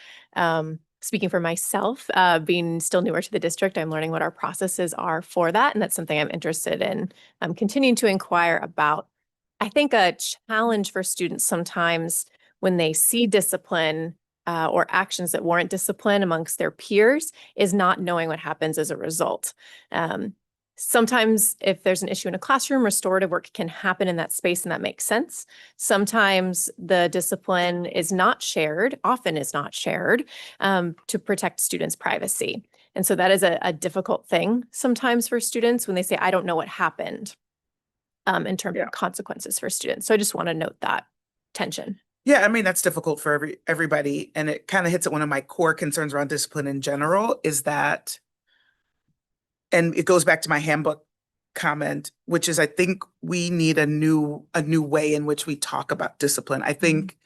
Speaking for myself, being still newer to the district, I'm learning what our processes are for that. And that's something I'm interested in continuing to inquire about. I think a challenge for students sometimes when they see discipline or actions that warrant discipline amongst their peers is not knowing what happens as a result. Sometimes if there's an issue in a classroom, restorative work can happen in that space and that makes sense. Sometimes the discipline is not shared, often is not shared to protect students' privacy. And so that is a difficult thing sometimes for students when they say, I don't know what happened in terms of consequences for students. So I just want to note that tension. Yeah, I mean, that's difficult for everybody. And it kind of hits at one of my core concerns around discipline in general is that, and it goes back to my handbook comment, which is I think we need a new way in which we talk about discipline. I think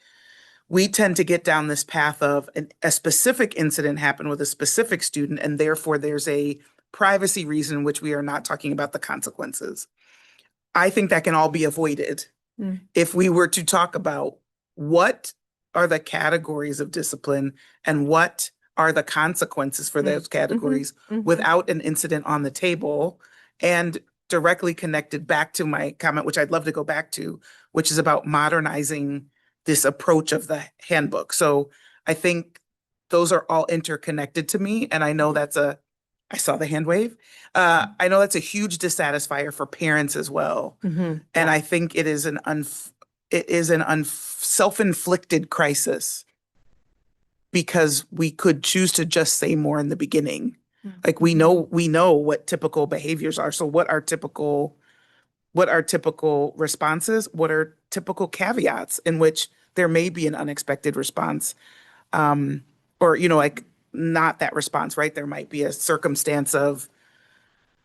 we tend to get down this path of a specific incident happened with a specific student, and therefore there's a privacy reason in which we are not talking about the consequences. I think that can all be avoided if we were to talk about what are the categories of discipline and what are the consequences for those categories without an incident on the table, and directly connected back to my comment, which I'd love to go back to, which is about modernizing this approach of the handbook. So I think those are all interconnected to me. And I know I saw the hand wave. I know that's a huge dissatisfier for parents as well. And I think it is an self-inflicted crisis because we could choose to just say more in the beginning. Like we know what typical behaviors are. So what are typical responses? What are typical caveats in which there may be an unexpected response? or, like not that response, right? There might be a circumstance of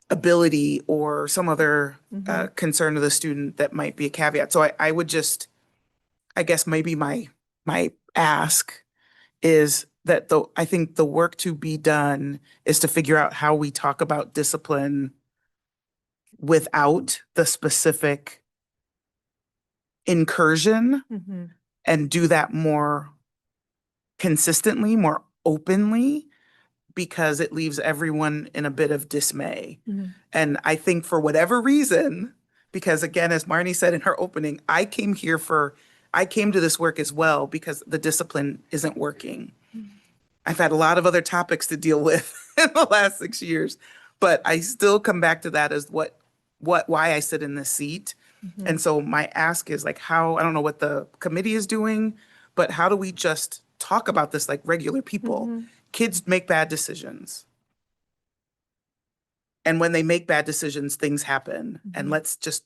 ability or some other concern of the student that might be a caveat. So I would just, I guess maybe my ask is that I think the work to be done is to figure out how we talk about discipline without the specific incursion and do that more consistently, more openly, because it leaves everyone in a bit of dismay. And I think for whatever reason, because again, as Marnie said in her opening, I came to this work as well because the discipline isn't working. I've had a lot of other topics to deal with in the last 6 years, but I still come back to that as why I sit in this seat. And so my ask is like I don't know what the committee is doing, but how do we just talk about this like regular people? Kids make bad decisions. And when they make bad decisions, things happen. And let's just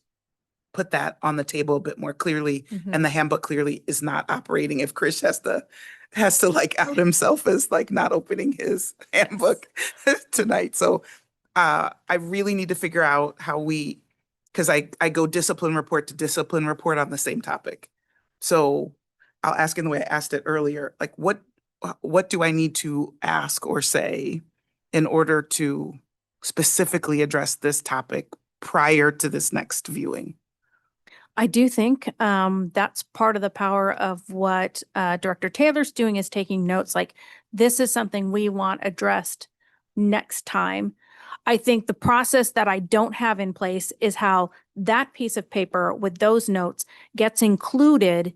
put that on the table a bit more clearly. And the handbook clearly is not operating if Chris has to like out himself as like not opening his handbook tonight. So I really need to figure out how because I go discipline report to discipline report on the same topic. So I'll ask in the way I asked it earlier, like what do I need to ask or say in order to specifically address this topic prior to this next viewing? I do think that's part of the power of what Director Taylor's doing is taking notes like this is something we want addressed next time. I think the process that I don't have in place is how that piece of paper with those notes gets included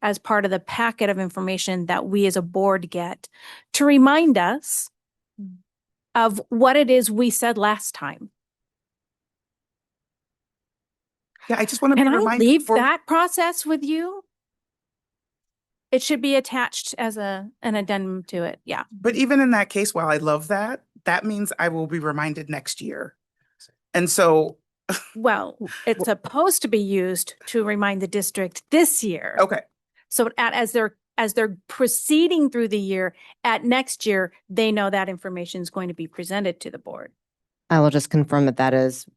as part of the packet of information that we as a board get to remind us of what it is we said last time. Yeah, I just want to be Can I reminded. leave that process with you? It should be attached as an addendum to it. Yeah. But even in that case, while I love that, that means I will be reminded next year. And so, Well, it's supposed to be used to remind the district this year. okay. So as they're proceeding through the year, at next year, they know that information is going to be presented to the board. I will just confirm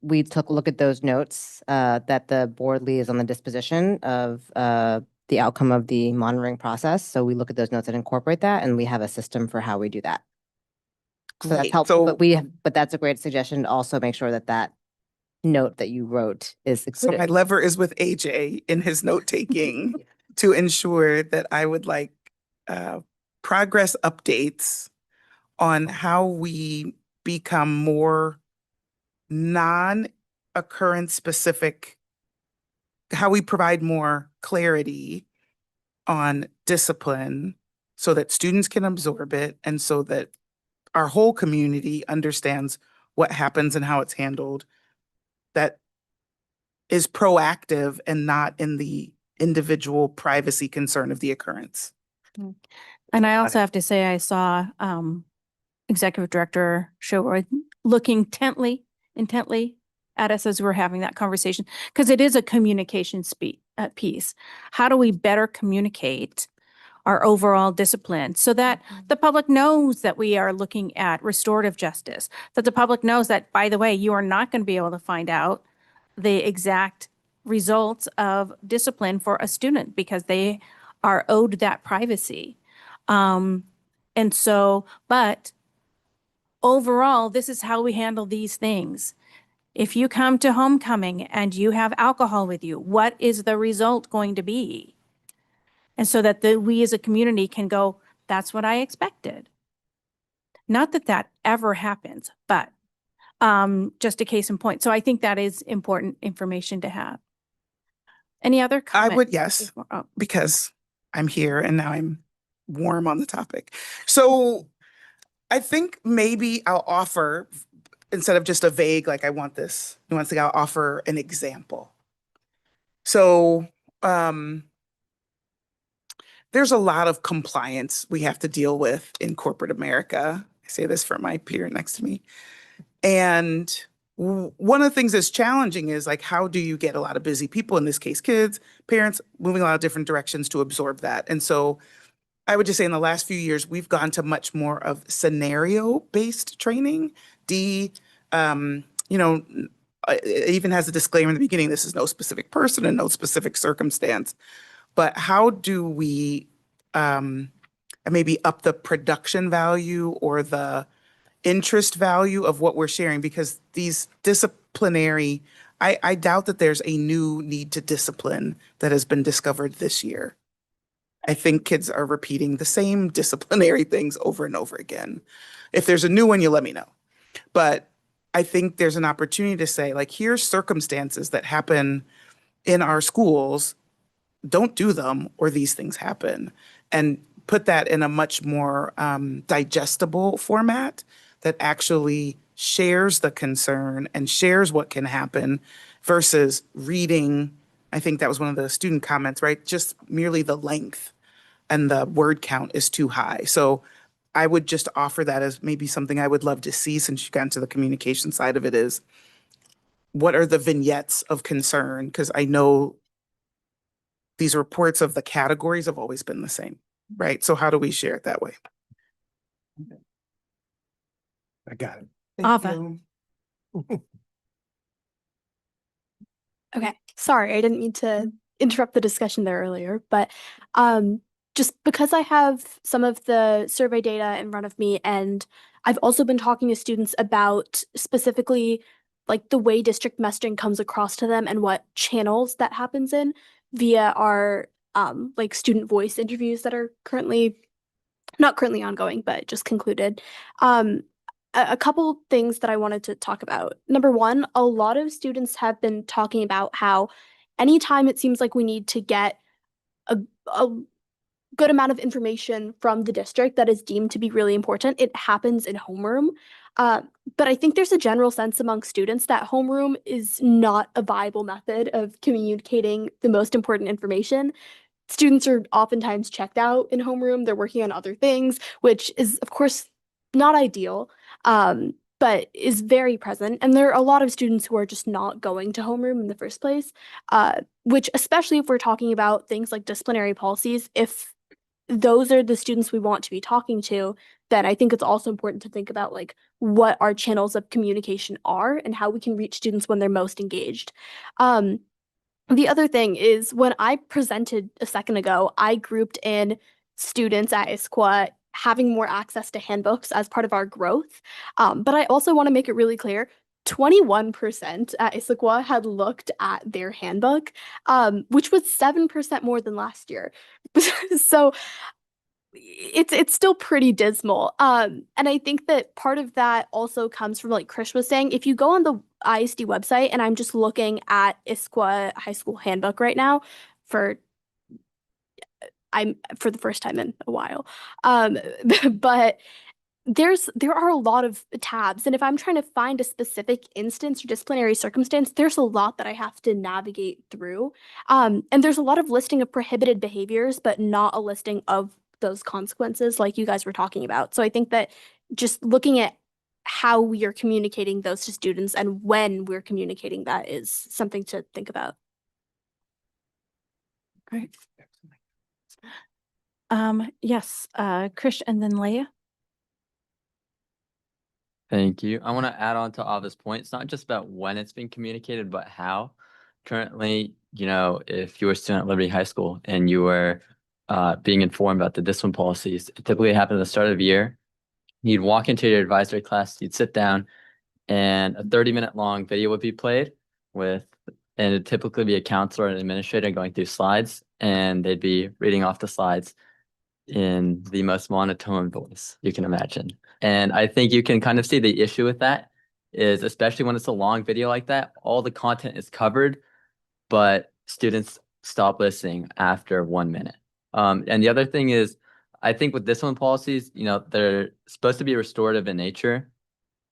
we took a look at those notes that the board leaves on the disposition of the outcome of the monitoring process. So we look at those notes and incorporate that, and we have a system for how we do that. So that's Great. helpful, but that's a great suggestion to also make sure that note that you wrote is So included. my lever is with AJ in his note taking to ensure that I would like progress updates on how we become more non-occurrence specific, how we provide more clarity on discipline so that students can absorb it and so that our whole community understands what happens and how it's handled, that is proactive and not in the individual privacy concern of the occurrence. And I also have to say, I saw Executive Director Showroy looking intently at us as we're having that conversation, because it is a communication piece. How do we better communicate our overall discipline so that the public knows that we are looking at restorative justice, that the public knows that, by the way, you are not going to be able to find out the exact results of discipline for a student because they are owed that privacy. But overall, this is how we handle these things. If you come to homecoming and you have alcohol with you, what is the result going to be? And so that we as a community can go, that's what I expected. Not that that ever happens, but just a case in point. So I think that is important information to have. Any other comments? I would, yes, because I'm here and now I'm warm on the topic. So I think maybe I'll offer, instead of just a vague, like I want this, I'll offer an example. So there's a lot of compliance we have to deal with in corporate America. I say this for my peer next to me. And one of the things that's challenging is like, how do you get a lot of busy people, in this case, kids, parents, moving a lot of different directions to absorb that? And so I would just say in the last few years, we've gone to much more of scenario-based training. It even has a disclaimer in the beginning, this is no specific person and no specific circumstance. But how do we maybe up the production value or the interest value of what we're sharing? Because these disciplinary, I doubt that there's a new need to discipline that has been discovered this year. I think kids are repeating the same disciplinary things over and over again. If there's a new one, you let me know. But I think there's an opportunity to say, like, here's circumstances that happen in our schools. Don't do them, or these things happen. And put that in a much more digestible format that actually shares the concern and shares what can happen versus reading. I think that was one of the student comments, right? Just merely the length and the word count is too high. So I would just offer that as maybe something I would love to see, since you got into the communication side of it, is what are the vignettes of concern? Because I know these reports of the categories have always been the same, right? So how do we share it that way? I got it. Ava. Okay, sorry, I didn't mean to interrupt the discussion there earlier, but just because I have some of the survey data in front of me, and I've also been talking to students about specifically like the way district messaging comes across to them and what channels that happens in via our like student voice interviews that are not currently ongoing, but just concluded. A couple things that I wanted to talk about. Number one, a lot of students have been talking about how anytime it seems like we need to get a good amount of information from the district that is deemed to be really important, it happens in homeroom. But I think there's a general sense among students that homeroom is not a viable method of communicating the most important information. Students are oftentimes checked out in homeroom. They're working on other things, which is, of course, not ideal, but is very present. And there are a lot of students who are just not going to homeroom in the first place, which, especially if we're talking about things like disciplinary policies, if those are the students we want to be talking to, then I think it's also important to think about like what our channels of communication are and how we can reach students when they're most engaged. The other thing is, when I presented a second ago, I grouped in students at Issaquah having more access to handbooks as part of our growth. But I also want to make it really clear, 21% at Issaquah had looked at their handbook, which was 7% more than last year. So it's still pretty dismal. And I think that part of that also comes from, like Krish was saying, if you go on the ISD website, and I'm just looking at Issaquah High School Handbook right now for the first time in a while. But there are a lot of tabs, and if I'm trying to find a specific instance or disciplinary circumstance, there's a lot that I have to navigate through. And there's a lot of listing of prohibited behaviors, but not a listing of those consequences like you guys were talking about. So I think that just looking at how we are communicating those to students and when we're communicating that is something to think about. Great. Yes, Krish and then Leia. Thank you. I want to add on to Ava's point. It's not just about when it's being communicated, but how. Currently, if you were a student at Liberty High School and you were being informed about the discipline policies, it typically happened at the start of the year. You'd walk into your advisory class, you'd sit down, and a 30-minute long video would be played and it'd typically be a counselor and administrator going through slides, and they'd be reading off the slides in the most monotone voice you can imagine. And I think you can kind of see the issue with that is, especially when it's a long video like that, all the content is covered, but students stop listening after 1 minute. And the other thing is, I think with discipline policies, they're supposed to be restorative in nature,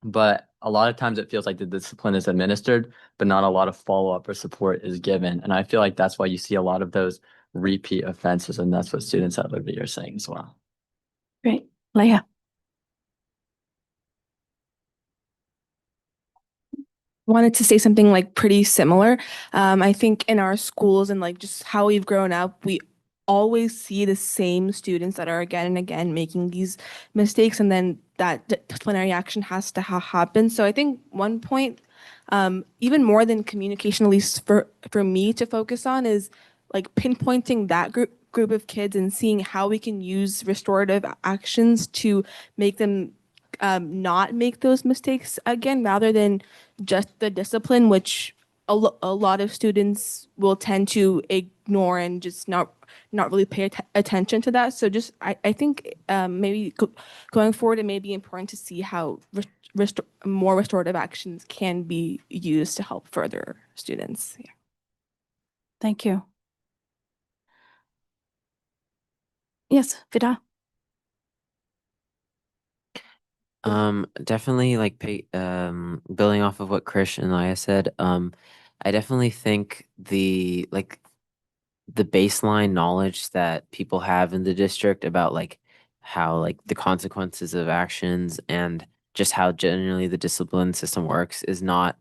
but a lot of times it feels like the discipline is administered, but not a lot of follow-up or support is given. And I feel like that's why you see a lot of those repeat offenses, and that's what students at Liberty are saying as well. Great. Leia. Wanted to say something like pretty similar. I think in our schools and like just how we've grown up, we always see the same students that are again and again making these mistakes, and then that disciplinary action has to happen. So I think one point, even more than communication, at least for me to focus on, is like pinpointing that group of kids and seeing how we can use restorative actions to make them not make those mistakes again, rather than just the discipline, which a lot of students will tend to ignore and just not really pay attention to that. So just I think maybe going forward, it may be important to see how more restorative actions can be used to help further students. Yeah. Thank you. Yes, Vida. Definitely like building off of what Krish and Aya said, I definitely think the baseline knowledge that people have in the district about like how like the consequences of actions and just how generally the discipline system works is not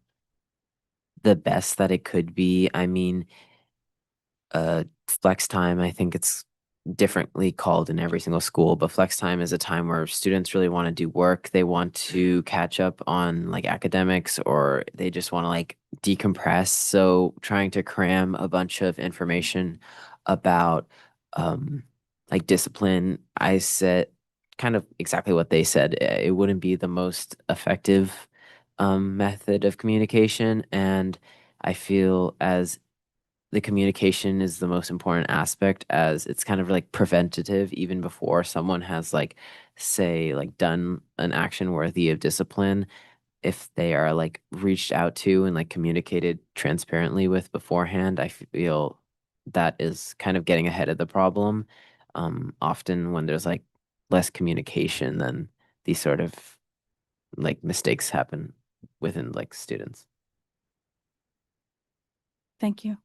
the best that it could be. I mean, flex time, I think it's differently called in every single school, but flex time is a time where students really want to do work. They want to catch up on like academics, or they just want to like decompress. So trying to cram a bunch of information about like discipline, I said kind of exactly what they said. It wouldn't be the most effective method of communication, and I feel as the communication is the most important aspect, as it's kind of like preventative even before someone has like say like done an action worthy of discipline. If they are like reached out to and like communicated transparently with beforehand, I feel that is kind of getting ahead of the problem. Often when there's like less communication, then these sort of like mistakes happen within like students. Thank you.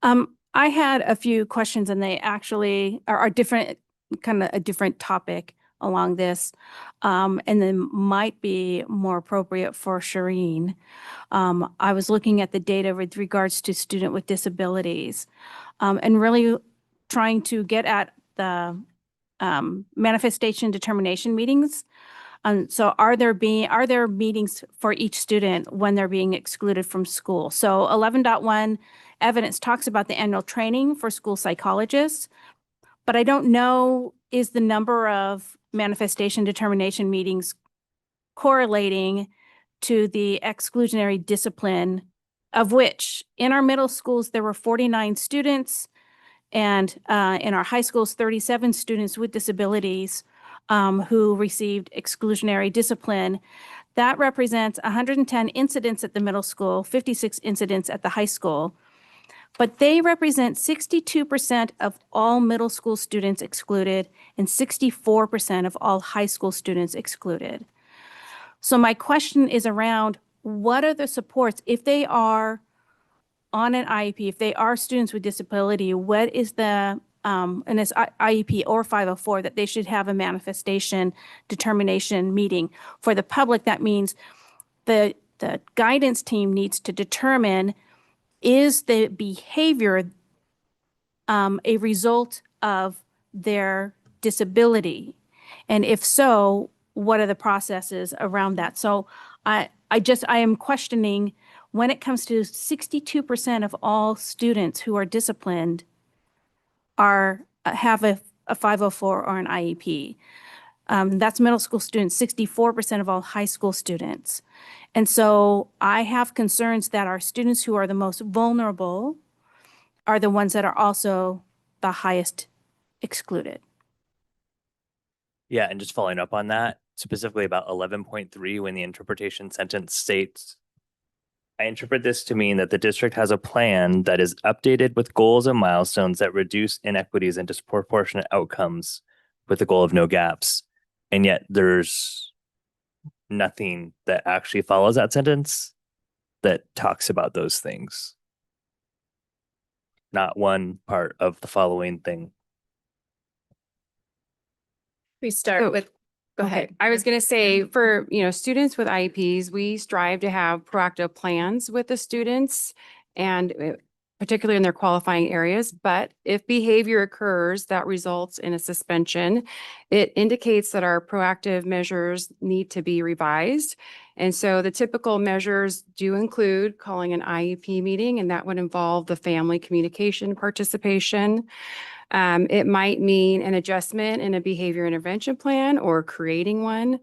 I had a few questions, and they actually are different, kind of a different topic along this, and then might be more appropriate for Shireen. I was looking at the data with regards to student with disabilities, and really trying to get at the manifestation determination meetings. So are there meetings for each student when they're being excluded from school? So 11.1 evidence talks about the annual training for school psychologists, but I don't know, is the number of manifestation determination meetings correlating to the exclusionary discipline, of which in our middle schools, there were 49 students, and in our high schools, 37 students with disabilities who received exclusionary discipline. That represents 110 incidents at the middle school, 56 incidents at the high school. But they represent 62% of all middle school students excluded and 64% of all high school students excluded. So my question is around, what are the supports if they are on an IEP, if they are students with disability, what is the, and it's IEP or 504, that they should have a manifestation determination meeting? For the public, that means the guidance team needs to determine, is the behavior a result of their disability? And if so, what are the processes around that? So I am questioning, when it comes to 62% of all students who are disciplined have a 504 or an IEP. That's middle school students, 64% of all high school students. And so I have concerns that our students who are the most vulnerable are the ones that are also the highest excluded. Yeah, and just following up on that, specifically about 11.3, when the interpretation sentence states, I interpret this to mean that the district has a plan that is updated with goals and milestones that reduce inequities and disproportionate outcomes with the goal of no gaps. And yet there's nothing that actually follows that sentence that talks about those things. Not one part of the following thing. We start with, go ahead. I was going to say, for, students with IEPs, we strive to have proactive plans with the students. And particularly in their qualifying areas. But if behavior occurs that results in a suspension, it indicates that our proactive measures need to be revised. And so the typical measures do include calling an IEP meeting, and that would involve the family communication participation. It might mean an adjustment in a behavior intervention plan or creating one.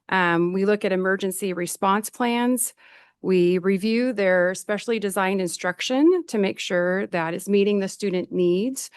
We look at emergency response plans. We review their specially designed instruction to make sure that it's meeting the student needs.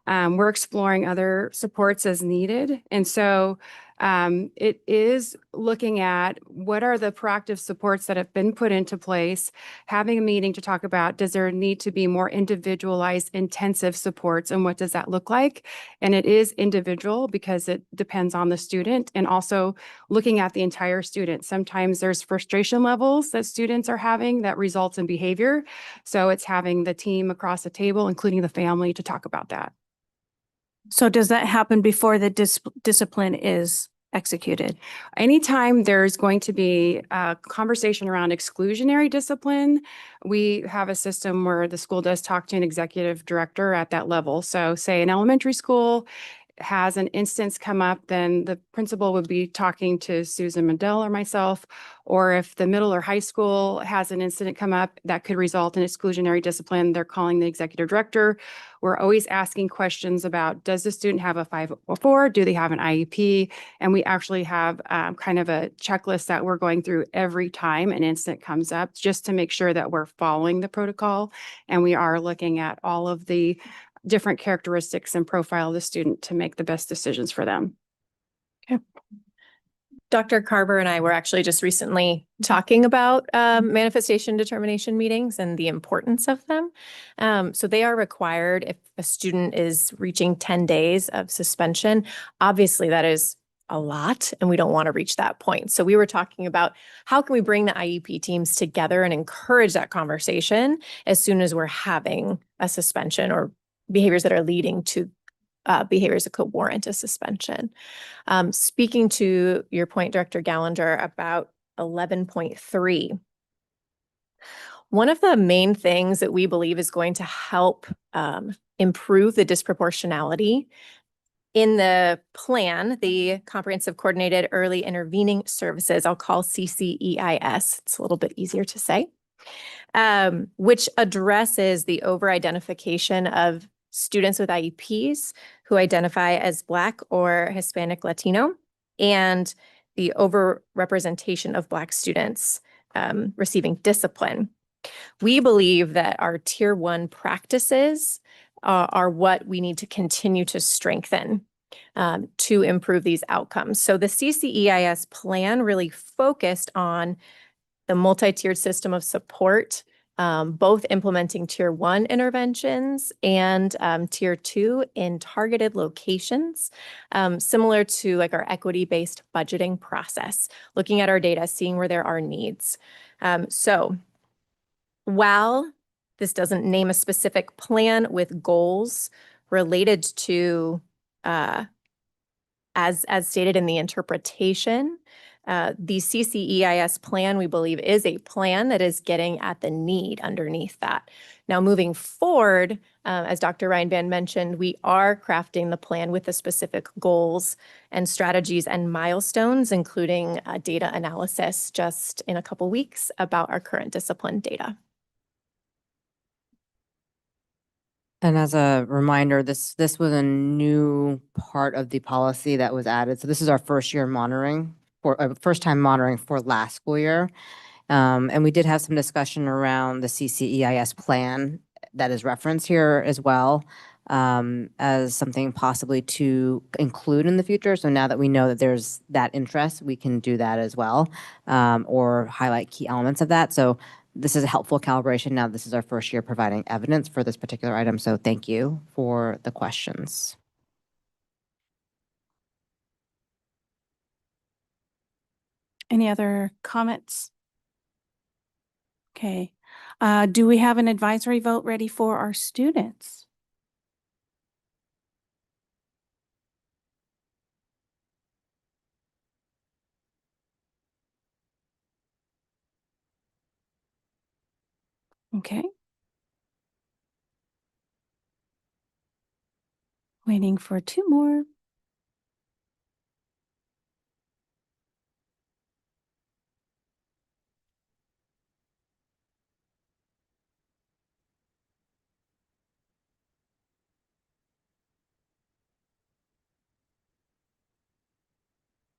We're exploring other supports as needed. And so it is looking at what are the proactive supports that have been put into place, having a meeting to talk about, does there need to be more individualized intensive supports, and what does that look like? And it is individual because it depends on the student, and also looking at the entire student. Sometimes there's frustration levels that students are having that results in behavior. So it's having the team across the table, including the family, to talk about that. So does that happen before the discipline is executed? Anytime there's going to be a conversation around exclusionary discipline, we have a system where the school does talk to an executive director at that level. So say an elementary school has an instance come up, then the principal would be talking to Susan Mandel or myself. Or if the middle or high school has an incident come up that could result in exclusionary discipline, they're calling the executive director. We're always asking questions about, does the student have a 504? Do they have an IEP? And we actually have kind of a checklist that we're going through every time an incident comes up, just to make sure that we're following the protocol. And we are looking at all of the different characteristics and profile of the student to make the best decisions for them. Dr. Carver and I were actually just recently talking about manifestation determination meetings and the importance of them. So they are required if a student is reaching 10 days of suspension. Obviously, that is a lot, and we don't want to reach that point. So we were talking about how can we bring the IEP teams together and encourage that conversation as soon as we're having a suspension or behaviors that are leading to behaviors that could warrant a suspension. Speaking to your point, Director Gallagher, about 11.3, one of the main things that we believe is going to help improve the disproportionality in the plan, the Comprehensive Coordinated Early Intervening Services, I'll call CCEIS, it's a little bit easier to say, which addresses the over-identification of students with IEPs who identify as Black or Hispanic Latino, and the overrepresentation of Black students receiving discipline. We believe that our Tier 1 practices are what we need to continue to strengthen to improve these outcomes. So the CCEIS plan really focused on the multi-tiered system of support, both implementing Tier 1 interventions and Tier 2 in targeted locations, similar to like our equity-based budgeting process, looking at our data, seeing where there are needs. So while this doesn't name a specific plan with goals related to, as stated in the interpretation, the CCEIS plan, we believe, is a plan that is getting at the need underneath that. Now, moving forward, as Dr. Reinband mentioned, we are crafting the plan with the specific goals and strategies and milestones, including data analysis just in a couple weeks about our current discipline data. And as a reminder, this was a new part of the policy that was added. So this is our first year monitoring first time monitoring for last school year. And we did have some discussion around the CCEIS plan that is referenced here as well, as something possibly to include in the future. So now that we know that there's that interest, we can do that as well, or highlight key elements of that. So this is a helpful calibration. Now this is our first year providing evidence for this particular item. So thank you for the questions. Any other comments? Okay. Do we have an advisory vote ready for our students? Okay. Waiting for two more.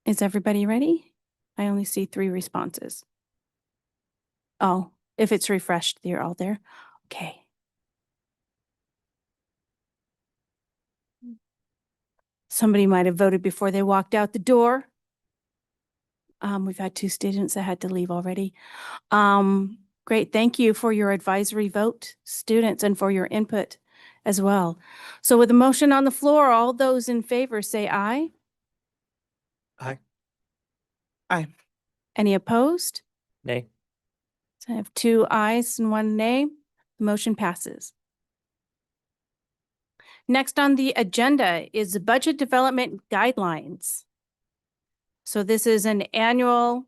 Is everybody ready? I only see 3 responses. Oh, if it's refreshed, you're all there. Okay. Somebody might have voted before they walked out the door. We've had 2 students that had to leave already. Great. Thank you for your advisory vote, students, and for your input as well. So with a motion on the floor, all those in favor say aye. Aye. Aye. Any opposed? Nay. So I have 2 ayes and 1 nay. The motion passes. Next on the agenda is the budget development guidelines. So this is an annual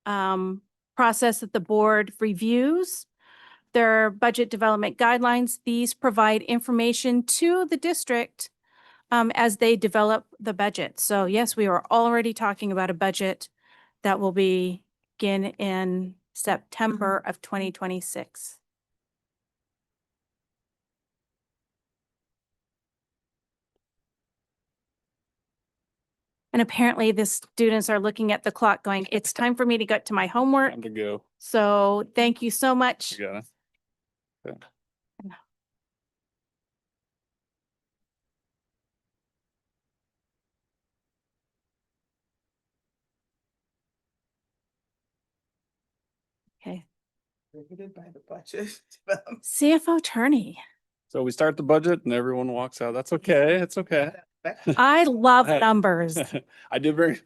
process that the board reviews their budget development guidelines. These provide information to the district as they develop the budget. So yes, we are already talking about a budget that will begin in September of 2026. And apparently the students are looking at the clock going, it's time for me to get to my homework. Time to go. So thank you so much. You got it. Okay. Okay. Prohibited by the budget. CFO attorney. So we start the budget and everyone walks out. That's okay. It's okay. I love Hey. numbers.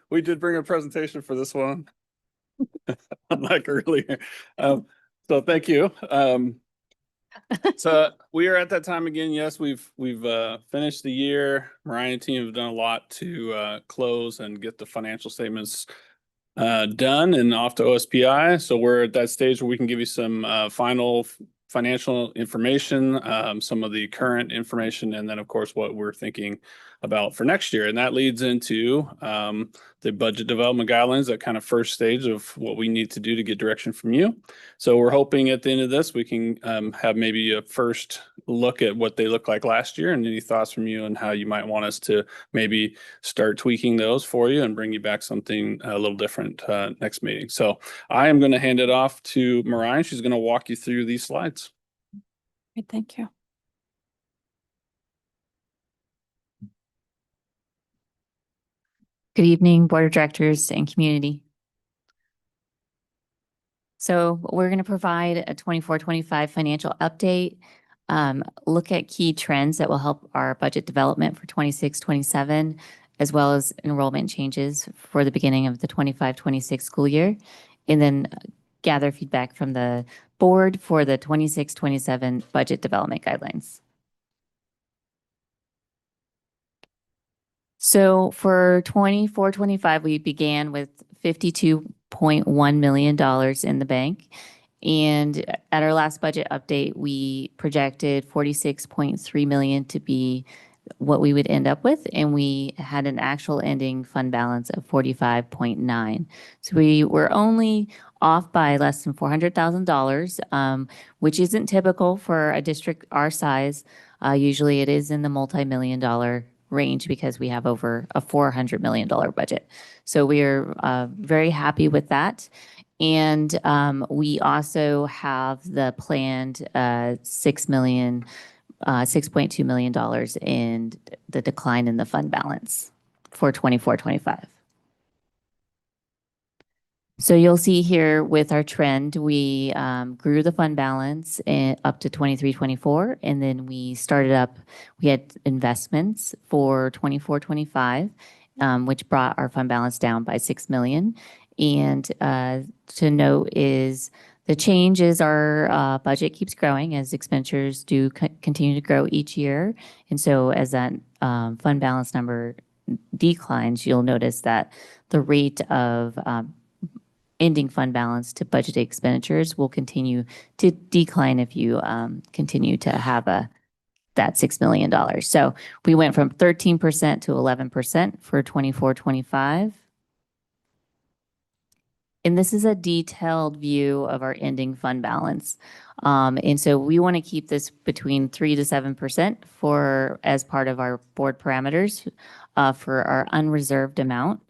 We did bring a presentation for this one. Unlike earlier. So thank you. So we are at that time again. Yes, we've finished the year. Mariah and team have done a lot to close and get the financial statements done and off to OSPI. So we're at that stage where we can give you some final financial information, some of the current information, and then of course what we're thinking about for next year. And that leads into the budget development guidelines, that kind of first stage of what we need to do to get direction from you. So we're hoping at the end of this, we can have maybe a first look at what they look like last year and any thoughts from you and how you might want us to maybe start tweaking those for you and bring you back something a little different next meeting. So I am going to hand it off to Mariah. She's going to walk you through these slides. Great, thank you. Good evening, Board of Directors and community. So we're going to provide a 24-25 financial update, look at key trends that will help our budget development for 26-27, as well as enrollment changes for the beginning of the 25-26 school year, and then gather feedback from the board for the 26-27 budget development guidelines. So for 24-25, we began with $52.1 million in the bank. And at our last budget update, we projected $46.3 million to be what we would end up with. And we had an actual ending fund balance of $45.9. So we were only off by less than $400,000, which isn't typical for a district our size. Usually it is in the multi-million-dollar range because we have over a $400 million budget. So we are very happy with that. And we also have the planned $6.2 million in the decline in the fund balance for 24-25. So you'll see here with our trend, we grew the fund balance up to 23-24, and then we had investments for 24-25, which brought our fund balance down by $6 million. And to note is the change is our budget keeps growing as expenditures do continue to grow each year. And so as that fund balance number declines, you'll notice that the rate of ending fund balance to budgeted expenditures will continue to decline if you continue to have a that $6 million. So we went from 13% to 11% for 24-25. And this is a detailed view of our ending fund balance. And so we want to keep this between 3 to 7% as part of our board parameters for our unreserved amount.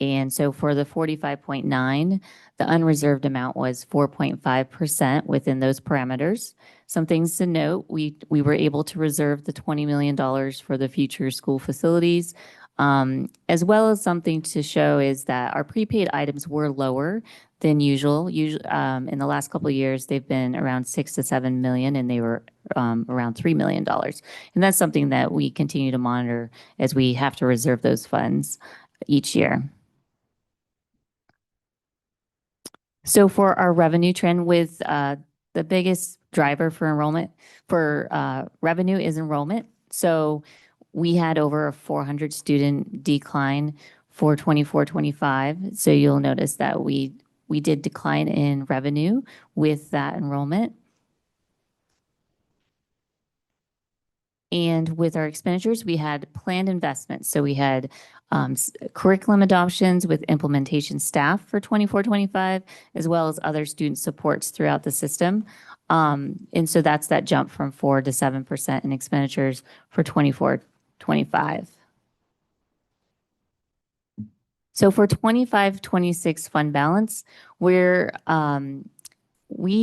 And so for the 45.9, the unreserved amount was 4.5% within those parameters. Some things to note, we were able to reserve the $20 million for the future school facilities. As well as something to show is that our prepaid items were lower than usual. Usually, in the last couple of years, they've been around 6 to 7 million, and they were around $3 million. And that's something that we continue to monitor as we have to reserve those funds each year. So for our revenue trend, with the biggest driver for enrollment for revenue is enrollment. So we had over a 400 student decline for 24-25. So you'll notice that we did decline in revenue with that enrollment. And with our expenditures, we had planned investments. So we had curriculum adoptions with implementation staff for 24-25, as well as other student supports throughout the system. And so that's that jump from 4 to 7% in expenditures for 24-25. So for 25-26 fund balance, we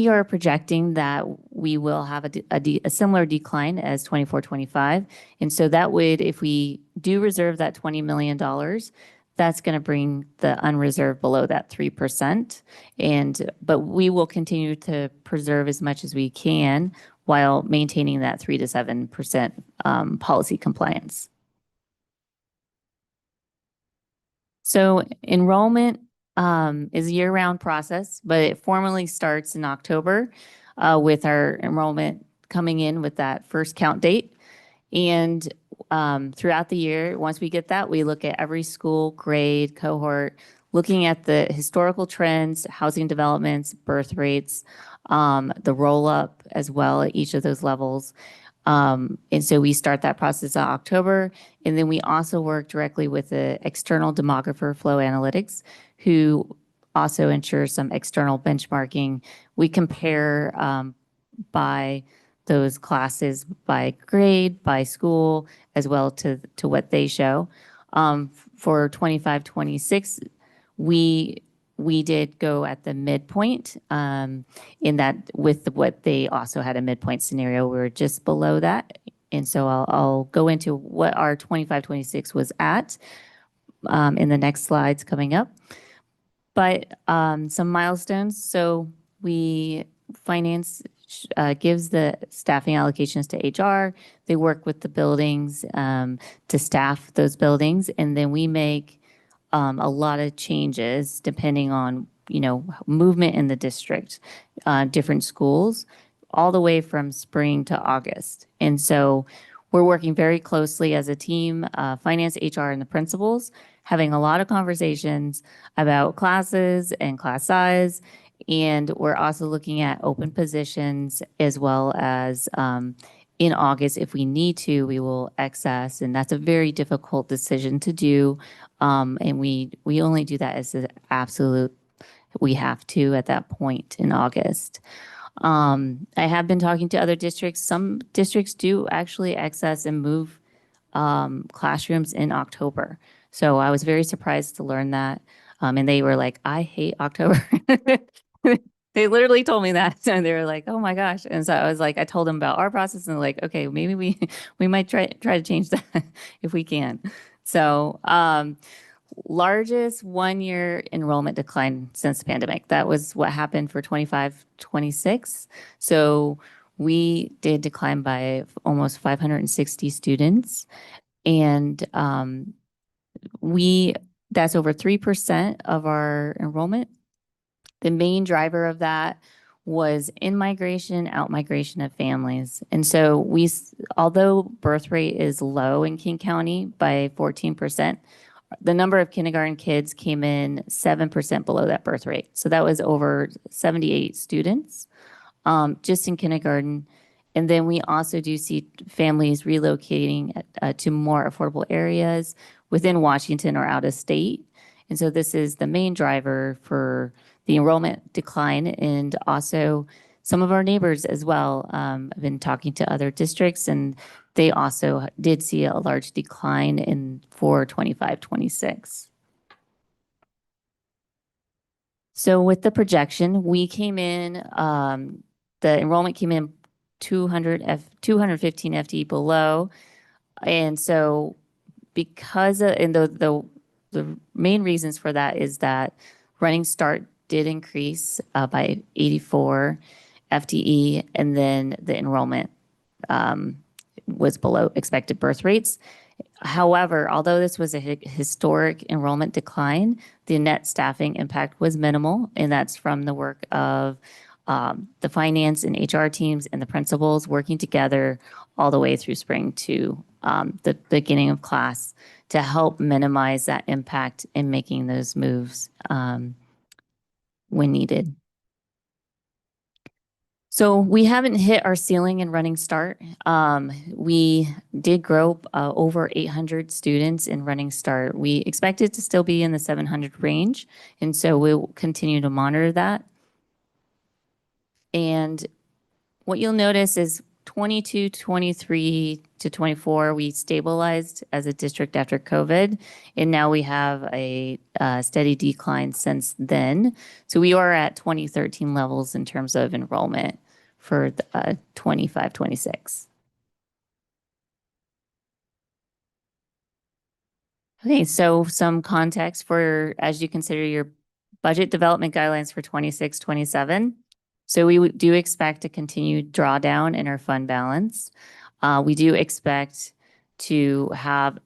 are projecting that we will have a similar decline as 24-25. And so that would, if we do reserve that $20 million, that's going to bring the unreserved below that 3%. But we will continue to preserve as much as we can while maintaining that 3 to 7% policy compliance. So enrollment is a year-round process, but it formally starts in October with our enrollment coming in with that first count date. And throughout the year, once we get that, we look at every school, grade, cohort, looking at the historical trends, housing developments, birth rates, the roll-up as well at each of those levels. And so we start that process in October, and then we also work directly with the external demographer Flow Analytics, who also ensures some external benchmarking. We compare by those classes by grade, by school, as well to what they show. For 25-26, we did go at the midpoint in that with what they also had a midpoint scenario. We were just below that. And so I'll go into what our 25-26 was at in the next slides coming up. But some milestones. So finance gives the staffing allocations to HR. They work with the buildings to staff those buildings. And then we make a lot of changes depending on, movement in the district, different schools, all the way from spring to August. And so we're working very closely as a team, finance, HR, and the principals, having a lot of conversations about classes and class size. And we're also looking at open positions as well as in August, if we need to, we will access. And that's a very difficult decision to do. And we only do that as an absolute, we have to at that point in August. I have been talking to other districts. Some districts do actually access and move classrooms in October. So I was very surprised to learn that. And they were like, I hate October. They literally told me that. And they were like, oh my gosh. And so I was like, I told them about our process and like, okay, maybe we might try to change that if we can. So largest 1-year enrollment decline since the pandemic. That was what happened for 25-26. So we did decline by almost 560 students. And that's over 3% of our enrollment. The main driver of that was in-migration, out-migration of families. And so although birth rate is low in King County by 14%, the number of kindergarten kids came in 7% below that birth rate. So that was over 78 students just in kindergarten. And then we also do see families relocating to more affordable areas within Washington or out of state. And so this is the main driver for the enrollment decline, and also some of our neighbors as well. I've been talking to other districts, and they also did see a large decline in for 25-26. So with the projection, we came in, the enrollment came in 215 FTE below. And so because of, and the main reasons for that is that running start did increase by 84 FTE, and then the enrollment was below expected birth rates. However, although this was a historic enrollment decline, the net staffing impact was minimal, and that's from the work of the finance and HR teams and the principals working together all the way through spring to the beginning of class to help minimize that impact in making those moves when needed. So we haven't hit our ceiling in running start. We did grow over 800 students in running start. We expect it to still be in the 700 range, and so we'll continue to monitor that. And what you'll notice is 22, 23 to 24, we stabilized as a district after COVID, and now we have a steady decline since then. So we are at 2013 levels in terms of enrollment for the 25-26. Okay, so some context for as you consider your budget development guidelines for 26-27. So we do expect a continued drawdown in our fund balance. We do expect to have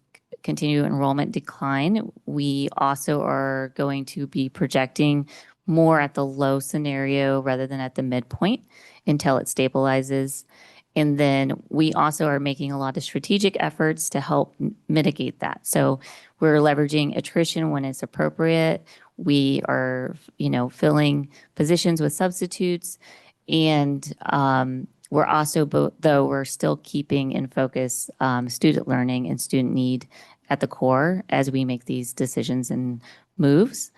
continued enrollment decline. We also are going to be projecting more at the low scenario rather than at the midpoint until it stabilizes. And then we also are making a lot of strategic efforts to help mitigate that. So we're leveraging attrition when it's appropriate. We are, filling positions with substitutes. And we're also, though we're still keeping in focus student learning and student need at the core as we make these decisions and moves.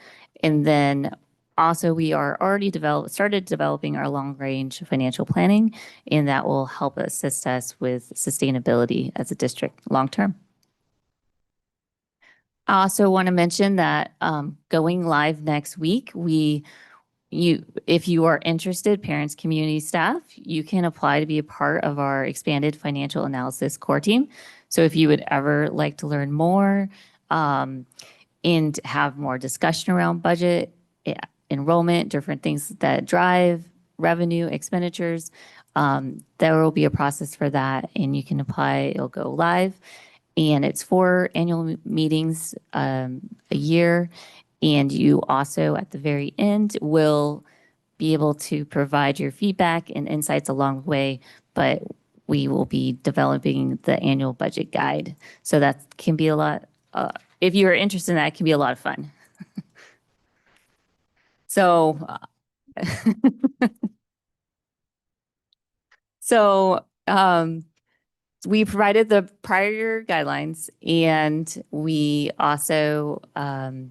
And then also, we are already started developing our long-range financial planning, and that will help assist us with sustainability as a district long-term. I also want to mention that going live next week, if you are interested, parents, community staff, you can apply to be a part of our expanded financial analysis core team. So if you would ever like to learn more and have more discussion around budget, enrollment, different things that drive revenue, expenditures, there will be a process for that, and you can apply. It'll go live, and it's 4 annual meetings a year. And you also, at the very end, will be able to provide your feedback and insights along the way, but we will be developing the annual budget guide. So that can be a lot, if you're interested in that, it can be a lot of fun. So, we provided the prior year guidelines, and we also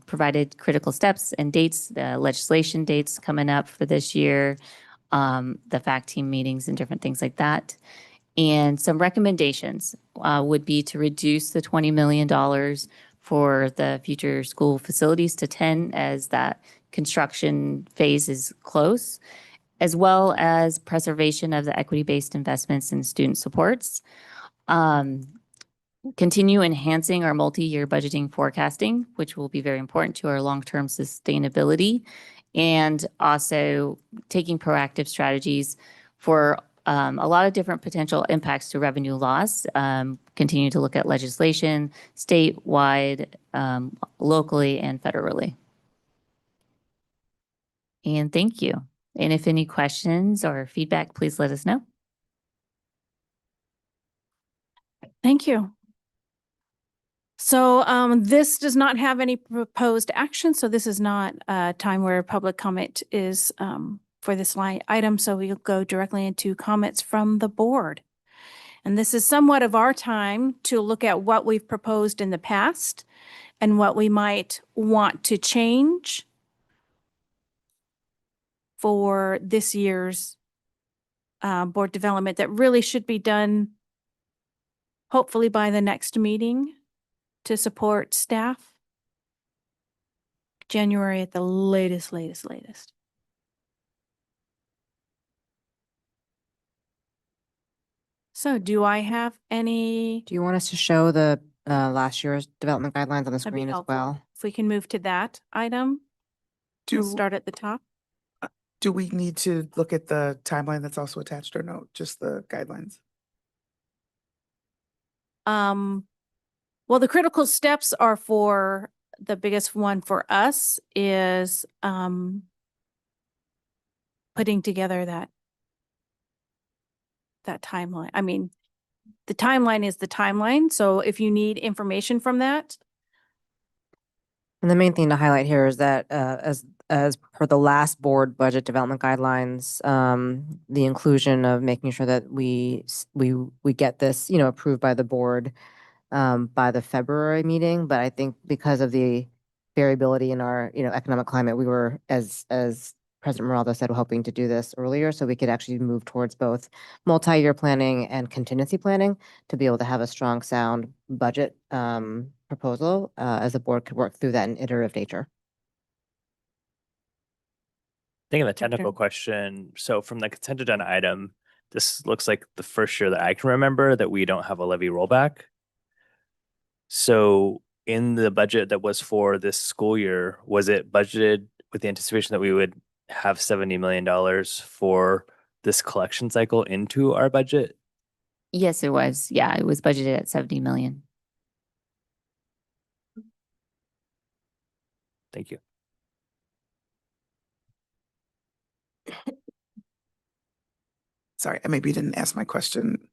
provided critical steps and dates, the legislation dates coming up for this year, the FACT team meetings and different things like that. And some recommendations would be to reduce the $20 million for the future school facilities to 10 as that construction phase is close, as well as preservation of the equity-based investments in student supports. Continue enhancing our multi-year budgeting forecasting, which will be very important to our long-term sustainability, and also taking proactive strategies for a lot of different potential impacts to revenue loss. Continue to look at legislation, statewide, locally, and federally. And thank you. And if any questions or feedback, please let us know. Thank you. So this does not have any proposed action, so this is not a time where public comment is for this line item, so we'll go directly into comments from the board. And this is somewhat of our time to look at what we've proposed in the past and what we might want to change for this year's board development that really should be done hopefully by the next meeting to support staff. January at the latest. So do I have any? Do you want us to show the last year's development guidelines on the That'd be screen as helpful. well? If we can move to that item, we'll start at the top. Do we need to look at the timeline that's also attached or no, just the guidelines? Well, the critical steps are for the biggest one for us is putting together that timeline. I mean, the timeline is the timeline. So if you need information from that, And the main thing to highlight here is that as per the last board budget development guidelines, the inclusion of making sure that we get this, approved by the board by the February meeting. But I think because of the variability in our, economic climate, we were, as President Moraldo said, hoping to do this earlier so we could actually move towards both multi-year planning and contingency planning to be able to have a strong, sound budget proposal as the board could work through that in iterative nature. I think of a technical question. So from the consent agenda item, this looks like the first year that I can remember that we don't have a levy rollback. So in the budget that was for this school year, was it budgeted with the anticipation that we would have $70 million for this collection cycle into our budget? Yes, it was. Yeah, it was budgeted at 70 million. Thank you. Sorry, I maybe didn't ask my question.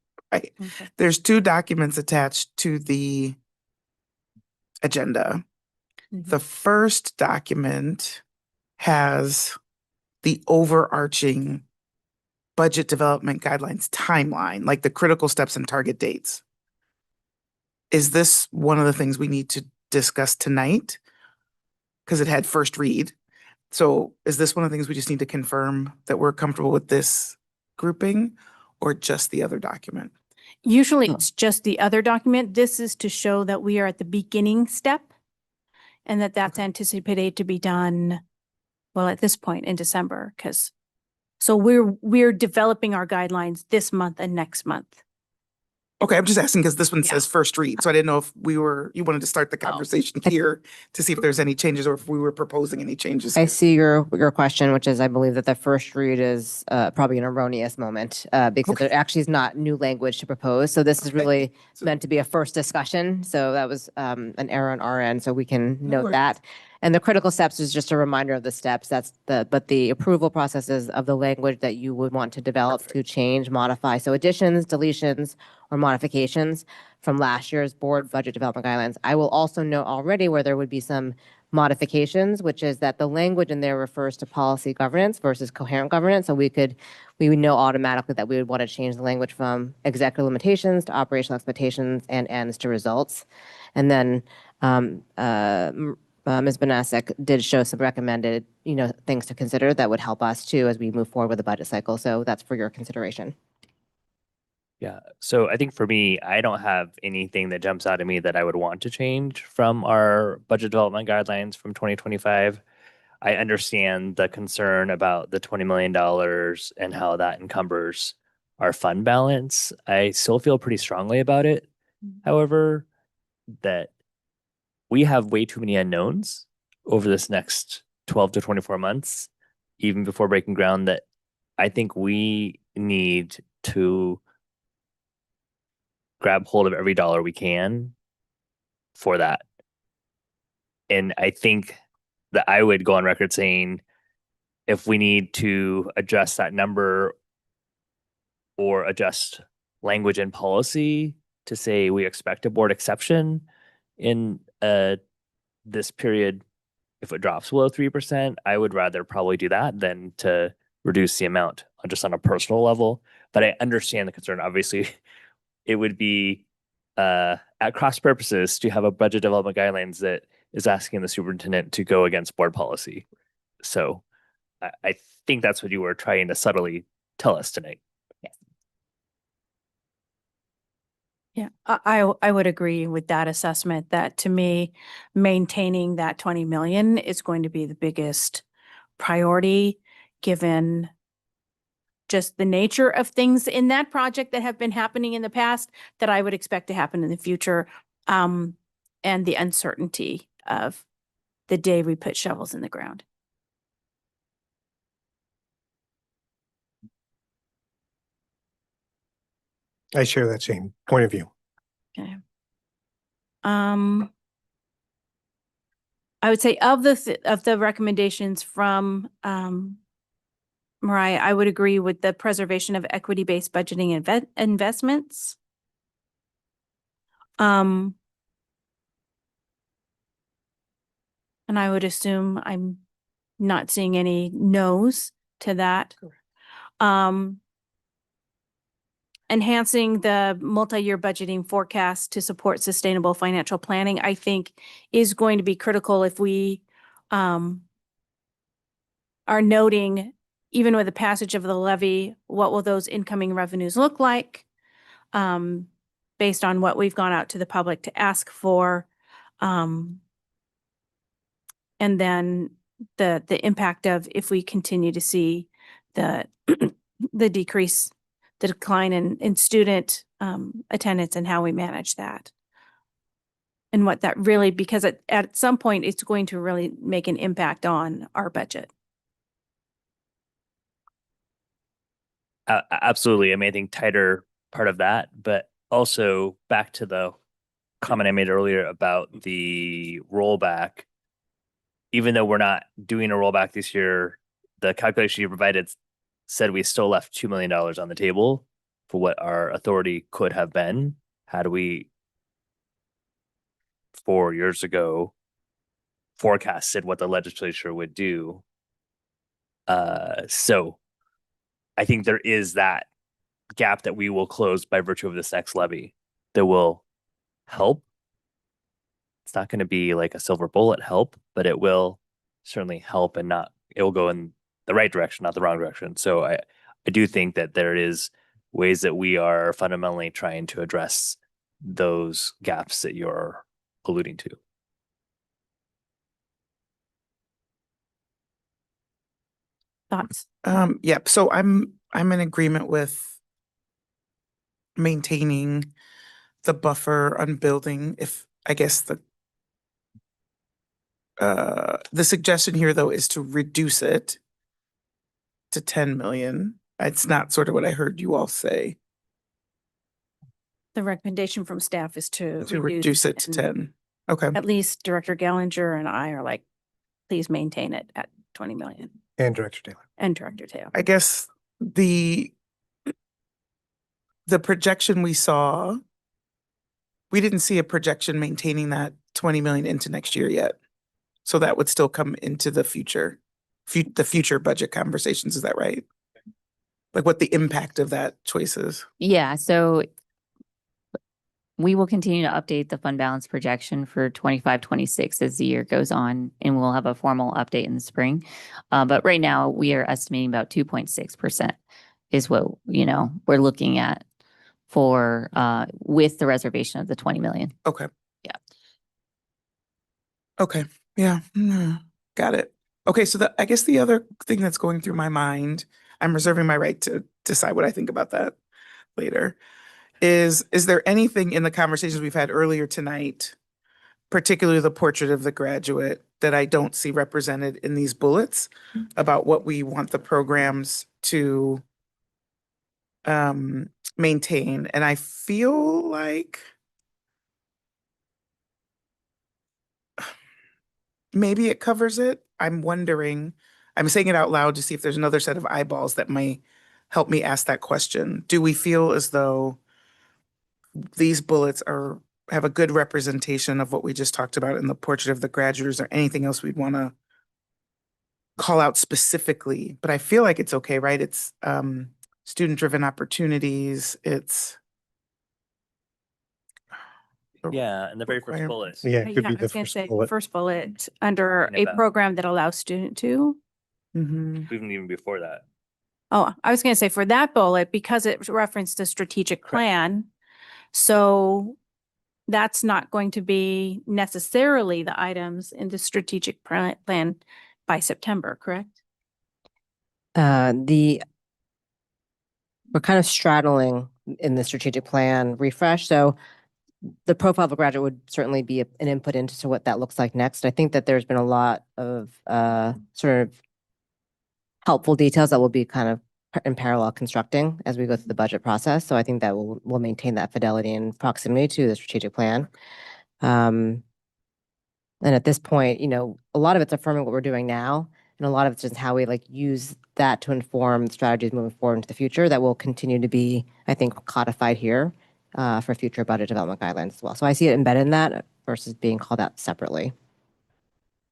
There's two documents attached to the agenda. The first document has the overarching budget development guidelines timeline, like the critical steps and target dates. Is this one of the things we need to discuss tonight? Because it had first read. So is this one of the things we just need to confirm that we're comfortable with this grouping or just the other document? usually it's just the other document. This is to show that we are at the beginning step and that that's anticipated to be done, well, at this point in December, because so we're developing our guidelines this month and next month. Okay, I'm just asking because this one says first read, so I didn't know if you wanted to start the conversation here to see if there's any changes or if we were proposing any changes. I here. see your question, which is I believe that the first read is probably an erroneous moment because there actually is not new language to propose. So this is really meant to be a first discussion. So that was an error on our end, so we can note that. And the critical steps is just a reminder of the steps. But the approval processes of the language that you would want to develop to change, modify. So additions, deletions, or modifications from last year's board budget development guidelines. I will also note already where there would be some modifications, which is that the language in there refers to policy governance versus coherent governance. So we would know automatically that we would want to change the language from executive limitations to operational expectations and ends to results. And then Ms. Banasek did show some recommended, things to consider that would help us too as we move forward with the budget cycle. So that's for your consideration. Yeah. So I think for me, I don't have anything that jumps out at me that I would want to change from our budget development guidelines from 2025. I understand the concern about the $20 million and how that encumbers our fund balance. I still feel pretty strongly about it. However, that we have way too many unknowns over this next 12 to 24 months, even before breaking ground, that I think we need to grab hold of every dollar we can for that. And I think that I would go on record saying if we need to adjust that number or adjust language and policy to say we expect a board exception in this period, if it drops below 3%, I would rather probably do that than to reduce the amount just on a personal level. But I understand the concern. Obviously, it would be at cross purposes to have a budget development guidelines that is asking the superintendent to go against board policy. So I think that's what you were trying to subtly tell us tonight. Yeah, I would agree with that assessment that to me, maintaining that 20 million is going to be the biggest priority, given just the nature of things in that project that have been happening in the past that I would expect to happen in the future, and the uncertainty of the day we put shovels in the ground. I share that same point of view. Okay. I would say of the recommendations from Mariah, I would agree with the preservation of equity-based budgeting and investments. And I would assume I'm not seeing any no's to that. Enhancing the multi-year budgeting forecast to support sustainable financial planning, I think is going to be critical if we are noting, even with the passage of the levy, what will those incoming revenues look like based on what we've gone out to the public to ask for. And then the impact of if we continue to see the the decline in student attendance and how we manage that. And what that really, because at some point, it's going to really make an impact on our budget. Absolutely. I mean, I think tighter part of that, but also back to the comment I made earlier about the rollback. Even though we're not doing a rollback this year, the calculation you provided said we still left $2 million on the table for what our authority could have been had we 4 years ago forecasted what the legislature would do. So I think there is that gap that we will close by virtue of this next levy that will help. It's not going to be like a silver bullet help, but it will certainly help, and it will go in the right direction, not the wrong direction. So I do think that there is ways that we are fundamentally trying to address those gaps that you're alluding to. Thoughts? Yep. So I'm in agreement with maintaining the buffer on building. If I guess the suggestion here though is to reduce it to 10 million. It's not sort of what I heard you all say. The recommendation from staff is to reduce it to and 10. Okay. At least Director Gallinger and I are like, please maintain it at 20 million. And Director Taylor. And Director Taylor. I guess the projection we saw, we didn't see a projection maintaining that 20 million into next year yet. So that would still come into the future budget conversations. Is that right? Like what the impact of that choice is? Yeah, so we will continue to update the fund balance projection for 25-26 as the year goes on, and we'll have a formal update in the spring. But right now, we are estimating about 2.6% is what, we're looking at for with the reservation of the 20 million. Okay. Yeah. Okay. Yeah. Got it. Okay. So I guess the other thing that's going through my mind, I'm reserving my right to decide what I think about that later. Is there anything in the conversations we've had earlier tonight, particularly the portrait of the graduate, that I don't see represented in these bullets about what we want the programs to maintain? And I feel like maybe it covers it. I'm wondering, I'm saying it out loud to see if there's another set of eyeballs that may help me ask that question. Do we feel as though these bullets have a good representation of what we just talked about in the portrait of the graduates, or anything else we'd want to call out specifically, but I feel like it's okay, right? It's student-driven opportunities. It's Yeah, and the very first require- bullet. Yeah, it could Yeah, be I the was gonna first say, bullet. first bullet, under Talking a about- program that allows student to. Mhm. Even before that. Oh, I was gonna say for that bullet, because it referenced a strategic plan. So that's not going to be necessarily the items in the strategic plan by September, correct? We're kind of straddling in the strategic plan refresh. So the profile of a graduate would certainly be an input into what that looks like next. I think that there's been a lot of sort of helpful details that will be kind of in parallel constructing as we go through the budget process. So I think that we'll maintain that fidelity and proximity to the strategic plan. And at this point, a lot of it's affirming what we're doing now, and a lot of it's just how we use that to inform strategies moving forward into the future that will continue to be, I think, codified here for future budget development guidelines as well. So I see it embedded in that versus being called out separately.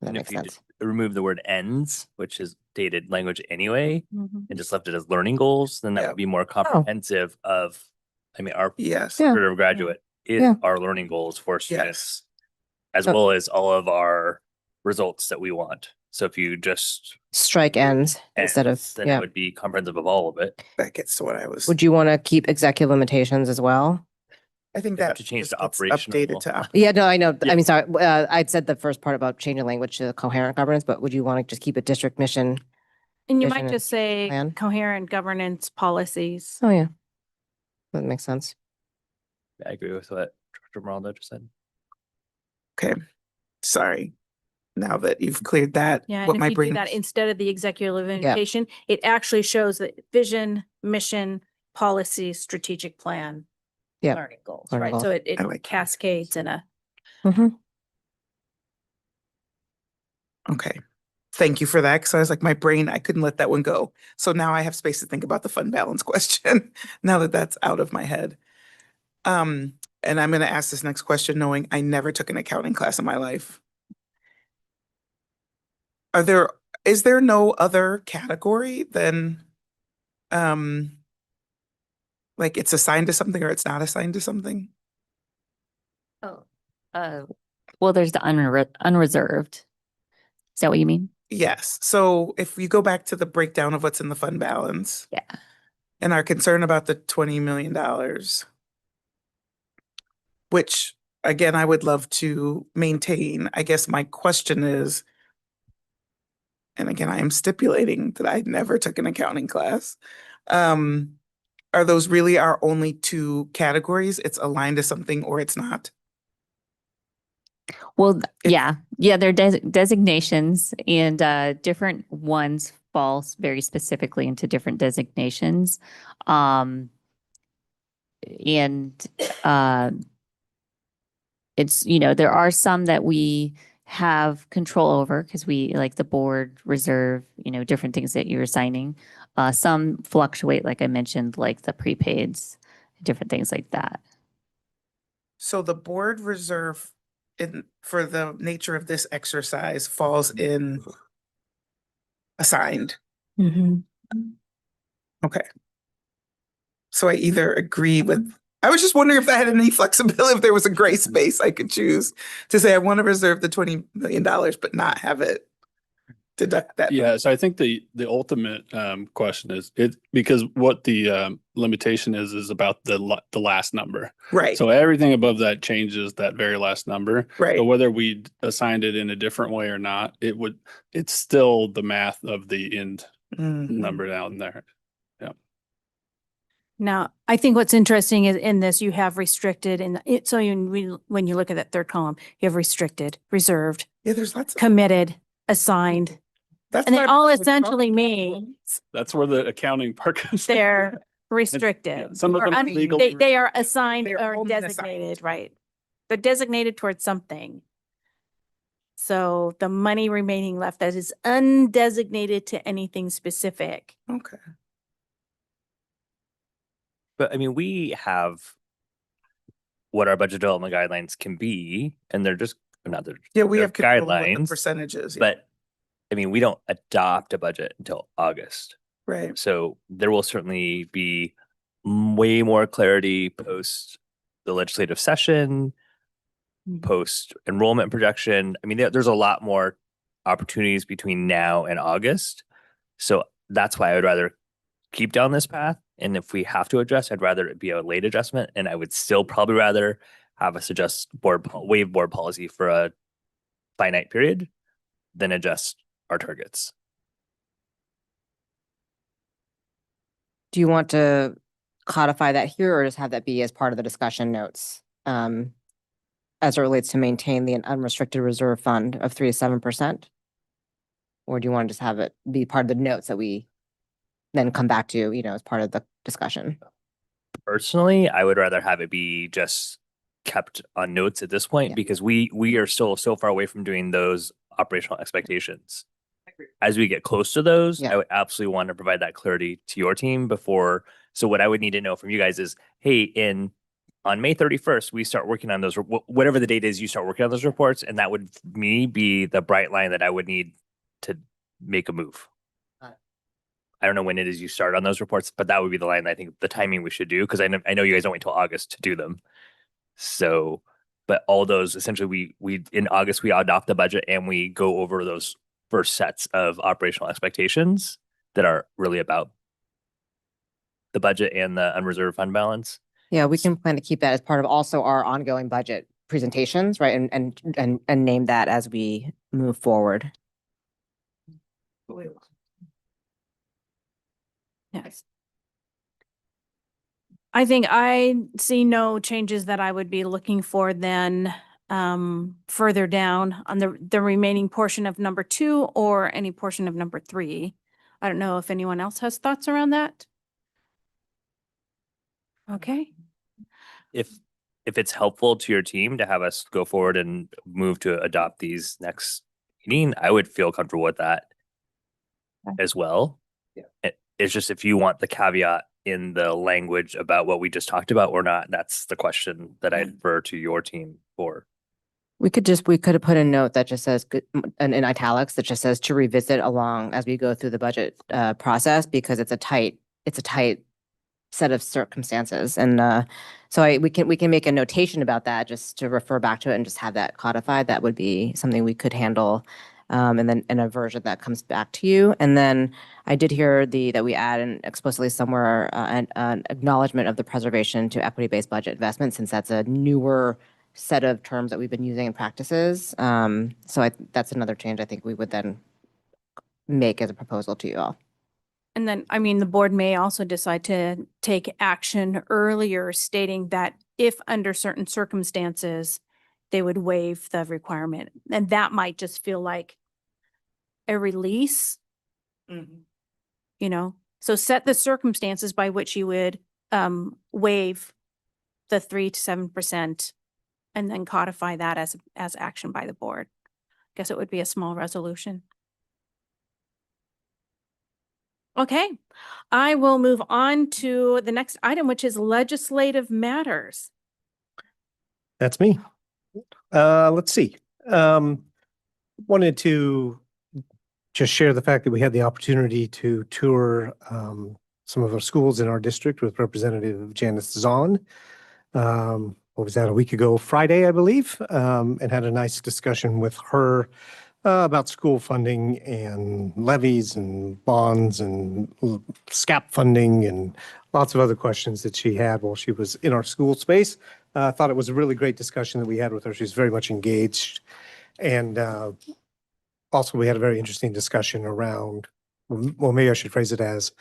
That And makes if you sense. remove the word ends, which is dated language anyway, Mhm. and just left it as learning goals, then that would be more comprehensive of, our Yes. career of graduate is Yeah. our learning goals for students, as So- well as all of our results that we want. So if you just Strike ends instead of, ends, then it yeah. would be comprehensive of all of it. That gets to what I was. Would you want to keep executive limitations as well? I think They have that to change just to gets operational. updated to Yeah, no, I know. Yeah. I mean, sorry, I'd said the first part about changing language to coherent governance, but would you want to just keep it district mission? And you Vision might and just say plan? coherent governance policies. Oh, yeah. That makes sense. I agree with what Dr. Miranda just said. Okay. Sorry. Now that you've cleared that, Yeah, what and my if you do brain that instead of the executive limitation, it actually shows that vision, mission, policy, strategic plan, Yeah. learning goals, Learning right? goals. So it I like that. cascades in a. Mhm. Okay. Thank you for that. Because I was like, my brain, I couldn't let that one go. So now I have space to think about the fund balance question now that that's out of my head. And I'm going to ask this next question knowing I never took an accounting class in my life. Is there no other category than like it's assigned to something or it's not assigned to something? Oh, well, there's the unreserved. Is that what you mean? Yes. So if you go back to the breakdown of what's in the fund balance. Yeah. And our concern about the $20 million, which again, I would love to maintain. I guess my question is, and again, I am stipulating that I never took an accounting class. Are those really our only two categories? It's aligned to something or it's not? Well, yeah, they're designations, and different ones fall very specifically into different designations. And it's, there are some that we have control over because we, like the board reserve, different things that you're assigning. Some fluctuate, like I mentioned, like the prepaids, different things like that. So the board reserve for the nature of this exercise falls in assigned. Okay. So I either agree with, I was just wondering if that had any flexibility, if there was a gray space I could choose to say I want to reserve the $20 million, but not have it deduct that. Yeah, so I think the ultimate question is because what the limitation is about the last number. Right. So everything above that changes that very last number. Right. So whether we assigned it in a different way or not, it's still the math of the end number down there. Yeah. Now, I think what's interesting is in this, you have restricted so when you look at that third column, you have restricted, reserved. Yeah, there's lots of committed, assigned. That's And what it I all was essentially means That's where the accounting part comes. they're restricted. some of or them legal- They are assigned They're or only assigned. designated, right? They're designated towards something. So the money remaining left that is undesignated to anything specific. Okay. But we have what our budget development guidelines can be, and they're just Yeah, we they're have control over the guidelines, percentages. Yeah. but I mean, we don't adopt a budget until August. Right. So there will certainly be way more clarity post the legislative session, post enrollment projection. I mean, there's a lot more opportunities between now and August. So that's why I would rather keep down this path. And if we have to adjust, I'd rather it be a late adjustment. And I would still probably rather have us adjust waive board policy for a finite period than adjust our targets. Do you want to codify that here or just have that be as part of the discussion notes? As it relates to maintain the unrestricted reserve fund of 3 to 7%? Or do you want to just have it be part of the notes that we then come back to, as part of the discussion? Personally, I would rather have it be just kept on notes at this point because we are still so far away from doing those operational expectations. As we get close to those, I would absolutely want to provide that clarity to your team before. So what I would need to know from you guys is, hey, on May 31st, we start working on those, whatever the date is, you start working on those reports. And that would, for me, be the bright line that I would need to make a move. I don't know when it is you start on those reports, but that would be the line I think the timing we should do, because I know you guys don't wait till August to do them. So, but all those essentially we in August we adopt the budget and we go over those first sets of operational expectations that are really about the budget and the unreserved fund balance. Yeah, we can plan to keep that as part of also our ongoing budget presentations, right? And name that as we move forward. Yes. I think I see no changes that I would be looking for then further down on the remaining portion of number 2 or any portion of number 3. I don't know if anyone else has thoughts around that. Okay. If it's helpful to your team to have us go forward and move to adopt these next meeting, I would feel comfortable with that as well. Yeah. It's just if you want the caveat in the language about what we just talked about or not, that's the question that I defer to your team for. We could have put a note that just says, in italics, that just says to revisit along as we go through the budget process, because it's a tight set of circumstances. And so we can make a notation about that just to refer back to it and just have that codified. That would be something we could handle. And then in a version that comes back to you. And then I did hear that we add in explicitly somewhere an acknowledgement of the preservation to equity-based budget investment, since that's a newer set of terms that we've been using in practices. So that's another change I think we would then make as a proposal to you all. And then, I mean, the board may also decide to take action earlier, stating that if under certain circumstances, they would waive the requirement. And that might just feel like a release, So set the circumstances by which you would waive the 3 to 7% and then codify that as action by the board. Guess it would be a small resolution. Okay, I will move on to the next item, which is legislative matters. That's me. Let's see. Wanted to just share the fact that we had the opportunity to tour some of our schools in our district with Representative Janice Zahn. What was that, a week ago Friday, I believe, and had a nice discussion with her about school funding and levies and bonds and SCAP funding and lots of other questions that she had while she was in our school space. I thought it was a really great discussion that we had with her. She's very much engaged. And also we had a very interesting discussion around, well, maybe I should phrase it as,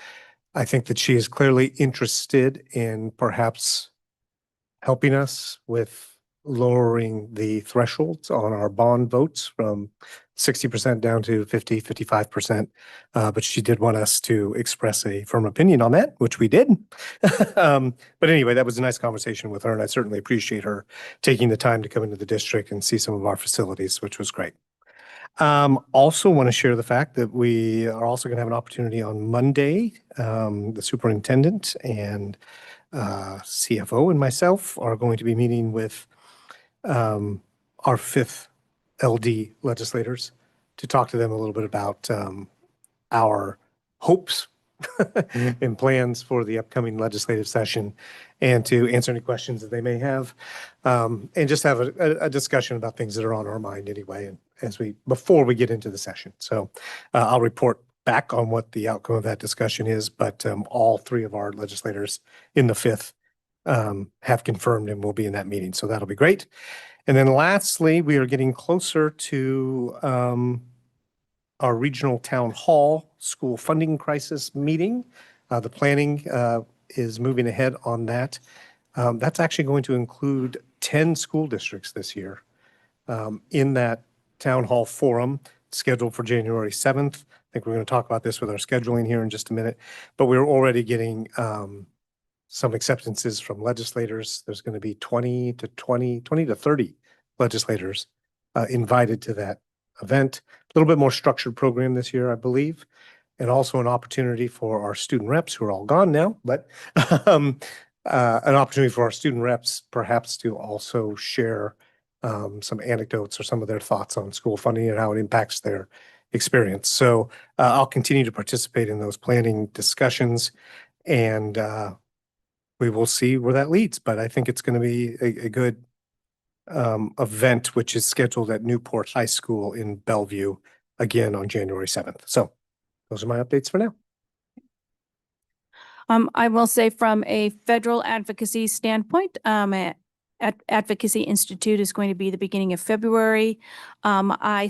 I think that she is clearly interested in perhaps helping us with lowering the thresholds on our bond votes from 60% down to 55%. But she did want us to express a firm opinion on that, which we did. But anyway, that was a nice conversation with her, and I certainly appreciate her taking the time to come into the district and see some of our facilities, which was great. Also want to share the fact that we are also going to have an opportunity on Monday. The superintendent and CFO and myself are going to be meeting with our 5th LD legislators to talk to them a little bit about our hopes and plans for the upcoming legislative session, and to answer any questions that they may have, and just have a discussion about things that are on our mind anyway, and before we get into the session. So I'll report back on what the outcome of that discussion is, but all three of our legislators in the 5th have confirmed and will be in that meeting. So that'll be great. And then lastly, we are getting closer to our regional town hall school funding crisis meeting. The planning is moving ahead on that. That's actually going to include 10 school districts this year in that town hall forum scheduled for January 7th. I think we're going to talk about this with our scheduling here in just a minute, but we're already getting some acceptances from legislators. There's going to be 20 to 30 legislators invited to that event. A little bit more structured program this year, I believe, and also an opportunity for our student reps, who are all gone now, but an opportunity for our student reps perhaps to also share some anecdotes or some of their thoughts on school funding and how it impacts their experience. So I'll continue to participate in those planning discussions, and we will see where that leads. But I think it's going to be a good event, which is scheduled at Newport High School in Bellevue again on January 7th. So those are my updates for now. I will say from a federal advocacy standpoint, Advocacy Institute is going to be the beginning of February. I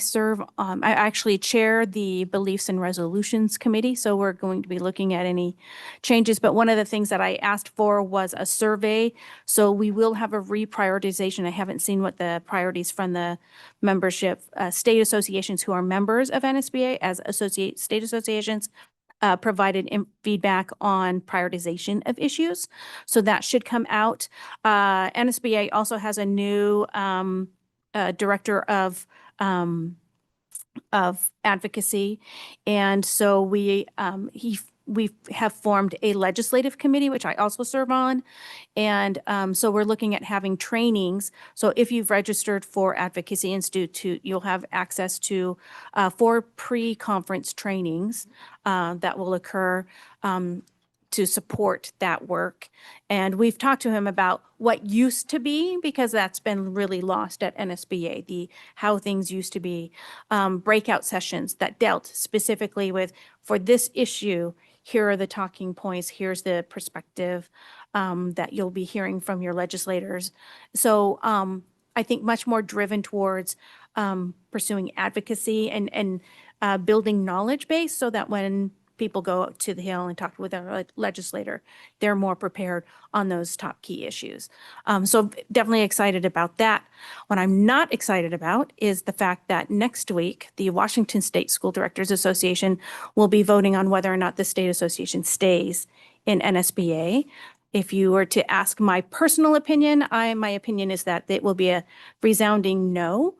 actually chair the Beliefs and Resolutions Committee, so we're going to be looking at any changes. But one of the things that I asked for was a survey. So we will have a reprioritization. I haven't seen what the priorities from the membership, state associations who are members of NSBA as state associations provided feedback on prioritization of issues. So that should come out. NSBA also has a new director of advocacy. And so we have formed a legislative committee, which I also serve on. And so we're looking at having trainings. So if you've registered for Advocacy Institute, you'll have access to 4 pre-conference trainings that will occur to support that work. And we've talked to him about what used to be, because that's been really lost at NSBA, how things used to be, breakout sessions that dealt specifically with, for this issue, here are the talking points, here's the perspective that you'll be hearing from your legislators. So I think much more driven towards pursuing advocacy and building knowledge base, so that when people go to the Hill and talk with their legislator, they're more prepared on those top key issues. So definitely excited about that. What I'm not excited about is the fact that next week, the Washington State School Directors Association will be voting on whether or not the state association stays in NSBA. If you were to ask my personal opinion, my opinion is that it will be a resounding no.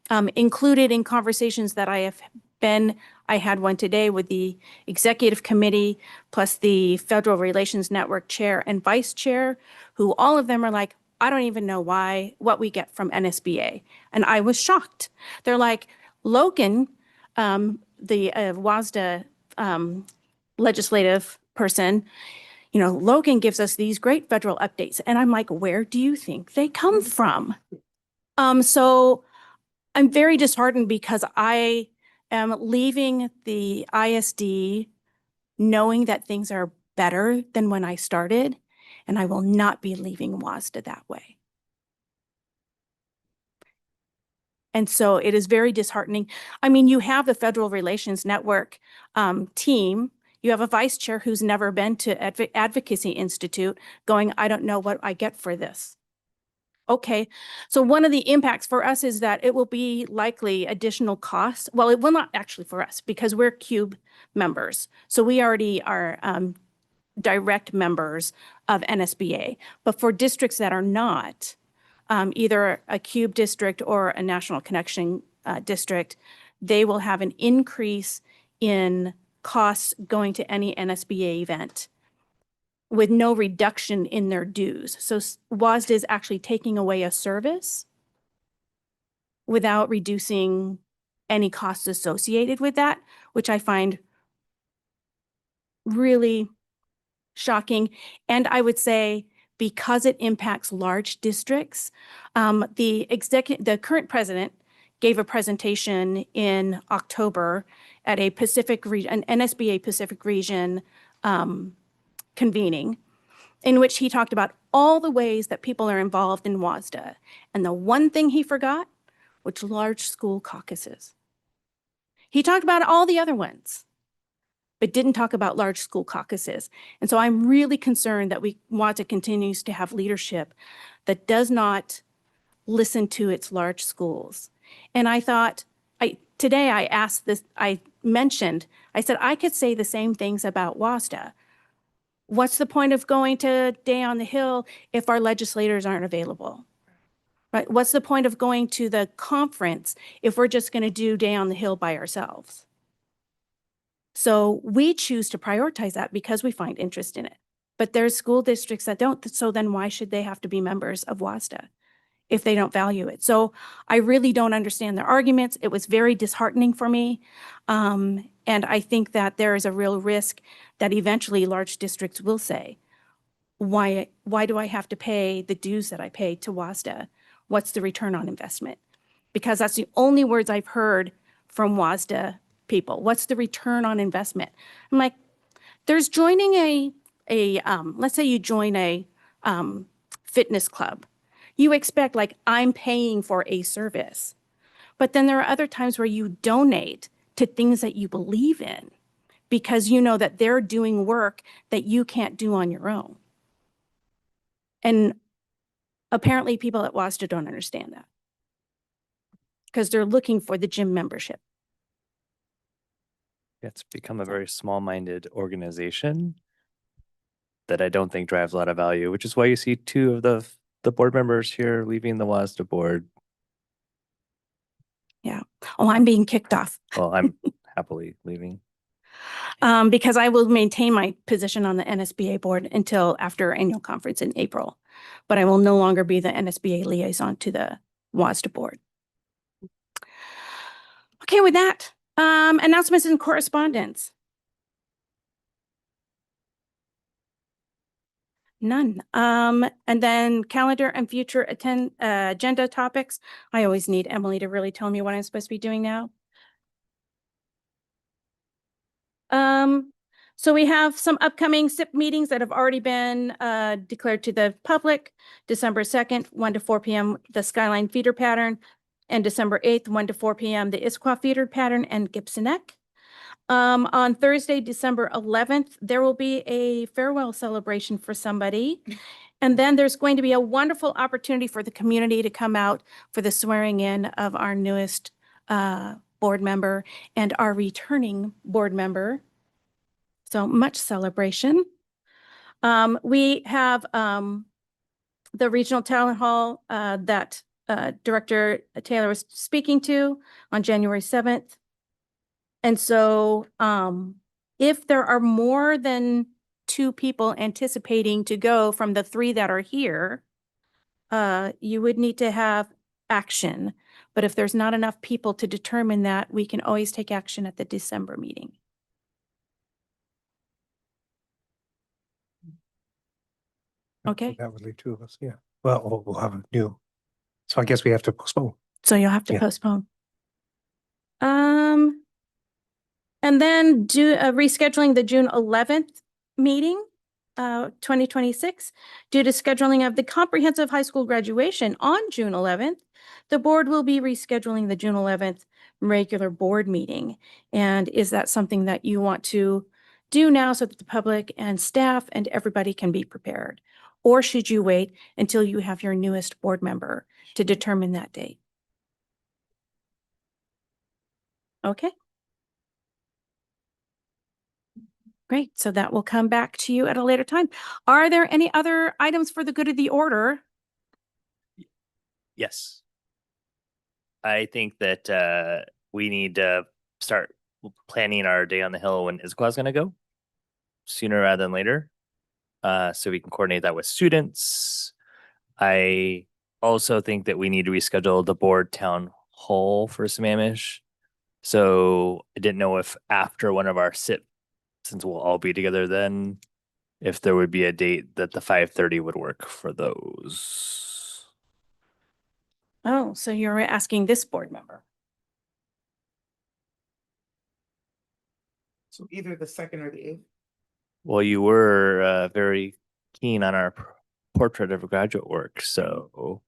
Included in conversations that I had one today with the executive committee, plus the Federal Relations Network chair and vice chair, who all of them are like, I don't even know what we get from NSBA. And I was shocked. They're like, Logan, the WASDA legislative person, Logan gives us these great federal updates. And I'm like, where do you think they come from? So I'm very disheartened, because I am leaving the ISD knowing that things are better than when I started, and I will not be leaving WASDA that way. And so it is very disheartening. I mean, you have the Federal Relations Network team. You have a vice chair who's never been to Advocacy Institute going, I don't know what I get for this. Okay, so one of the impacts for us is that it will be likely additional costs. Well, it will not actually for us, because we're CUBE members. So we already are direct members of NSBA. But for districts that are not, either a CUBE district or a National Connection district, they will have an increase in costs going to any NSBA event, with no reduction in their dues. So WASDA is actually taking away a service without reducing any costs associated with that, which I find really shocking. And I would say because it impacts large districts, the current president gave a presentation in October at a an NSBA Pacific Region convening, in which he talked about all the ways that people are involved in WASDA. And the one thing he forgot, which large school caucuses. He talked about all the other ones, but didn't talk about large school caucuses. And so I'm really concerned that WASDA continues to have leadership that does not listen to its large schools. And I thought, today I asked this, I said, I could say the same things about WASDA. What's the point of going to Day on the Hill if our legislators aren't available? Right? What's the point of going to the conference if we're just going to do Day on the Hill by ourselves? So we choose to prioritize that because we find interest in it. But there's school districts that don't. So then why should they have to be members of WASDA if they don't value it? So I really don't understand their arguments. It was very disheartening for me. And I think that there is a real risk that eventually large districts will say, why do I have to pay the dues that I pay to WASDA? What's the return on investment? Because that's the only words I've heard from WASDA people. What's the return on investment? I'm like, there's joining let's say you join a fitness club. You expect, like, I'm paying for a service. But then there are other times where you donate to things that you believe in because you know that they're doing work that you can't do on your own. And apparently people at WASDA don't understand that because they're looking for the gym membership. It's become a very small-minded organization that I don't think drives a lot of value, which is why you see two of the board members here leaving the WASDA board. Yeah. Oh, I'm being kicked off. Well, I'm happily leaving. Because I will maintain my position on the NSBA board until after our annual conference in April. But I will no longer be the NSBA liaison to the WASDA board. Okay, with that, announcements and correspondence. None. And then calendar and future agenda topics. I always need Emily to really tell me what I'm supposed to be doing now. So we have some upcoming SIP meetings that have already been declared to the public. December 2nd, 1 to 4 p.m., the Skyline feeder pattern, and December 8th, 1 to 4 p.m., the Issaquah feeder pattern and Gibson Neck. On Thursday, December 11th, there will be a farewell celebration for somebody. And then there's going to be a wonderful opportunity for the community to come out for the swearing in of our newest board member and our returning board member. So much celebration. We have the regional town hall that Director Taylor was speaking to on January 7th. And so if there are more than 2 people anticipating to go from the 3 that are here, you would need to have action. But if there's not enough people to determine that, we can always take action at the December meeting. Okay. That would leave 2 of us, yeah. Well, we'll have a new, so I guess we have to postpone. So you'll have to Yeah. postpone. And then rescheduling the June 11th meeting, 2026. Due to scheduling of the comprehensive high school graduation on June 11th, the board will be rescheduling the June 11th regular board meeting. And is that something that you want to do now so that the public and staff and everybody can be prepared? Or should you wait until you have your newest board member to determine that date? Okay. Great. So that will come back to you at a later time. Are there any other items for the good of the order? Yes. I think that we need to start planning our Day on the Hill when Issaquah is going to go sooner rather than later. So we can coordinate that with students. I also think that we need to reschedule the board town hall for Sammamish So I didn't know if after one of our since we'll all be together then, if there would be a date that the 5:30 would work for those. Oh, so you're asking this board member. So either the 2nd or the 8th. Well, you were very keen on our portrait of graduate work, so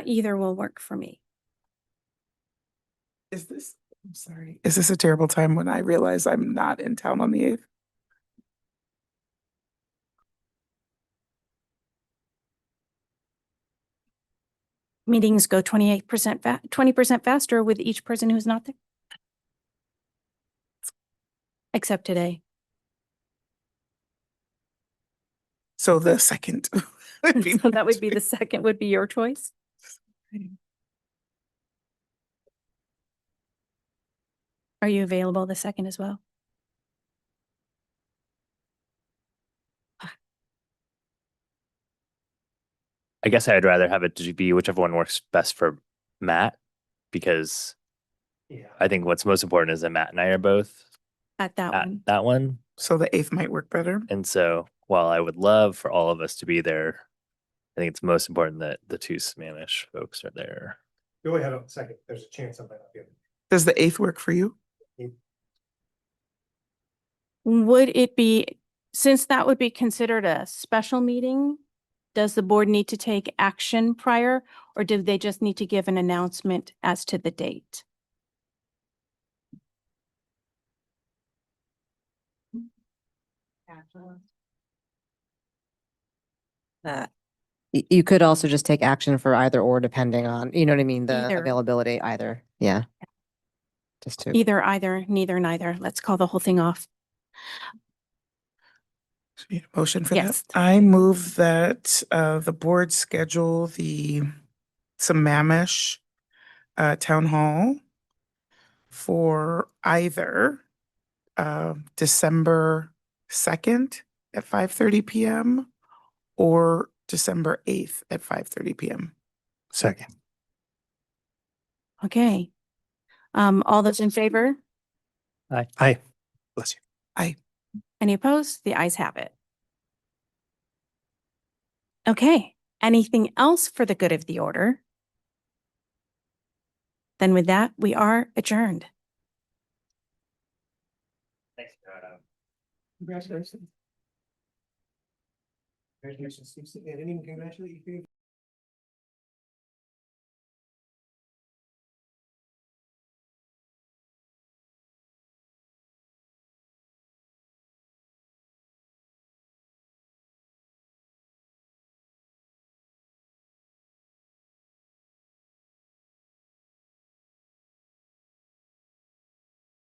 Either will work for me. I'm sorry, is this a terrible time when I realize I'm not in town on the 8th? Meetings go 28% 20% faster with each person who's not there. Except today. So the 2nd. would be So that would be the 2nd would be your choice. Are you available the 2nd as well? I guess I'd rather have it to be whichever one works best for Matt, because I think what's most important is that Matt and I are both At that at one. that one. So the 8th might work better. And so while I would love for all of us to be there, I think it's most important that the two Spanish folks are there. Go ahead on the 2nd. There's a chance I might not be able to. Does the 8th work for you? Would it be, since that would be considered a special meeting, does the board need to take action prior, or do they just need to give an announcement as to the date? You could also just take action for either or depending on, you know what I mean, the Either. availability either. Yeah. Just to. Either, neither, neither. Let's call the whole thing off. So you need a motion for Yes. that? I move that the board schedule the Sammamish Town Hall for either December 2nd at 5:30 PM or December 8th at 5:30 PM. 2nd. Okay. All those in favor? Aye. Bless you. Aye. Any opposed? The ayes have it. Okay. Anything else for the good of the order? Then with that, we are adjourned. Thanks, Congratulations. Congratulations. I didn't even congratulate you.